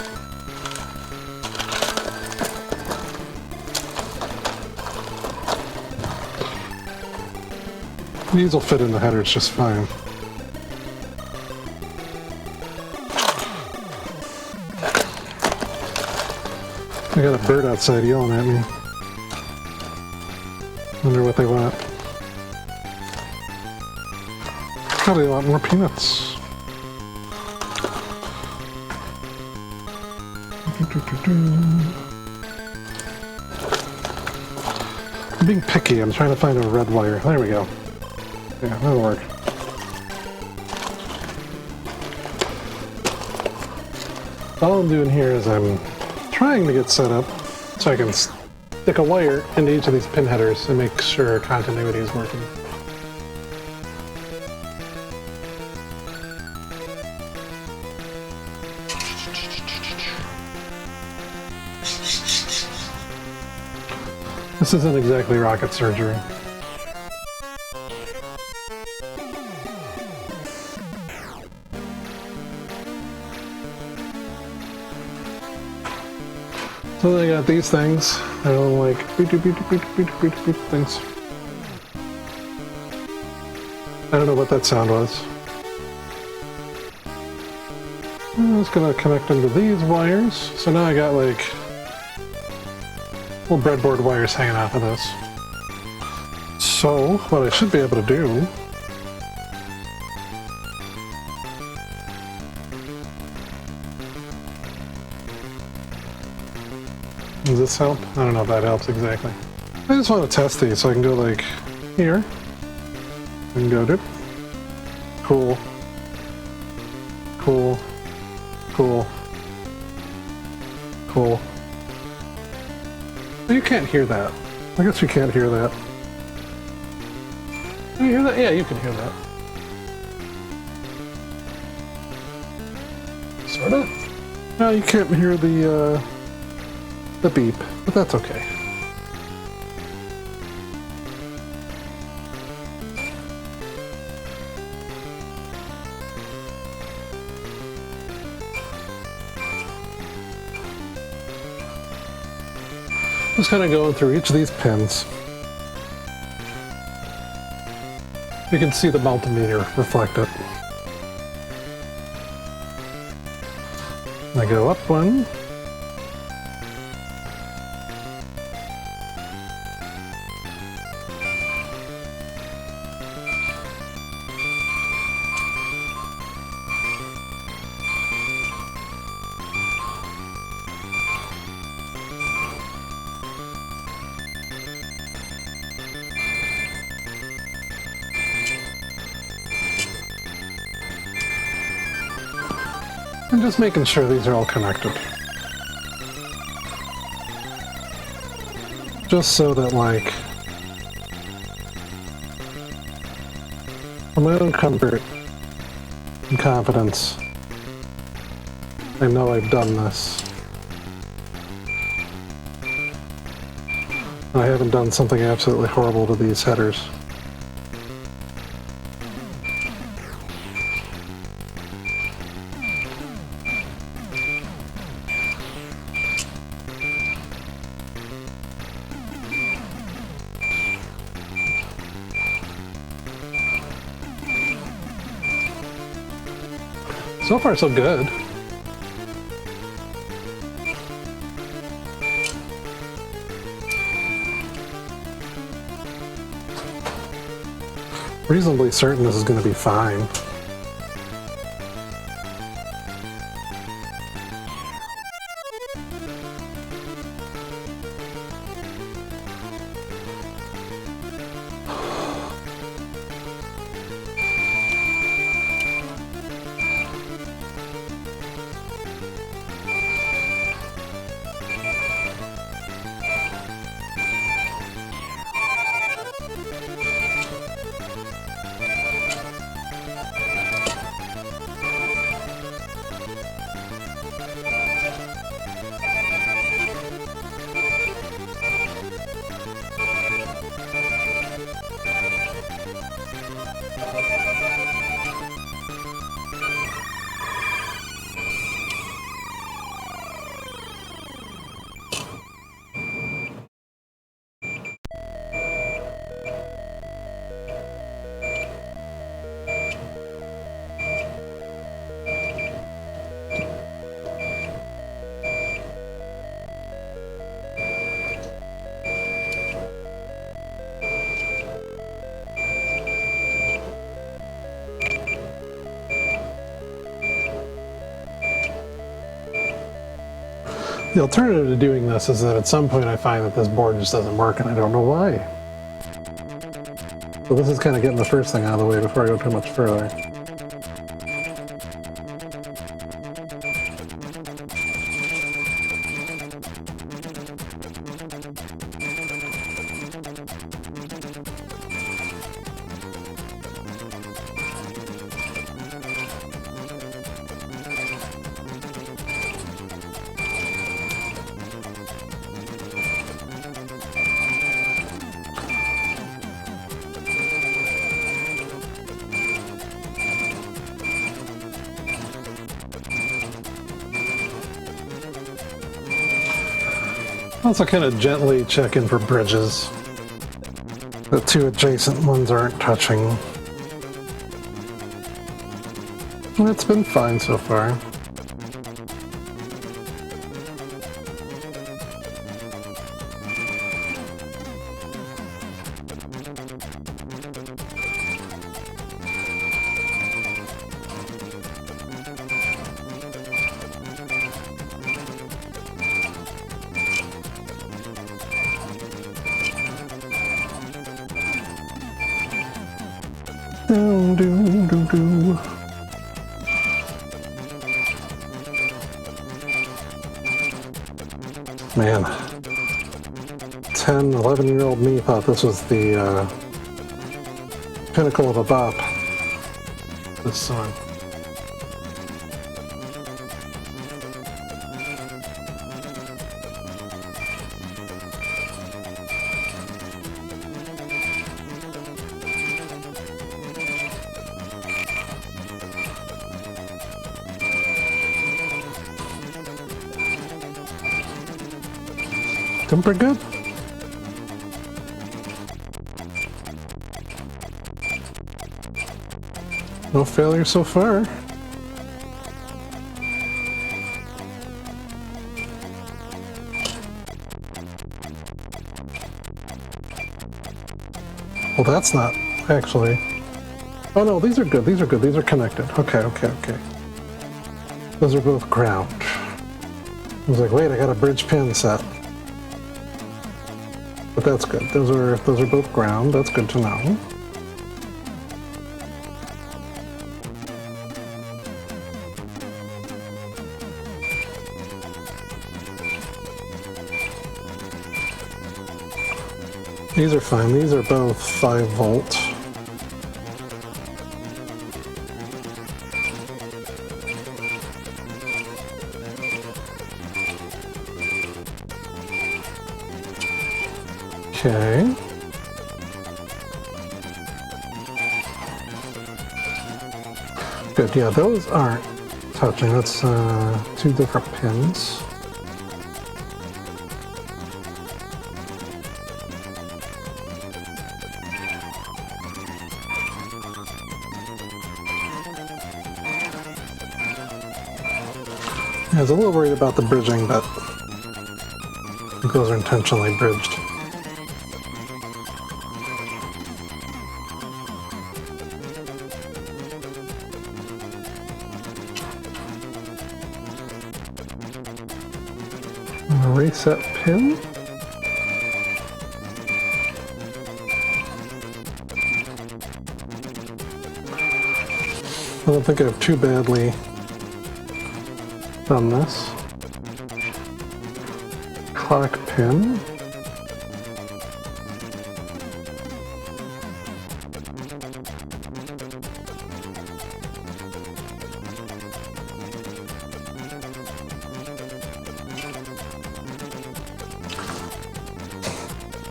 Speaker 15: These will fit in the headers just fine. I got a bird outside yelling at me. Wonder what they want. Probably want more peanuts. I'm being picky. I'm trying to find a red wire. There we go. Yeah, that'll work. All I'm doing here is I'm trying to get set up so I can stick a wire into each of these pin headers and make sure continuity is working. This isn't exactly rocket surgery. So they got these things, they're all like beep, beep, beep, beep, beep, beep, beep things. I don't know what that sound was. I'm just gonna connect them to these wires. So now I got like little breadboard wires hanging off of this. So what I should be able to do does this help? I don't know if that helps exactly. I just want to test these so I can go like here and go dip. Cool. Cool. Cool. Cool. You can't hear that. I guess you can't hear that. Can you hear that? Yeah, you can hear that. Sorta. No, you can't hear the beep, but that's okay. Just kind of going through each of these pins. You can see the multimeter reflected. I go up one. I'm just making sure these are all connected. Just so that, like, for my own comfort and confidence, I know I've done this. And I haven't done something absolutely horrible to these headers. So far, so good. Reasonably certain this is going to be fine. The alternative to doing this is that at some point I find that this board just doesn't work and I don't know why. So this is kind of getting the first thing out of the way before I go too much further. Also kind of gently check in for bridges. The two adjacent ones aren't touching. And it's been fine so far. Man, 10, 11-year-old me thought this was the pinnacle of a bop, this song. Doing pretty good. No failure so far. Well, that's not actually. Oh no, these are good. These are good. These are connected. Okay, okay, okay. Those are both ground. I was like, wait, I got a bridge pin set. But that's good. Those are both ground. That's good to know. These are fine. These are both 5 volt. Okay. Good, yeah, those aren't touching. That's 2 different pins. I was a little worried about the bridging, but I think those are intentionally bridged. Reset pin. I don't think I've too badly done this. Clock pin.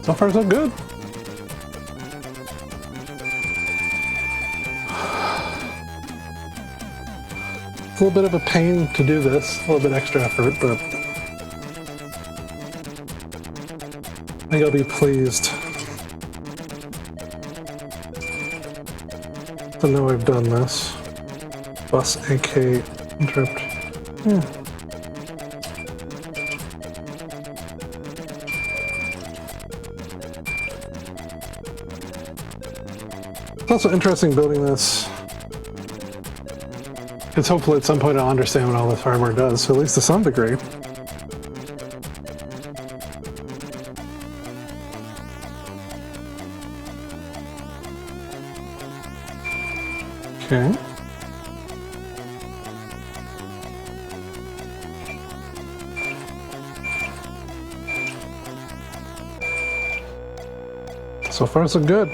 Speaker 15: So far, so good. It's a little bit of a pain to do this, a little bit extra effort, but I think I'll be pleased to know I've done this. Bus AK dripped. Yeah. It's also interesting building this, because hopefully at some point I'll understand what all this hardware does, so at least to some degree. Okay. So far so good.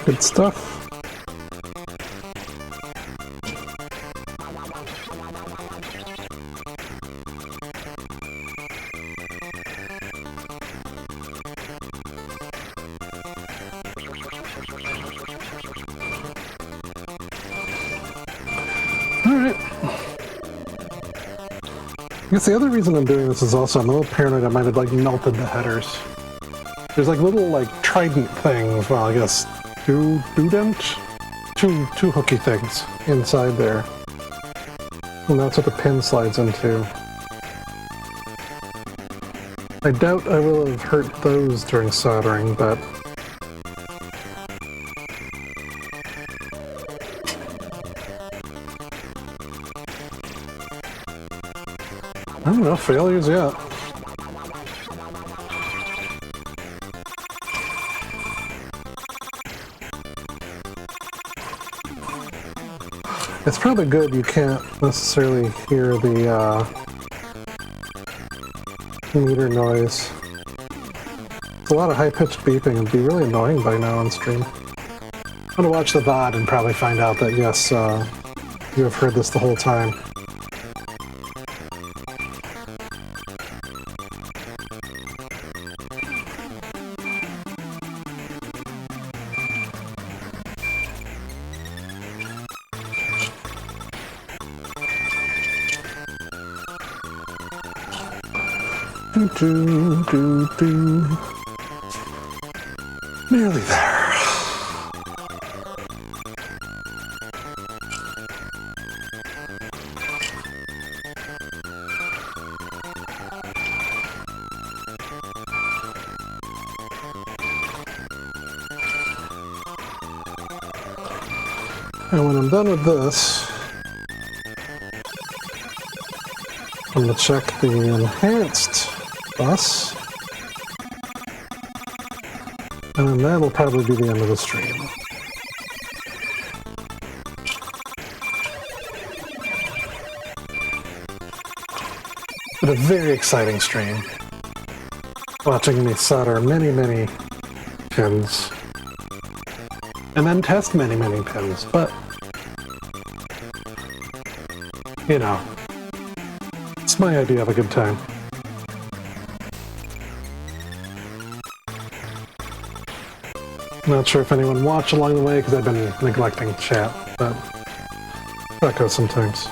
Speaker 15: Good stuff. Alright. I guess the other reason I'm doing this is also I'm a little paranoid I might have like melted the headers. There's like little like trident things, well I guess two hooky things inside there. And that's what the pin slides into. I doubt I will have hurt those during soldering, but I don't know, failures yet. It's probably good you can't necessarily hear the meter noise. It's a lot of high-pitched beeping. It'd be really annoying by now on stream. I'm gonna watch the VOD and probably find out that yes, you have heard this the whole time. Do, do, do, do. Nearly there. And when I'm done with this, I'm going to check the enhanced bus, and then that'll probably be the end of the stream. But a very exciting stream. Watching me solder many, many pins, and then test many, many pins, but you know, it's my idea of a good time. Not sure if anyone watched along the way because I've been neglecting chat, but that goes sometimes.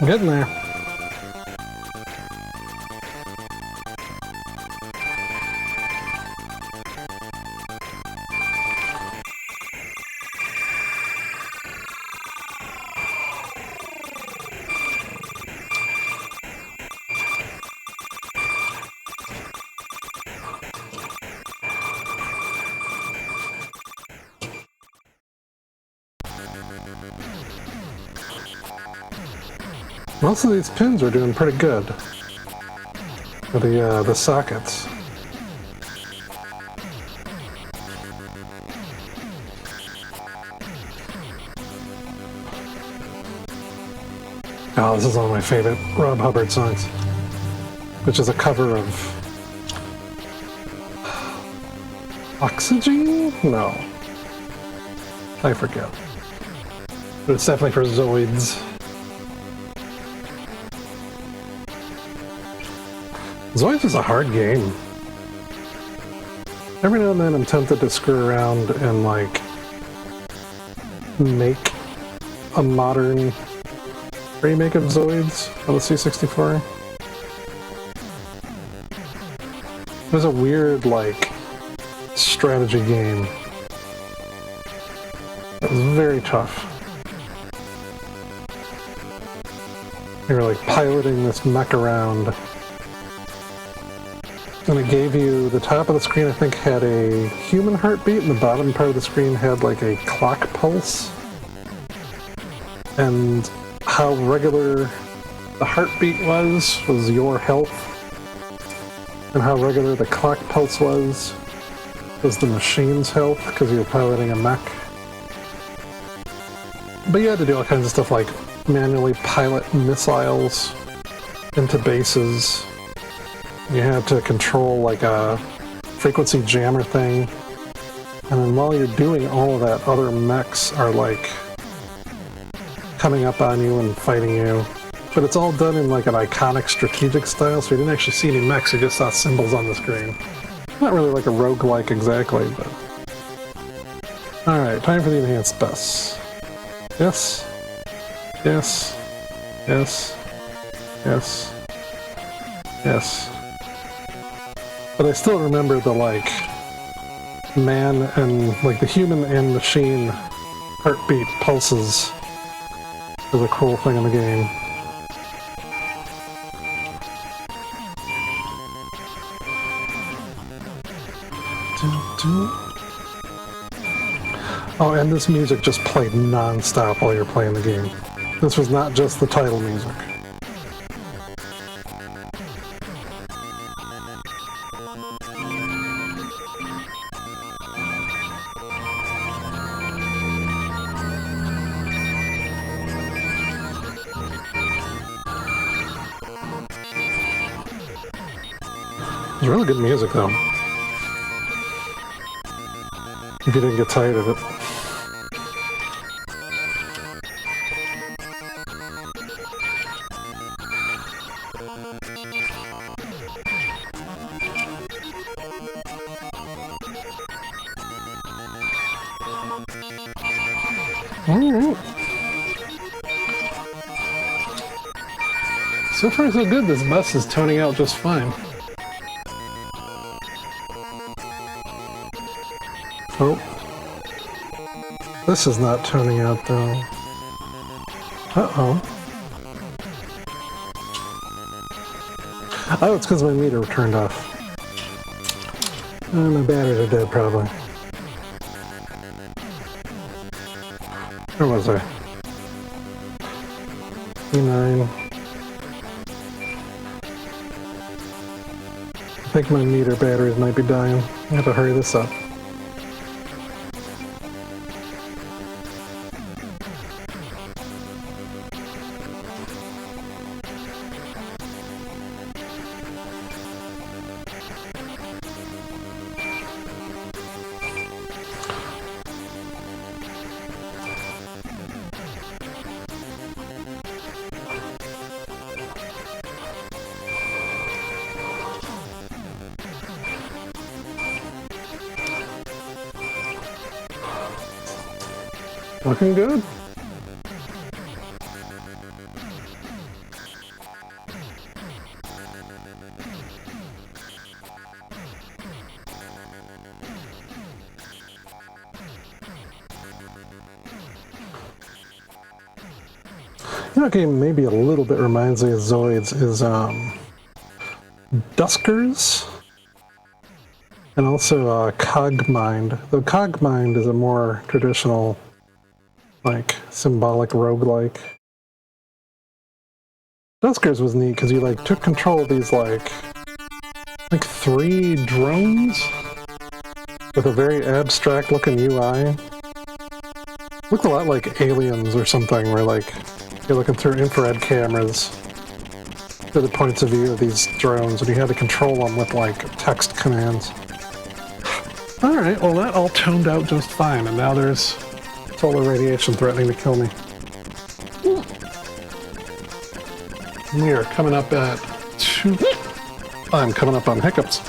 Speaker 15: I'm getting there. Most of these pins are doing pretty good for the sockets. Oh, this is one of my favorite Rob Hubbard songs, which is a cover of Oxygen? No. I forget. But it's definitely for Zoids. Zoids is a hard game. Every now and then I'm tempted to screw around and like make a modern remake of Zoids on the C64. It was a weird like strategy game. It was very tough. You were like piloting this mech around. And it gave you, the top of the screen I think had a human heartbeat and the bottom part of the screen had like a clock pulse. And how regular the heartbeat was your health. And how regular the clock pulse was the machine's health because you were piloting a mech. But you had to do all kinds of stuff like manually pilot missiles into bases. You had to control like a frequency jammer thing. And then while you're doing all of that, other mechs are like coming up on you and fighting you. But it's all done in like an iconic strategic style, so you didn't actually see any mechs, you just saw symbols on the screen. Not really like a roguelike exactly, but... Alright, time for the enhanced bus. Yes. Yes. Yes. Yes. Yes. But I still remember the, like, man and, like, the human and machine heartbeat pulses is a cool thing in the game. Oh, and this music just played non-stop while you're playing the game. This was not just the title music. It's really good music, though. If you didn't get tired of it. Alright. So far so good, this bus is toning out just fine. Oh. This is not toning out though. Uh-oh. Oh, it's because my meter turned off. My batteries are dead probably. Where was I? E9. I think my meter batteries might be dying. I have to hurry this up. Looking good. You know, what game maybe a little bit reminds me of Zoids is Duskers, and also Cogmind. Though Cogmind is a more traditional, like, symbolic roguelike. Duskers was neat because you like took control of these like 3 drones with a very abstract looking UI. Looked a lot like Aliens or something, where like you're looking through infrared cameras to the points of view of these drones, and you had to control them with like text commands. Alright, well that all toned out just fine, and now there's solar radiation threatening to kill me. We are coming up at 2... I'm coming up on hiccups.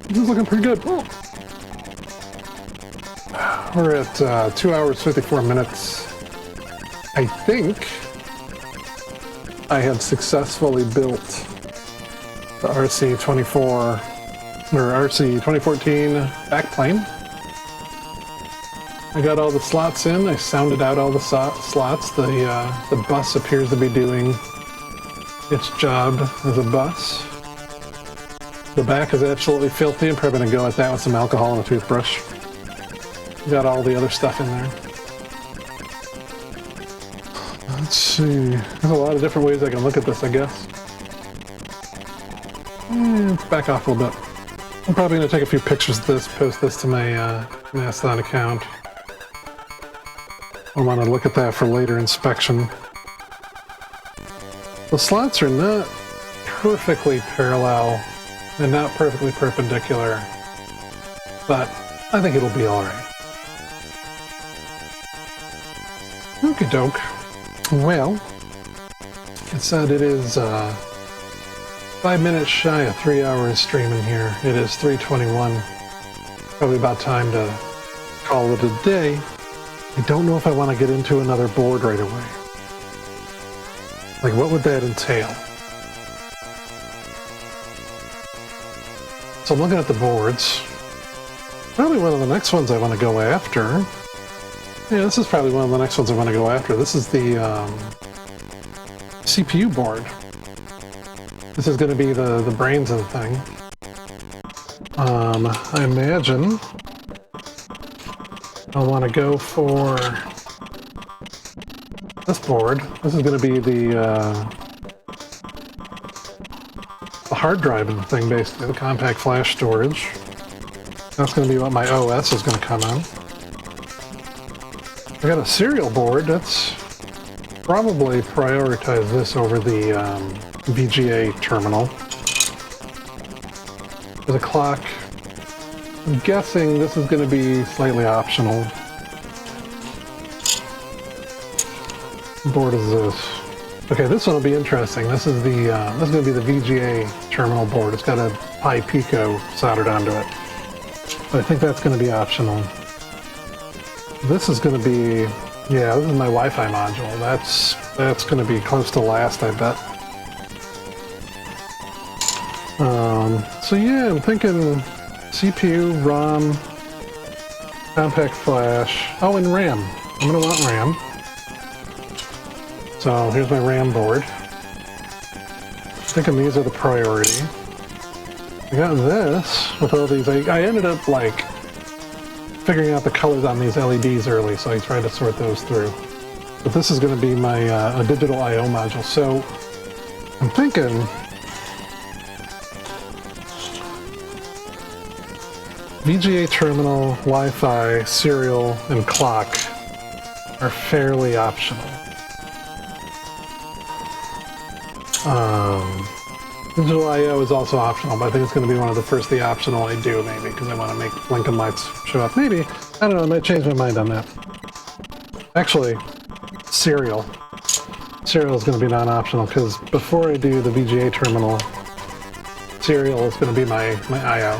Speaker 15: This is looking pretty good. We're at 2 hours 54 minutes. I think I have successfully built the RC24 or RC2014 backplane. I got all the slots in. I sounded out all the slots. The bus appears to be doing its job as a bus. The back is absolutely filthy. I'm probably going to go at that with some alcohol and a toothbrush. Got all the other stuff in there. Let's see. There's a lot of different ways I can look at this, I guess. Let's back off a little bit. I'm probably going to take a few pictures of this, post this to my Mastodon account. I want to look at that for later inspection. The slots are not perfectly parallel and not perfectly perpendicular, but I think it'll be alright. Okie doke. Well, it said it is 5 minutes shy of 3 hours streaming here. It is 3:21. Probably about time to call it a day. I don't know if I want to get into another board right away. Like, what would that entail? So I'm looking at the boards. Probably one of the next ones I want to go after. Yeah, this is probably one of the next ones I want to go after. This is the CPU board. This is going to be the brains of the thing. I imagine I'll want to go for this board. This is going to be the hard drive in the thing, basically, the compact flash storage. That's going to be what my OS is going to come on. I got a serial board. That's probably prioritize this over the VGA terminal. There's a clock. I'm guessing this is going to be slightly optional. What board is this? Okay, this one will be interesting. This is the this is going to be the VGA terminal board. It's got a Pi Pico soldered onto it. But I think that's going to be optional. This is going to be, yeah, this is my Wi-Fi module. That's going to be close to last, I bet. So yeah, I'm thinking CPU, ROM, compact flash. Oh, and RAM. I'm going to want RAM. So here's my RAM board. Thinking these are the priority. I got this with all these. I ended up like figuring out the colors on these LEDs early, so I tried to sort those through. But this is going to be my a digital I/O module. So I'm thinking VGA terminal, Wi-Fi, serial, and clock are fairly optional. Digital I/O is also optional, but I think it's going to be one of the first optional I do, maybe, because I want to make blinking lights show up. Maybe. I don't know, I might change my mind on that. Actually, serial. Serial is going to be non-optional, because before I do the VGA terminal, serial is going to be my I/O.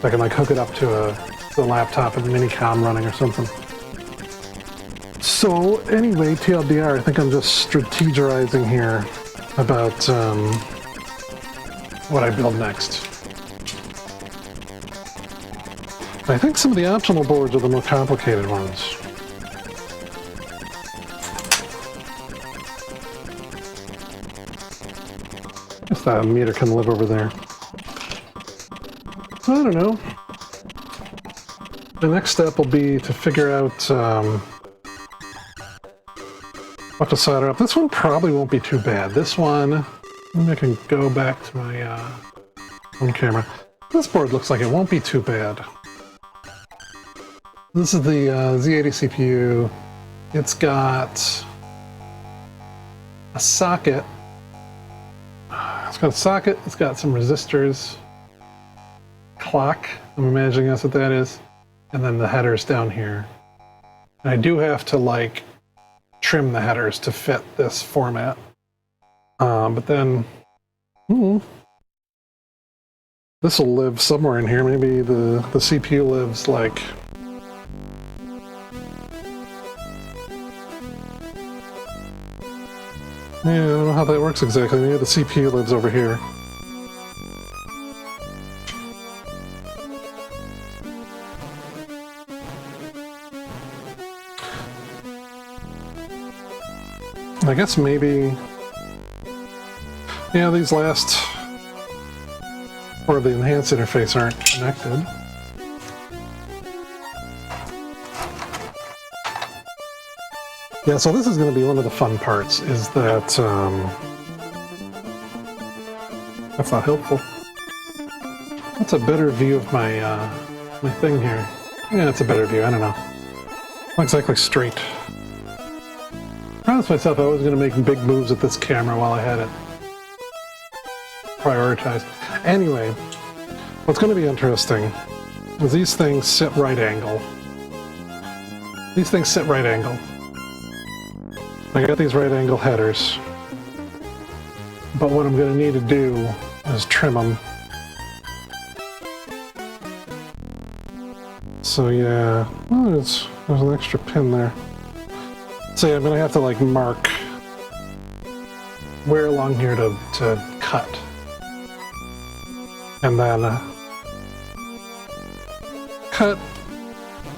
Speaker 15: I can like hook it up to a laptop and Minicom running or something. So anyway, TLDR, I think I'm just strategizing here about what I build next. I think some of the optional boards are the more complicated ones. I guess that meter can live over there. I don't know. The next step will be to figure out what to solder up. This one probably won't be too bad. This one, maybe I can go back to my home camera. This board looks like it won't be too bad. This is the Z80 CPU. It's got a socket. It's got a socket, it's got some resistors. Clock, I'm imagining that's what that is. And then the headers down here. And I do have to like trim the headers to fit this format. But then this will live somewhere in here. Maybe the CPU lives like yeah, I don't know how that works exactly. Maybe the CPU lives over here. I guess maybe, yeah, these last, or the enhanced interface aren't connected. Yeah, so this is going to be one of the fun parts, is that, that's not helpful. That's a better view of my, my thing here. Yeah, it's a better view, I don't know. Not exactly straight. I promised myself I was going to make big moves at this camera while I had it prioritized. Anyway, what's going to be interesting is these things sit right angle. These things sit right angle. I got these right angle headers. But what I'm going to need to do is trim them. So yeah, well, there's an extra pin there. So I'm going to have to like mark where along here to cut. And then cut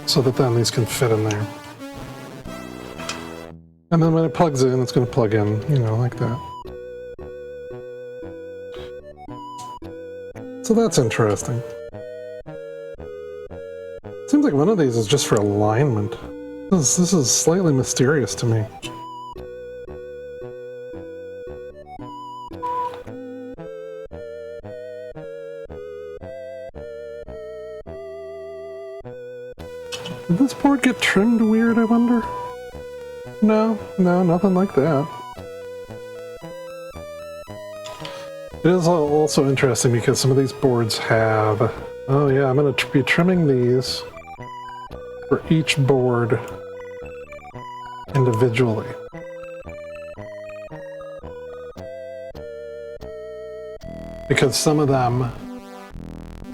Speaker 15: so that then these can fit in there. And then when it plugs in, it's going to plug in, you know, like that. So that's interesting. Seems like one of these is just for alignment. This is slightly mysterious to me. Did this board get trimmed weird, I wonder? No, nothing like that. It is also interesting because some of these boards have... Oh yeah, I'm going to be trimming these for each board individually. Because some of them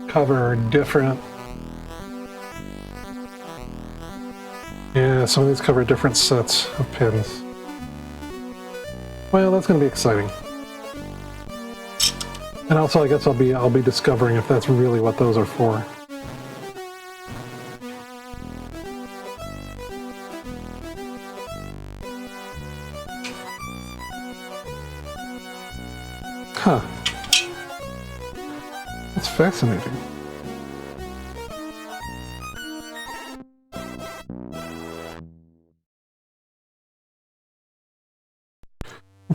Speaker 15: cover different... Yeah, some of these cover different sets of pins. Well, that's going to be exciting. And also, I guess I'll be discovering if that's really what those are for. Huh. That's fascinating.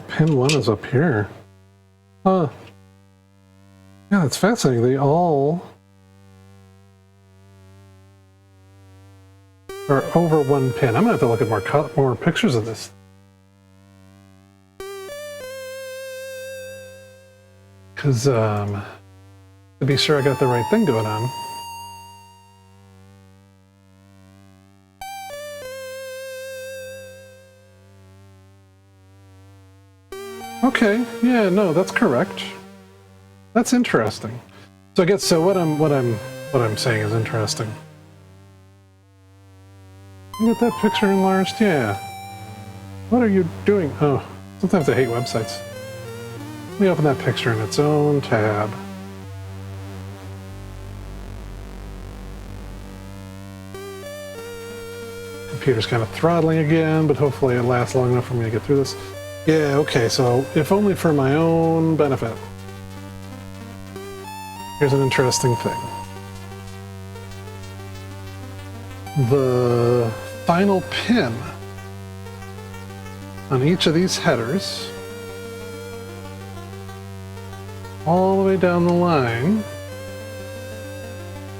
Speaker 15: Pin 1 is up here. Huh. Yeah, that's fascinating. They all are over one pin. I'm gonna have to look at more pictures of this. Because, to be sure I got the right thing going on. Okay, yeah, no, that's correct. That's interesting. So I guess what I'm saying is interesting. You get that picture enlarged? Yeah. What are you doing? Oh, sometimes I hate websites. Let me open that picture in its own tab. Computer's kind of throttling again, but hopefully it lasts long enough for me to get through this. Yeah, okay, so if only for my own benefit. Here's an interesting thing. The final pin on each of these headers, all the way down the line,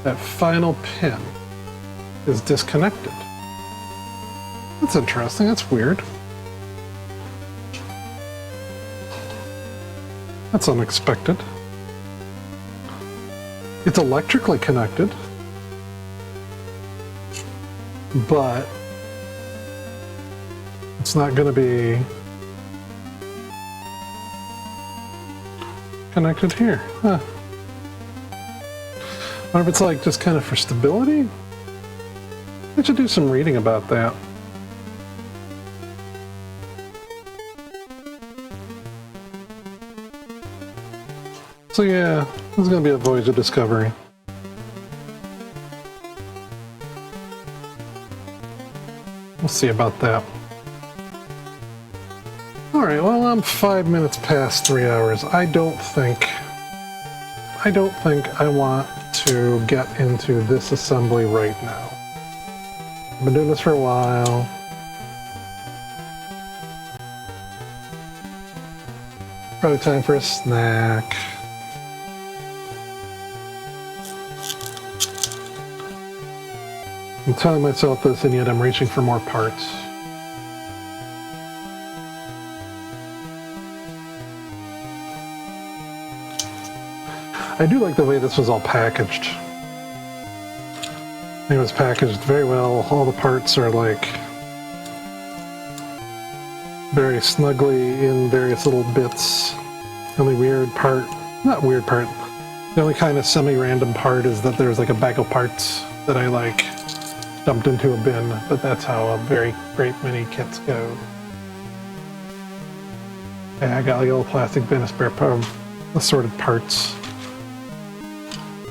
Speaker 15: that final pin is disconnected. That's interesting, that's weird. That's unexpected. It's electrically connected, but it's not going to be connected here. Huh. I wonder if it's like just kind of for stability? I should do some reading about that. So yeah, this is going to be a voyage of discovery. We'll see about that. Alright, well, I'm 5 minutes past 3 hours. I don't think I want to get into this assembly right now. I've been doing this for a while. Probably time for a snack. I'm telling myself this, and yet I'm reaching for more parts. I do like the way this was all packaged. I think it was packaged very well. All the parts are like very snugly in various little bits. The only weird part, not weird part, the only kind of semi-random part is that there's like a bag of parts that I like dumped into a bin, but that's how a very great many kits go. Yeah, I got like a little plastic bin of spare assorted parts.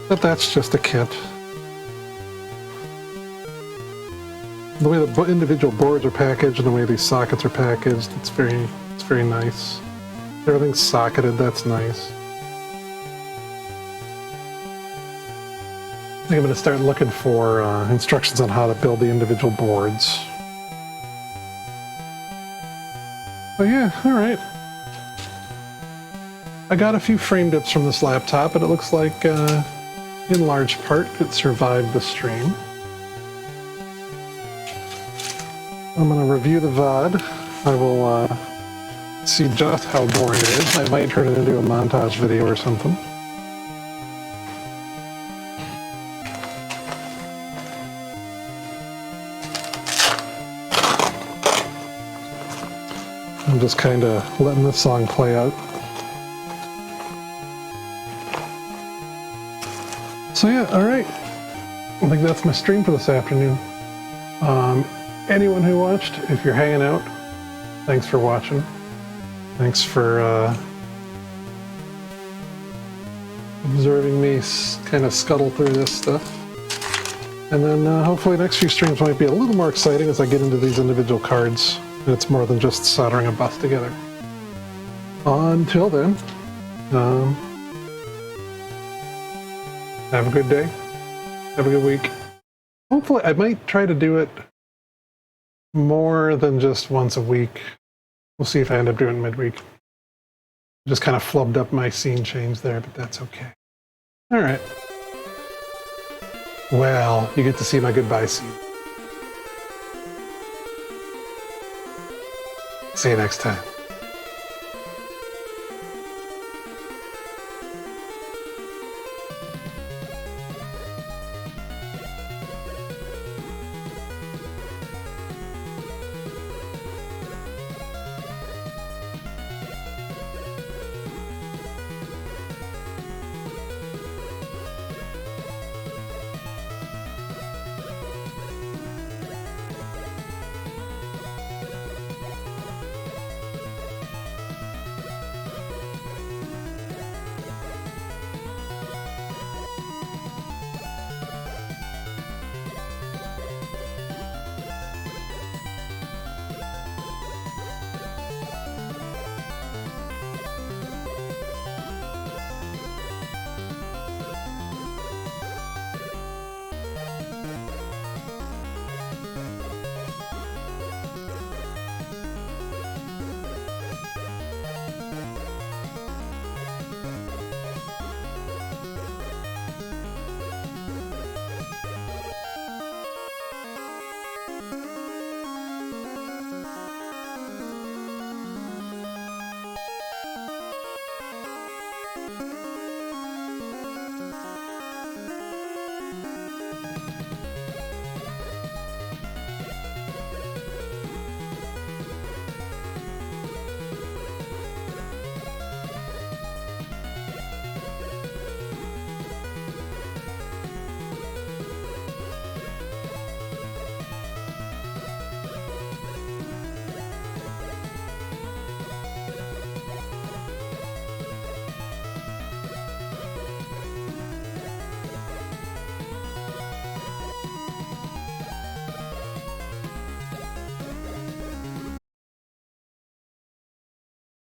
Speaker 15: But that's just a kit. The way the individual boards are packaged and the way these sockets are packaged, it's very nice. Everything's socketed, that's nice. I think I'm going to start looking for instructions on how to build the individual boards. But yeah, alright. I got a few frame dips from this laptop, but it looks like, in large part, it survived the stream. I'm going to review the VOD. I will see just how boring it is. I might turn it into a montage video or something. I'm just kind of letting this song play out. So yeah, alright. I think that's my stream for this afternoon. Anyone who watched, if you're hanging out, thanks for watching. Thanks for observing me kind of scuttle through this stuff. And then hopefully next few streams might be a little more exciting as I get into these individual cards. And it's more than just soldering a bus together. Until then, have a good day. Have a good week. Hopefully, I might try to do it more than just once a week. We'll see if I end up doing it midweek. Just kind of flubbed up my scene change there, but that's okay. All right. Well, you get to see my goodbye scene. See you next time.